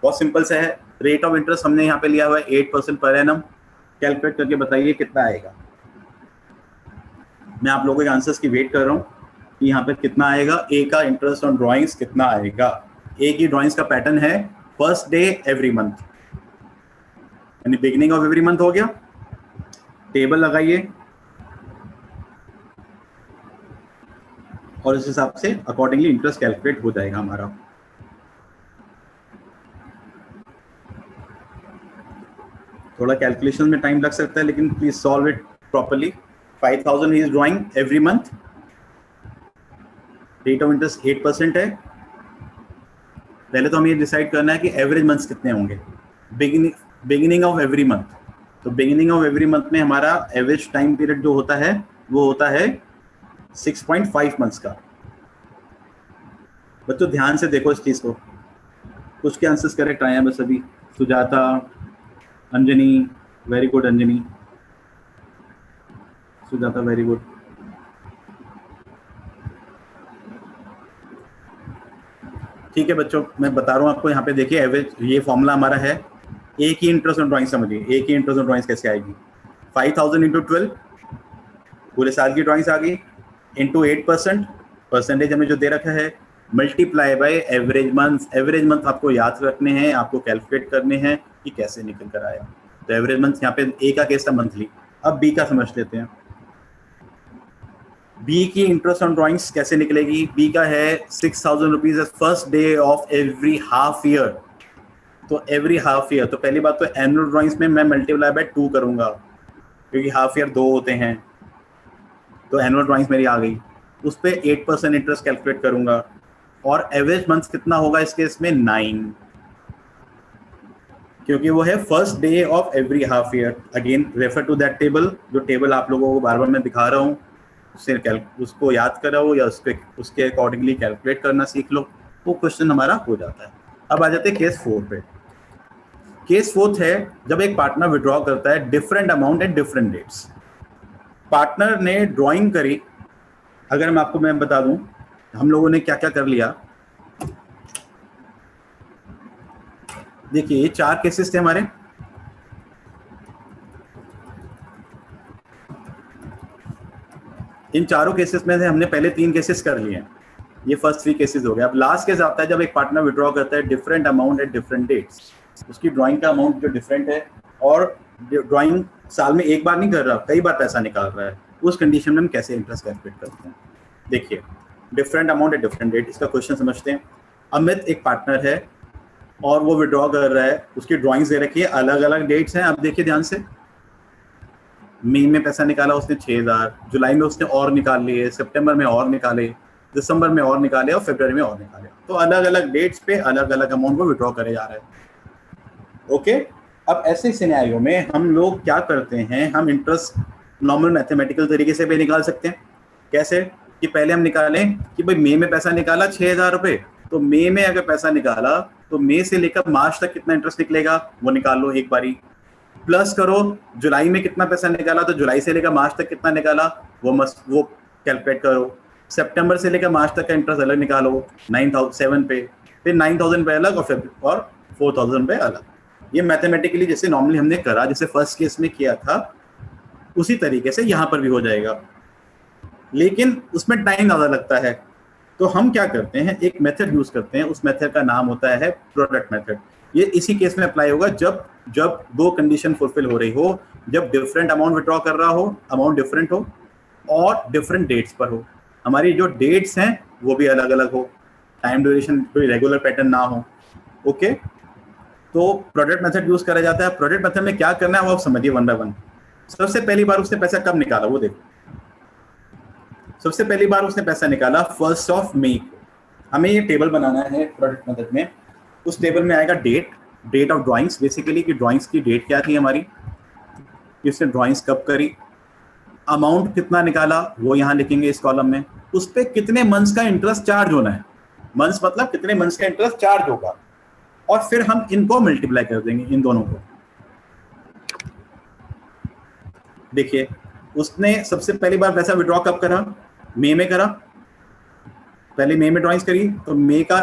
बहुत सिंपल सा है। रेट ऑफ इंटरेस्ट हमने यहाँ पे लिया हुआ है 8% पर एनम। कैलकुलेट करके बताइए कितना आएगा। मैं आप लोगों के आंसर्स की वेट कर रहा हूँ कि यहाँ पे कितना आएगा। ए का इंटरेस्ट ऑन ड्राइंग्स कितना आएगा? ए की ड्राइंग्स का पैटर्न है फर्स्ट डे एवरी मंथ, यानी बिगिनिंग ऑफ एवरी मंथ हो गया। टेबल लगाइए और इस हिसाब से अकॉर्डिंगली इंटरेस्ट कैलकुलेट हो जाएगा हमारा। थोड़ा कैलकुलेशन में टाइम लग सकता है लेकिन please solve it properly. 5000 he is drawing every month. Rate of interest 8% है। पहले तो हमें ये डिसाइड करना है कि एवरेज मंथ्स कितने होंगे बिगिनिंग ऑफ एवरी मंथ। तो बिगिनिंग ऑफ एवरी मंथ में हमारा एवरेज टाइम पीरियड जो होता है वो होता है 6.5 मंथ्स का। बच्चों ध्यान से देखो इस चीज को, कुछ के आंसर्स करेक्ट आए हैं बस अभी। Sujata, Anjani, very good Anjani, Sujata very good. ठीक है बच्चों, मैं बता रहा हूँ आपको। यहाँ पे देखिए एवरेज, ये फॉर्मूला हमारा है एक ही इंटरेस्ट ऑन ड्राइंग समझिए, एक ही इंटरेस्ट ऑन ड्राइंग कैसे आएगी, 5000 इंटू 12 पूरे साल की ड्राइंग्स आ गई, इंटू 8%, परसेंटेज हमें जो दे रखा है, multiply by average month. Average month आपको याद रखने हैं, आपको कैलकुलेट करने हैं कि कैसे निकल कर आया। तो एवरेज मंथ यहाँ पे ए का केस था मंथली। अब बी का समझ लेते हैं। बी की इंटरेस्ट ऑन ड्राइंग्स कैसे निकलेगी? बी का है 6000 rupees first day of every half year. तो एवरी हाफ ईयर, तो पहली बात तो एनुअल ड्राइंग्स में मैं मल्टीप्लाई बाय 2 करूंगा क्योंकि हाफ ईयर 2 होते हैं। तो एनुअल ड्राइंग्स मेरी आ गई, उस पर 8% इंटरेस्ट कैलकुलेट करूंगा। और एवरेज मंथ कितना होगा इस केस में? 9, क्योंकि वो है first day of every half year. Again refer to that table, जो टेबल आप लोगों को बार बार मैं दिखा रहा हूँ, उसको याद कराओ या उसके अकॉर्डिंगली कैलकुलेट करना सीख लो, वो क्वेश्चन हमारा हो जाता है। अब आ जाते हैं केस 4 पे। केस 4 है जब एक पार्टनर विड्रॉ करता है different amount at different dates. Partner ने ड्राइंग करी, अगर मैं बता दूं हम लोगों ने क्या क्या कर लिया। देखिए ये 4 केसेस थे हमारे। इन चारों केसेस में से हमने पहले 3 केसेस कर लिए हैं, ये फर्स्ट 3 केसेस हो गए। अब लास्ट केस आता है जब एक पार्टनर विड्रॉ करता है different amount at different dates. उसकी ड्राइंग का अमाउंट जो डिफरेंट है और ड्राइंग साल में एक बार नहीं कर रहा, कई बार पैसा निकाल रहा है, उस कंडीशन में हम कैसे इंटरेस्ट कैलकुलेट करते हैं। देखिए different amount at different date, इसका क्वेश्चन समझते हैं। अमित एक पार्टनर है और वो विड्रॉ कर रहा है, उसकी ड्राइंग्स दे रखी है, अलग अलग डेट्स हैं। अब देखिए ध्यान से, मई में पैसा निकाला उसने 6000, जुलाई में उसने और निकाल लिए, सितंबर में और निकाले, दिसंबर में और निकाले और फरवरी में और निकाले। तो अलग अलग डेट्स पे अलग अलग अमाउंट को विड्रॉ करे जा रहे हैं। ओके, अब ऐसे सिनेरियो में हम लोग क्या करते हैं, हम इंटरेस्ट नॉर्मल मैथमेटिकल तरीके से भी निकाल सकते हैं। कैसे? कि पहले हम निकालें कि भाई मई में पैसा निकाला 6000 रुपये, तो मई में अगर पैसा निकाला तो मई से लेकर मार्च तक कितना इंटरेस्ट निकलेगा वो निकाल लो एक बारी। प्लस करो जुलाई में कितना पैसा निकाला, तो जुलाई से लेकर मार्च तक कितना निकाला वो कैलकुलेट करो। सितंबर से लेकर मार्च तक का इंटरेस्ट अलग निकालो 9007 पे, फिर 9000 पे अलग और 4000 पे अलग। ये मैथमेटिकली जैसे नॉर्मली हमने करा, जैसे फर्स्ट केस में किया था, उसी तरीके से यहाँ पर भी हो जाएगा, लेकिन उसमें टाइम ज़्यादा लगता है। तो हम क्या करते हैं, एक मेथड यूज करते हैं, उस मेथड का नाम होता है प्रोडक्ट मेथड। ये इसी केस में अप्लाई होगा जब 2 कंडीशन फुलफिल हो रही हो, जब डिफरेंट अमाउंट विड्रॉ कर रहा हो, अमाउंट डिफरेंट हो और डिफरेंट डेट्स पर हो। हमारी जो डेट्स हैं वो भी अलग अलग हो, टाइम ड्यूरेशन कोई रेगुलर पैटर्न ना हो। ओके, तो प्रोडक्ट मेथड यूज करा जाता है। प्रोडक्ट मेथड में क्या करना है वो आप समझिए वन बाय वन। सबसे पहली बार उसने पैसा कब निकाला वो देखो। सबसे पहली बार उसने पैसा निकाला 1 मई को। हमें ये टेबल बनाना है प्रोडक्ट मेथड में। उस टेबल में आएगा डेट ऑफ ड्राइंग्स, बेसिकली कि ड्राइंग्स की डेट क्या थी हमारी, कि उसने ड्राइंग्स कब करी, अमाउंट कितना निकाला वो यहाँ लिखेंगे इस कॉलम में, उस पर कितने मंथ्स का इंटरेस्ट चार्ज होना है, मंथ्स मतलब कितने मंथ्स का इंटरेस्ट चार्ज होगा, और फिर हम इनको मल्टीप्लाई कर देंगे इन दोनों को। देखिए उसने सबसे पहली बार पैसा विड्रॉ कब करा, मई में करा। पहले मई में ड्राइंग्स करी, तो मई का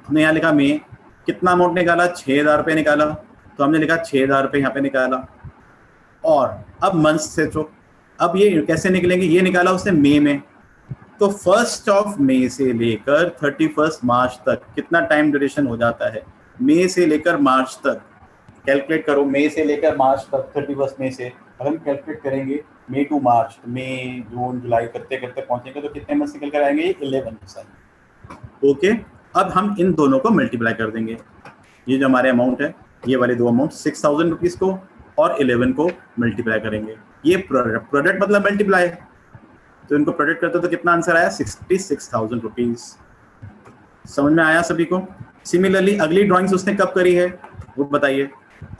हमने यहाँ लिखा मई, कितना अमाउंट निकाला 6000 रुपये निकाला, तो हमने लिखा 6000 रुपये यहाँ पे निकाला। और अब मंथ्स से तो अब ये कैसे निकलेंगे, ये निकाला उसने मई में, तो 1 मई से लेकर 31 मार्च तक कितना टाइम ड्यूरेशन हो जाता है, मई से लेकर मार्च तक। कैलकुलेट करो, मई से लेकर मार्च तक, 31 मई से अगर हम कैलकुलेट करेंगे मई टू मार्च, मई जून जुलाई करते करते पहुंचेंगे तो कितने मंथ निकल कर आएंगे, 11%। ओके, अब हम इन दोनों को मल्टीप्लाई कर देंगे। ये जो हमारे अमाउंट है, ये वाले 2 अमाउंट 6000 रुपीज़ को और 11 को मल्टीप्लाई करेंगे। ये प्रोडक्ट मतलब मल्टीप्लाई है, तो इनको प्रोडक्ट करते तो कितना आंसर आया, 66,000 रुपीज़। समझ में आया सभी को? सिमिलरली अगली ड्राइंग्स उसने कब करी है वो बताइए।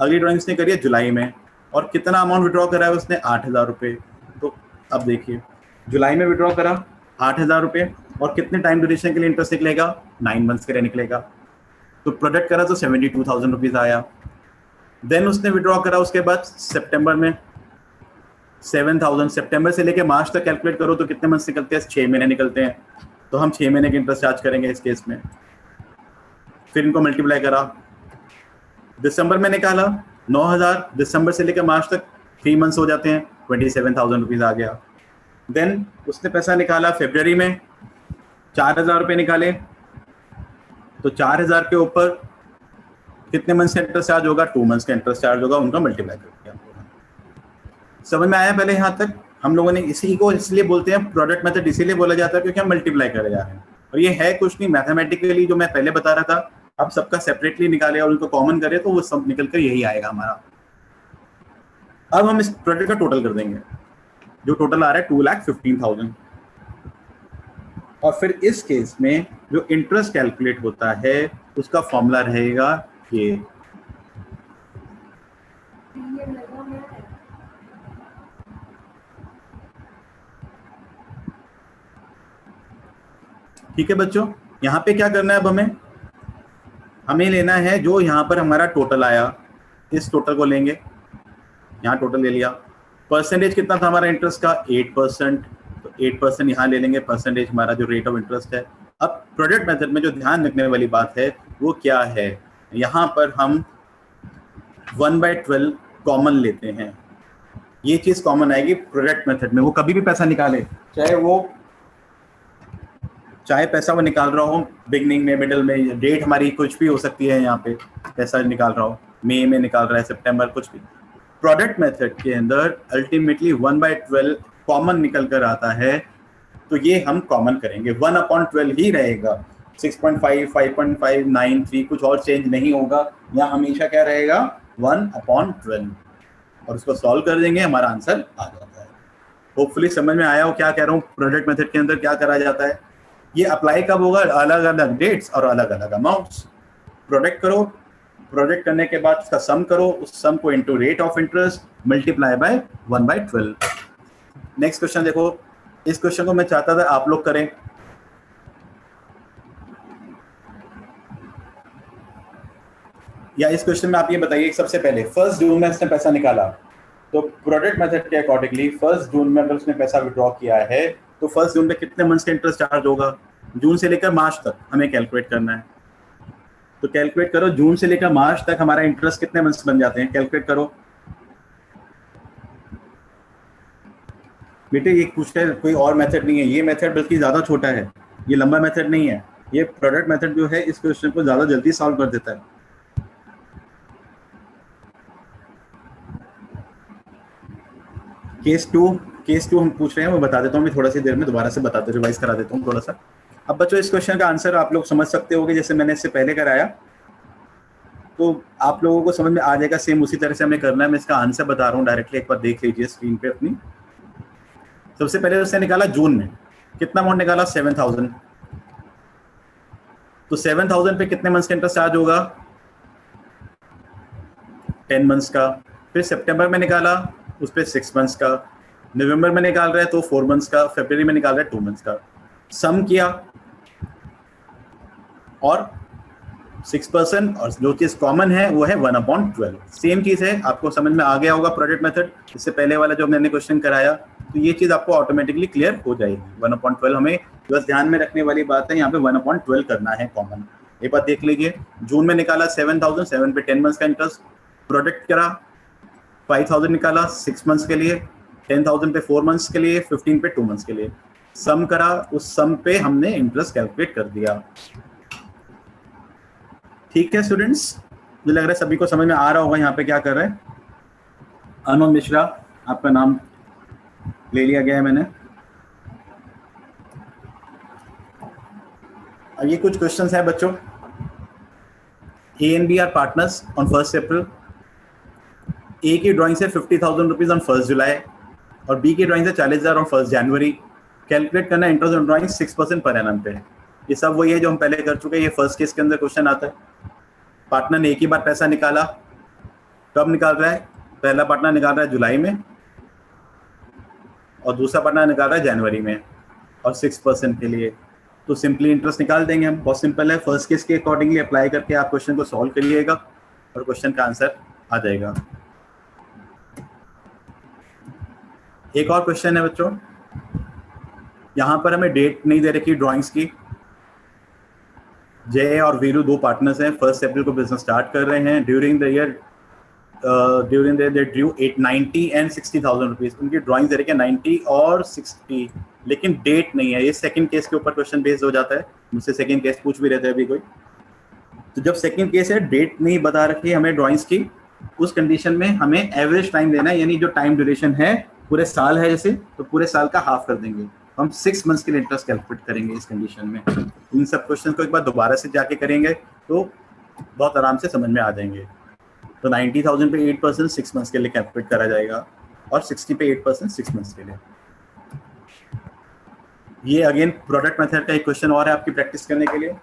अगली ड्राइंग्स ने करी है जुलाई में, और कितना अमाउंट विड्रॉ करा है उसने, 8000 रुपये। तो अब देखिए जुलाई में विड्रॉ करा 8000 रुपये, और कितने टाइम ड्यूरेशन के लिए इंटरेस्ट निकलेगा, 9 मंथ्स के लिए निकलेगा। तो प्रोडक्ट करा तो 72,000 रुपीज़ आया। देन उसने विड्रॉ करा उसके बाद सितंबर में 7000, सितंबर से लेके मार्च तक कैलकुलेट करो तो कितने मंथ्स निकलते हैं, 6 महीने निकलते हैं। तो हम 6 महीने के इंटरेस्ट चार्ज करेंगे इस केस में। फिर इनको मल्टीप्लाई करा, दिसंबर में निकाला 9,000 दिसंबर से लेकर मार्च तक 3 मंथ्स हो जाते हैं, 27,000 रुपीज आ गया। देन उसने पैसा निकाला फरवरी में, 4,000 रुपये निकाले, तो 4,000 के ऊपर कितने मंथ्स का इंटरेस्ट चार्ज होगा? 2 मंथ्स का इंटरेस्ट चार्ज होगा, उनका मल्टीप्लाई करके। समझ में आया पहले यहाँ तक? हम लोगों ने इसी को इसलिए बोलते हैं प्रोडक्ट मेथड, इसीलिए बोला जाता है क्योंकि हम मल्टीप्लाई कर जा रहे हैं, और ये है कुछ नहीं, मैथमेटिकली जो मैं पहले बता रहा था, अब सबका सेपरेटली निकाले और उनको कॉमन करें तो वो सब निकल कर यही आएगा हमारा। अब हम इस प्रोडक्ट का टोटल कर देंगे, जो टोटल आ रहा है 2,15,000, और फिर इस केस में जो इंटरेस्ट कैलकुलेट होता है उसका फॉर्मूला रहेगा ये। ठीक है बच्चों, यहाँ पे क्या करना है? अब हमें लेना है जो यहाँ पर हमारा टोटल आया, इस टोटल को लेंगे, यहाँ टोटल ले लिया। परसेंटेज कितना था हमारा इंटरेस्ट का? 8%, तो 8% यहाँ ले लेंगे, परसेंटेज हमारा जो रेट ऑफ इंटरेस्ट है। अब प्रोडक्ट मेथड में जो ध्यान रखने वाली बात है वो क्या है, यहाँ पर हम 1/12 कॉमन लेते हैं, ये चीज कॉमन आएगी प्रोडक्ट मेथड में। वो कभी भी पैसा निकाले, चाहे पैसा वो निकाल रहा हो बिगनिंग में, मिडिल में, डेट हमारी कुछ भी हो सकती है, यहाँ पे पैसा निकाल रहा हो मई में निकाल रहा है, सितंबर, कुछ भी, प्रोडक्ट मेथड के अंदर अल्टीमेटली 1/12 कॉमन निकल कर आता है, तो ये हम कॉमन करेंगे, 1/12 ही रहेगा। 6.5, 5.5, 9, 3 कुछ और चेंज नहीं होगा, यहाँ हमेशा क्या रहेगा? 1/12, और उसको सॉल्व कर देंगे, हमारा आंसर आ जाता है। होपफुली समझ में आया हो क्या कह रहा हूँ? प्रोडक्ट मेथड के अंदर क्या करा जाता है, ये अप्लाई कब होगा? अलग अलग डेट्स और अलग अलग अमाउंट्स। प्रोडक्ट करो, प्रोडक्ट करने के बाद उसका सम करो, उस सम को into rate of interest multiply by 1/12। Next question देखो, इस क्वेश्चन को मैं चाहता था आप लोग करें। या इस क्वेश्चन में आप ये बताइए, सबसे पहले 1 जून में उसने पैसा निकाला, तो प्रोडक्ट मेथड के अकॉर्डिंगली 1 जून में अगर उसने पैसा विड्रॉ किया है तो 1 जून में कितने मंथ्स का इंटरेस्ट चार्ज होगा? जून से लेकर मार्च तक हमें कैलकुलेट करना है, तो कैलकुलेट करो, जून से लेकर मार्च तक हमारा इंटरेस्ट कितने मंथ्स बन जाते हैं? कैलकुलेट करो बेटे, ये पूछता है, कोई और मेथड नहीं है, ये मेथड बल्कि ज्यादा छोटा है, ये लंबा मेथड नहीं है, ये प्रोडक्ट मेथड जो है इस क्वेश्चन को ज्यादा जल्दी सॉल्व कर देता है। केस टू हम पूछ रहे हैं, वो बता देता हूँ मैं थोड़ा सी देर में, दोबारा से बताते रिवाइज करा देता हूँ थोड़ा सा। अब बच्चों इस क्वेश्चन का आंसर आप लोग समझ सकते होगे, जैसे मैंने इससे पहले कराया, तो आप लोगों को समझ में आ जाएगा, सेम उसी तरह से हमें करना है। मैं इसका आंसर बता रहा हूँ डायरेक्टली, एक बार देख लीजिए स्क्रीन पे अपनी। सबसे पहले उसने निकाला जून में, कितना अमाउंट निकाला? 7,000, तो 7,000 पे कितने मंथ्स का इंटरेस्ट चार्ज होगा? 10 मंथ्स का। फिर सितंबर में निकाला, उस पर 6 मंथ्स का। नवंबर में निकाल रहा है तो 4 मंथ्स का। फरवरी में निकाल रहा है 2 मंथ्स का। सम किया और 6%, और जो चीज कॉमन है वो है 1/12। सेम चीज है, आपको समझ में आ गया होगा प्रोडक्ट मेथड, इससे पहले वाला जो मैंने क्वेश्चन कराया, तो ये चीज आपको ऑटोमेटिकली क्लियर हो जाएगी। 1/12 हमें बस ध्यान में रखने वाली बात है, यहाँ पे 1/12 करना है कॉमन। एक बात देख लीजिए, जून में निकाला 7,000, 7 पे 10 मंथ्स का इंटरेस्ट, प्रोडक्ट करा 5,000 निकाला 6 मंथ्स के लिए, 10,000 पे 4 मंथ्स के लिए, 15 पे 2 मंथ्स के लिए, सम करा, उस सम पे हमने इंटरेस्ट कैलकुलेट कर दिया। ठीक है स्टूडेंट्स, मुझे लग रहा है सभी को समझ में आ रहा होगा यहाँ पे क्या कर रहे हैं। अनु मिश्रा, आपका नाम ले लिया गया है मैंने। अब ये कुछ क्वेश्चंस है बच्चों। A and B are partners on 1 April. A की ड्राइंग से 50,000 रुपीज ऑन 1 जुलाई और बी की ड्राइंग से 40,000 ऑन 1 जनवरी। कैलकुलेट करना interest on drawing 6% per annum पे। ये सब वही है जो हम पहले कर चुके हैं, ये फर्स्ट केस के अंदर क्वेश्चन आता है। पार्टनर ने एक ही बार पैसा निकाला, कब निकाल रहा है? पहला पार्टनर निकाल रहा है जुलाई में और दूसरा पार्टनर निकाल रहा है जनवरी में, और 6% के लिए, तो सिंपली इंटरेस्ट निकाल देंगे हम। बहुत सिंपल है, फर्स्ट केस के अकॉर्डिंगली अप्लाई करके आप क्वेश्चन को सॉल्व करिएगा और क्वेश्चन का आंसर आ जाएगा। एक और क्वेश्चन है बच्चों, यहाँ पर हमें डेट नहीं दे रखी ड्राइंग्स की। जय और वीरू 2 पार्टनर्स हैं, 1 अप्रैल को बिजनेस स्टार्ट कर रहे हैं। During the year during they Drew 890 and 60,000 rupees. उनकी ड्राइंग दे रही है 90 और 60, लेकिन डेट नहीं है। ये सेकंड केस के ऊपर क्वेश्चन बेस्ड हो जाता है। मुझसे सेकंड केस पूछ भी रहे थे अभी कोई, तो जब सेकंड केस है डेट नहीं बता रखी है हमें ड्राइंग्स की, उस कंडीशन में हमें एवरेज टाइम देना है, यानी जो टाइम ड्यूरेशन है पूरे साल है जैसे, तो पूरे साल का हाफ कर देंगे। हम 6 मंथ्स के लिए इंटरेस्ट कैलकुलेट करेंगे इस कंडीशन में। इन सब क्वेश्चन को एक बार दोबारा से जाके करेंगे तो बहुत आराम से समझ में आ जाएंगे। तो 90,000 पे 8% 6 मंथ्स के लिए कैलकुलेट करा जाएगा, और 60 पे 8% 6 मंथ्स के लिए। ये अगेन प्रोडक्ट मेथड का एक क्वेश्चन और है आपकी प्रैक्टिस करने के लिए।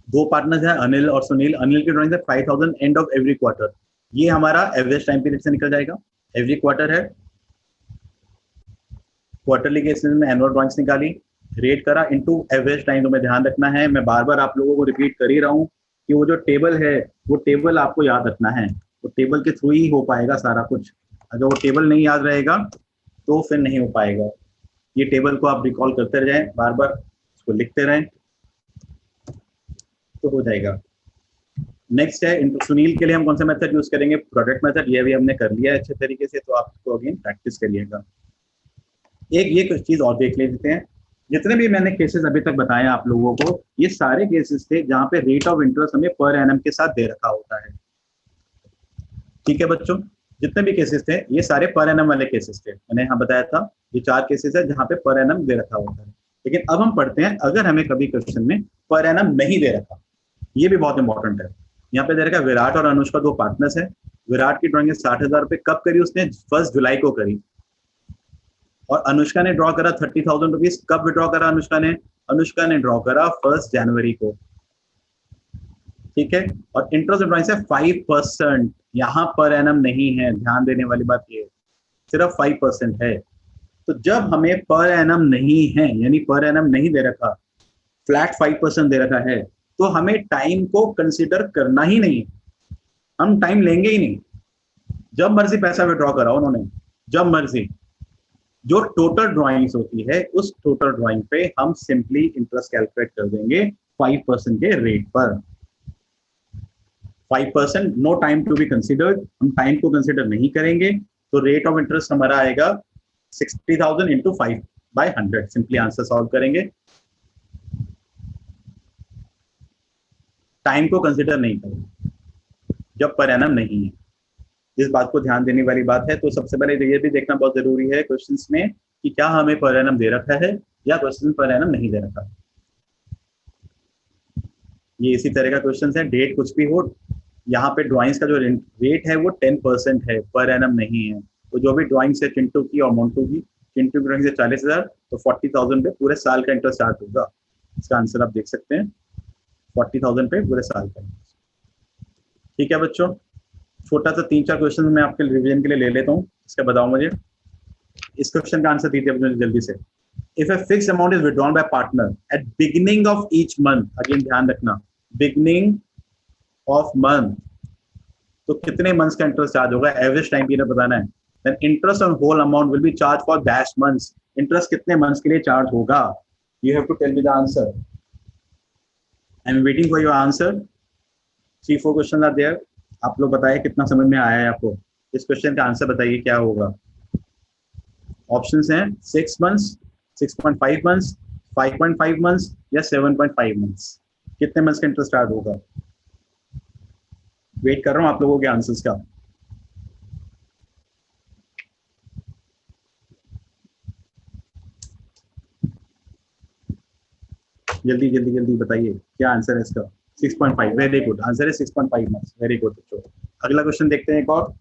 दो पार्टनर्स हैं अनिल और सुनील। अनिल की ड्राइंग है 5,000 एंड ऑफ एवरी क्वार्टर। ये हमारा एवरेज टाइम पीरियड से निकल जाएगा। एवरी क्वार्टर है, क्वार्टरली के में एनुअल ड्राइंग्स निकाली, रेट करा इनटू एवरेज टाइम। तुम्हें ध्यान रखना है, मैं बार बार आप लोगों को रिपीट कर ही रहा हूँ कि वो जो टेबल है वो टेबल आपको याद रखना है। वो टेबल के थ्रू ही हो पाएगा सारा कुछ। अगर वो टेबल नहीं याद रहेगा तो फिर नहीं हो पाएगा। ये टेबल को आप रिकॉल करते रहें, बार बार इसको लिखते रहें तो हो जाएगा। नेक्स्ट है सुनील के लिए हम कौन सा मेथड यूज करेंगे, प्रोडक्ट मेथड। ये भी हमने कर लिया है अच्छे तरीके से, तो आप इसको अगेन प्रैक्टिस करिएगा। एक ये कुछ चीज और देख लेते हैं। जितने भी मैंने केसेस अभी तक बताए आप लोगों को, ये सारे केसेस थे जहां पे रेट ऑफ इंटरेस्ट हमें पर एनम के साथ दे रखा होता है। ठीक है बच्चों, जितने भी केसेस थे ये सारे पर एनम वाले केसेस थे। मैंने यहाँ बताया था ये 4 केसेस है जहां पे पर एनम दे रखा होता है। लेकिन अब हम पढ़ते हैं अगर हमें कभी क्वेश्चन में पर एनम नहीं दे रखा, ये भी बहुत इंपॉर्टेंट है। यहाँ पे दे रखा विराट और अनुष्का दो पार्टनर्स है। विराट की ड्रॉइंग 60,000 रुपए कब करी उसने, 1 जुलाई को करी। और अनुष्का ने ड्रॉ करा 30,000 रुपीज। कब विड्रॉ करा अनुष्का ने, अनुष्का ने ड्रॉ करा 1 जनवरी को। ठीक है, और इंटरेस्ट ड्रॉइंग से 5%, यहाँ पर एनम नहीं है, ध्यान देने वाली बात ये सिर्फ 5% है। तो जब हमें पर एनम नहीं है, यानी पर एनम नहीं दे रखा, फ्लैट 5% दे रखा है, तो हमें टाइम को कंसिडर करना ही नहीं। हम टाइम लेंगे ही नहीं, जब मर्जी पैसा विड्रॉ करा उन्होंने, जब मर्जी। जो टोटल ड्राइंग्स होती है उस टोटल ड्राइंग पे हम सिंपली इंटरेस्ट कैलकुलेट कर देंगे 5% के रेट पर। 5%, no time to be considered, हम टाइम को कंसिडर नहीं करेंगे। तो रेट ऑफ इंटरेस्ट हमारा आएगा 60,000 इंटू 5/100। सिंपली आंसर सॉल्व करेंगे, टाइम को कंसिडर नहीं करेंगे जब पर एनम नहीं है। इस बात को ध्यान देने वाली बात है। तो सबसे पहले ये भी देखना बहुत जरूरी है क्वेश्चंस में कि क्या हमें पर एनम दे रखा है या क्वेश्चन पर एनम नहीं दे रखा। ये इसी तरह का क्वेश्चन है, डेट कुछ भी हो, यहाँ पे ड्राइंग्स का जो रेट है वो 10% है, पर एनम नहीं है। तो जो भी ड्राइंग्स है चिंटू की और मोन्टू की, चिंटू की ड्राइंग से 40,000, तो 40,000 पे पूरे साल का इंटरेस्ट स्टार्ट होगा। इसका आंसर आप देख सकते हैं, 40,000 पे पूरे साल का। ठीक है बच्चों, छोटा सा 3-4 क्वेश्चन मैं आपके रिवीजन के लिए ले लेता हूँ, इसका बताओ मुझे। इस क्वेश्चन का आंसर दीजिए मुझे जल्दी से। If a fixed amount is withdrawn by partner at beginning of each month, again ध्यान रखना beginning of month, तो कितने मंथ्स का इंटरेस्ट चार्ज होगा, एवरेज टाइम पीरियड बताना है। Then interest on whole amount will be charge for dash months, interest कितने मंथ्स के लिए चार्ज होगा। You have to tell me the answer, I am waiting for your answer. 3-4 question are there, आप लोग बताइए कितना समझ में आया है आपको। इस क्वेश्चन का आंसर बताइए क्या होगा। ऑप्शंस हैं 6 मंथ्स, 6.5 मंथ्स, 5.5 मंथ्स या 7.5 मंथ्स। कितने मंथ्स का इंटरेस्ट स्टार्ट होगा। वेट कर रहा हूं आप लोगों के आंसर्स का। जल्दी जल्दी जल्दी बताइए क्या आंसर है इसका। 6.5, वेरी गुड, आंसर है 6.5 मंथ्स, वेरी गुड बच्चों। अगला क्वेश्चन देखते हैं एक और।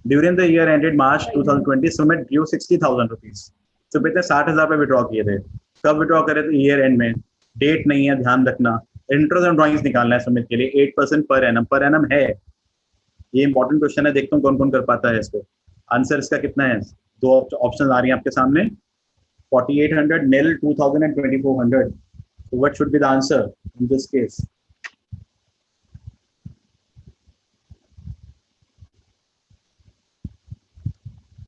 During the year ended March 2020 Sumit due 60,000 rupees. Sumit ने 60,000 रुपए विड्रॉ किए थे। कब विड्रॉ करे थे, ईयर एंड में। डेट नहीं है, ध्यान रखना। इंटरेस्ट ऑन ड्राइंग्स निकालना है सुमित के लिए, 8% पर एनम, पर एनम है। ये इंपॉर्टेंट क्वेश्चन है, देखता हूँ कौन कौन कर पाता है इसको। आंसर इसका कितना है, 2 ऑप्शन आ रही है आपके सामने, 4,800, nil, 2,000 and 2,400. So what should be the answer in this case?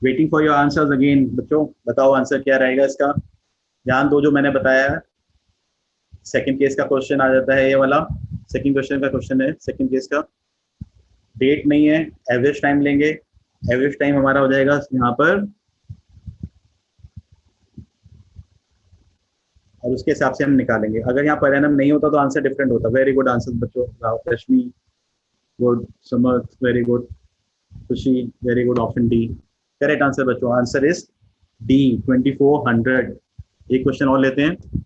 Waiting for your answers again. बच्चों बताओ आंसर क्या रहेगा इसका, ध्यान दो जो मैंने बताया है। सेकंड केस का क्वेश्चन आ जाता है ये वाला, सेकंड क्वेश्चन का क्वेश्चन है सेकंड केस का। डेट नहीं है, एवरेज टाइम लेंगे। एवरेज टाइम हमारा हो जाएगा यहाँ पर, और उसके हिसाब से हम निकालेंगे। अगर यहाँ पर एनम नहीं होता तो आंसर डिफरेंट होता। वेरी गुड आंसर बच्चों, Rashmi good, Samarth very good, Khushi very good, option D correct answer बच्चों। Answer is D 2400। एक क्वेश्चन और लेते हैं।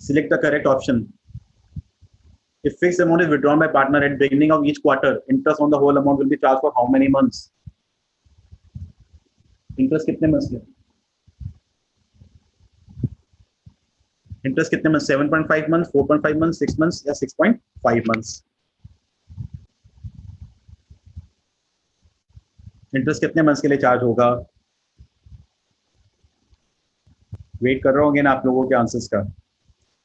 Select the correct option. If fixed amount is withdrawn by partner at beginning of each quarter, interest on the whole amount will be charged for how many months? Interest कितने months के? Interest कितने months? 7.5 months, 4.5 months, 6 months या 6.5 months? Interest कितने months के लिए चार्ज होगा? वेट कर रहा हूँ अगेन आप लोगों के आंसर्स का।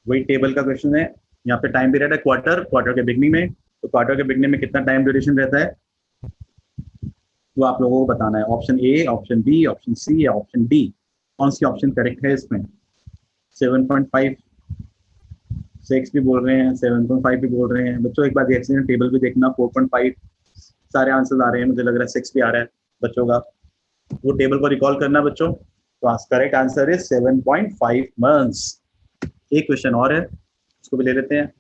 वही टेबल का क्वेश्चन है। यहाँ पे टाइम पीरियड है क्वार्टर, क्वार्टर के बिगनिंग में, तो क्वार्टर के बिगनिंग में कितना टाइम ड्यूरेशन रहता है तो आप लोगों को बताना है। Option A, option B, option C या ऑप्शन डी, कौन सी ऑप्शन करेक्ट है इसमें? 7.5, 6 भी बोल रहे हैं, 7.5 भी बोल रहे हैं। बच्चों एक बार एक्सीडेंट टेबल भी देखना, 4.5 सारे आंसर आ रहे हैं, मुझे लग रहा है 6 भी आ रहा है बच्चों का। वो टेबल को रिकॉल करना बच्चों। तो करेक्ट आंसर इज 7.5 मंथ्स। एक क्वेश्चन और है, उसको भी ले लेते हैं।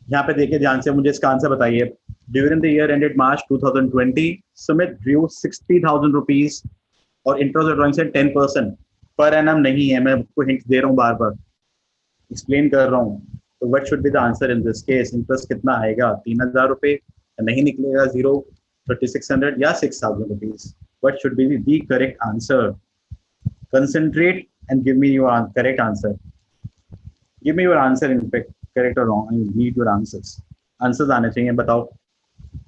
यहाँ पे देखिए ध्यान से, मुझे इसका आंसर बताइए। During the year ended March 2020, Sumit Drew 60,000 rupees और इंटरेस्ट ड्रॉइंग से 10% पर एनम नहीं है। मैं आपको हिंट दे रहा हूँ, बार बार एक्सप्लेन कर रहा हूँ। तो what should be the answer in this case? Interest कितना आएगा? 3,000 रुपए नहीं निकलेगा, 0, 3600 या 6,000 rupees? What should be the correct answer? Concentrate and give me your correct answer. Give me your answer, in fact correct और wrong, I need your answers. Answers आने चाहिए, बताओ।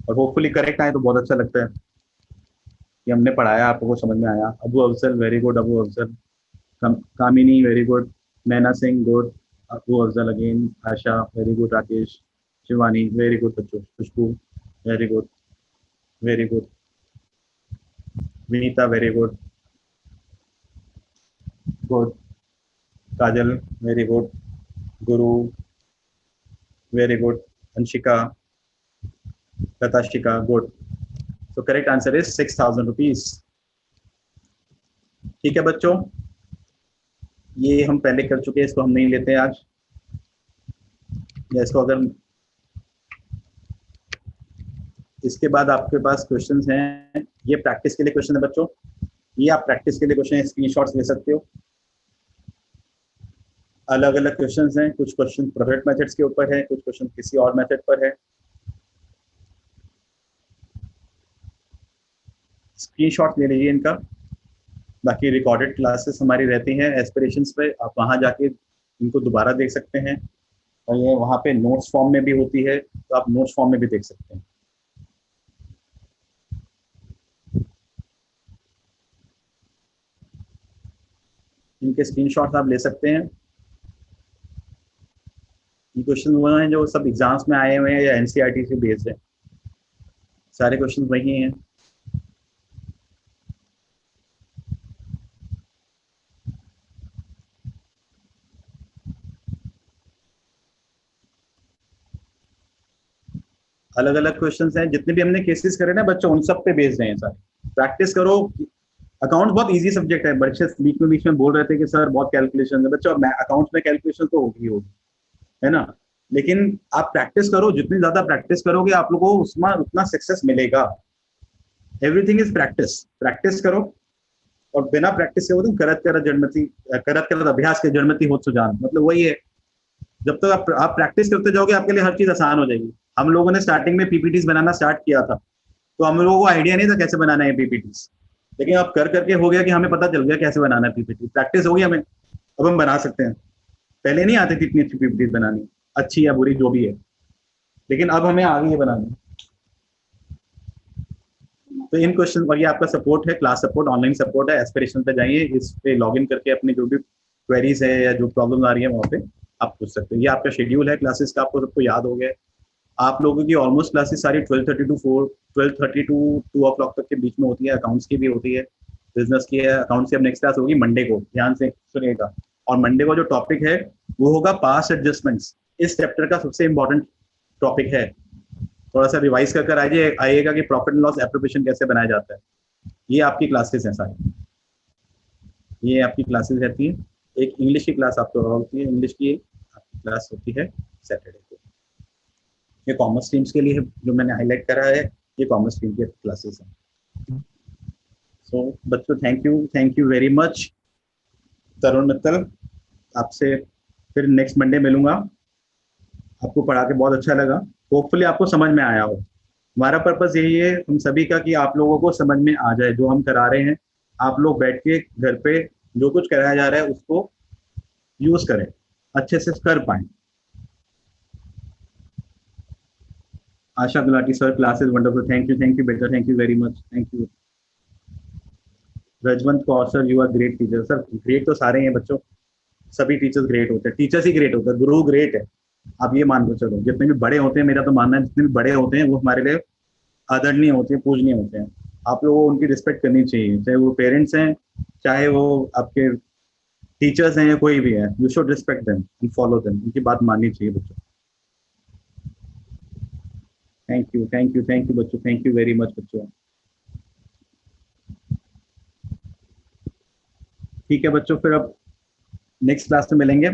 और होपफुली करेक्ट आए तो बहुत अच्छा लगता है कि हमने पढ़ाया, आपको समझ में आया। Abu Afzal very good, Abu Afzal. Kamini very good, Naina Singh good, Abu Afzal again, Asha very good, Rakesh, Shivani very good बच्चों, Khushboo very good, very good, Vinita very good, good, Kajal very good, Guru very good, Anshika, Latashika good. तो करेक्ट आंसर इज 6,000 रुपीज। ठीक है बच्चों, ये हम पहले कर चुके हैं, इसको हम नहीं लेते आज। या इसको अगर इसके बाद आपके पास क्वेश्चंस हैं, ये प्रैक्टिस के लिए क्वेश्चन है बच्चों। ये आप प्रैक्टिस के लिए क्वेश्चन स्क्रीनशॉट्स ले सकते हो। अलग अलग क्वेश्चंस हैं, कुछ क्वेश्चन प्रोडक्ट मेथड्स के ऊपर है, कुछ क्वेश्चन किसी और मेथड पर है। स्क्रीनशॉट ले लीजिए इनका। बाकी रिकॉर्डेड क्लासेस हमारी रहती हैं एस्पिरेशंस पे, आप वहां जाके इनको दोबारा देख सकते हैं। और ये वहां पे नोट्स फॉर्म में भी होती है, तो आप नोट्स फॉर्म में भी देख सकते हैं। इनके स्क्रीनशॉट्स आप ले सकते हैं। ये क्वेश्चन वो हैं जो सब एग्जाम्स में आए हुए हैं या एनसीईआरटी से बेस्ड है। सारे क्वेश्चन वही हैं। अलग अलग क्वेश्चंस हैं, जितने भी हमने केसेस करे ना बच्चों, उन सब पे बेस्ड हैं सारे। प्रैक्टिस करो। अकाउंट बहुत इजी सब्जेक्ट है। बच्चे बीच में बोल रहे थे कि सर बहुत कैलकुलेशन है। बच्चों अकाउंट्स में कैलकुलेशन तो होगी होगी, है ना। लेकिन आप प्रैक्टिस करो, जितनी ज्यादा प्रैक्टिस करोगे आप लोगों को उसमें उतना सक्सेस मिलेगा। Everything is practice. प्रैक्टिस करो, और बिना प्रैक्टिस के तुम करत करत अभ्यास के जड़मति हो सुजान, मतलब वही है। जब तक आप प्रैक्टिस करते जाओगे आपके लिए हर चीज आसान हो जाएगी। हम लोगों ने स्टार्टिंग में पीपीटीज बनाना स्टार्ट किया था, तो हम लोगों को आइडिया नहीं था कैसे बनाना है पीपीटीज। लेकिन अब कर करके हो गया कि हमें पता चल गया कैसे बनाना है पीपीटी। प्रैक्टिस हो गई हमें, अब हम बना सकते हैं। पहले नहीं आती थी इतनी अच्छी पीपीटीज बनानी, अच्छी या बुरी जो भी है, लेकिन अब हमें आ गई है बनानी। तो इन क्वेश्चन, और ये आपका सपोर्ट है, क्लास सपोर्ट, ऑनलाइन सपोर्ट है। एस्पिरेशन पे जाइए, इस पे लॉग इन करके अपनी जो भी क्वेरीज है या जो प्रॉब्लम आ रही है वहाँ पे आप पूछ सकते हैं। ये आपका शेड्यूल है क्लासेस का, आपको सबको याद हो गया। आप लोगों की ऑलमोस्ट क्लासेस सारी 12:30 टू 2 o'clock तक के बीच में होती है। अकाउंट्स की भी होती है, बिजनेस की है। अकाउंट्स की अब नेक्स्ट क्लास होगी मंडे को, ध्यान से सुनिएगा। और मंडे को जो टॉपिक है वो होगा पास्ट एडजस्टमेंट्स। इस चैप्टर का सबसे इंपॉर्टेंट टॉपिक है। थोड़ा सा रिवाइज कर आइएगा कि प्रॉफिट एंड लॉस एप्रोप्रिएशन कैसे बनाया जाता है। ये आपकी क्लासेस हैं सारी, ये आपकी क्लासेस रहती है। एक इंग्लिश की क्लास आपको होती है, इंग्लिश की आपकी क्लास होती है सैटरडे को। ये कॉमर्स स्ट्रीम्स के लिए है, जो मैंने हाईलाइट करा है ये कॉमर्स स्ट्रीम की क्लासेस हैं। सो बच्चों, थैंक यू वेरी मच। तरुण मित्तल, आपसे फिर नेक्स्ट मंडे मिलूंगा। आपको पढ़ा के बहुत अच्छा लगा, होपफुली आपको समझ में आया हो। हमारा पर्पस यही है हम सभी का कि आप लोगों को समझ में आ जाए जो हम करा रहे हैं। आप लोग बैठ के घर पे जो कुछ कराया जा रहा है उसको यूज करें, अच्छे से कर पाए। Asha Gulati sir, class is wonderful. Thank you बेटा, thank you very much, thank you. Rajwant Kaur sir, you are great teacher. Sir great तो सारे हैं बच्चों, सभी टीचर्स ग्रेट होते हैं, टीचर्स ही ग्रेट होते हैं, गुरु ग्रेट है। आप ये मान के चलो, जितने भी बड़े होते हैं, मेरा तो मानना है जितने भी बड़े होते हैं वो हमारे लिए आदरणीय होते हैं, पूजनीय होते हैं। आप लोगों को उनकी रिस्पेक्ट करनी चाहिए, चाहे वो पेरेंट्स हैं, चाहे वो आपके टीचर्स हैं, या कोई भी है। You should respect them and follow them, उनकी बात माननी चाहिए बच्चों। थैंक यू बच्चों, थैंक यू वेरी मच बच्चों। ठीक है बच्चों, फिर अब नेक्स्ट क्लास में मिलेंगे।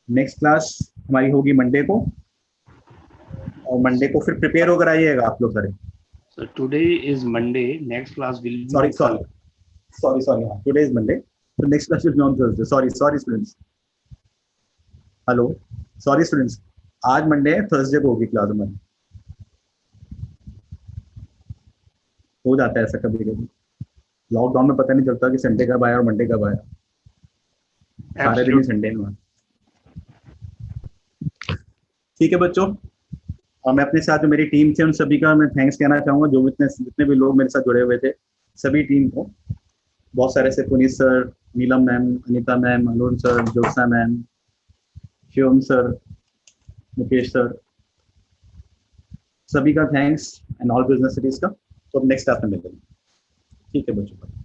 नेक्स्ट क्लास हमारी होगी मंडे को, और मंडे को फिर प्रिपेयर होकर आइएगा आप लोग सारे। So today is Monday. Next class will be sorry today is Monday, तो next class will be on Thursday. Sorry students, hello, sorry students, आज मंडे है, थर्सडे को होगी क्लास हमारी। हो जाता है ऐसा कभी कभी, लॉकडाउन में पता नहीं चलता कि संडे कब आया और मंडे कब आया, सारे दिन ही संडे में। ठीक है बच्चों, और मैं अपने साथ जो मेरी टीम थी उन सभी का मैं थैंक्स कहना चाहूंगा, जो जितने भी लोग मेरे साथ जुड़े हुए थे, सभी टीम को। बहुत सारे से Puneet sir, Neelam ma'am, Anita ma'am, Arun sir, Jyotsna ma'am, Shivam sir, Mukesh sir, सभी का thanks and all business cities का। तो अब नेक्स्ट क्लास में मिलेंगे। ठीक है बच्चों।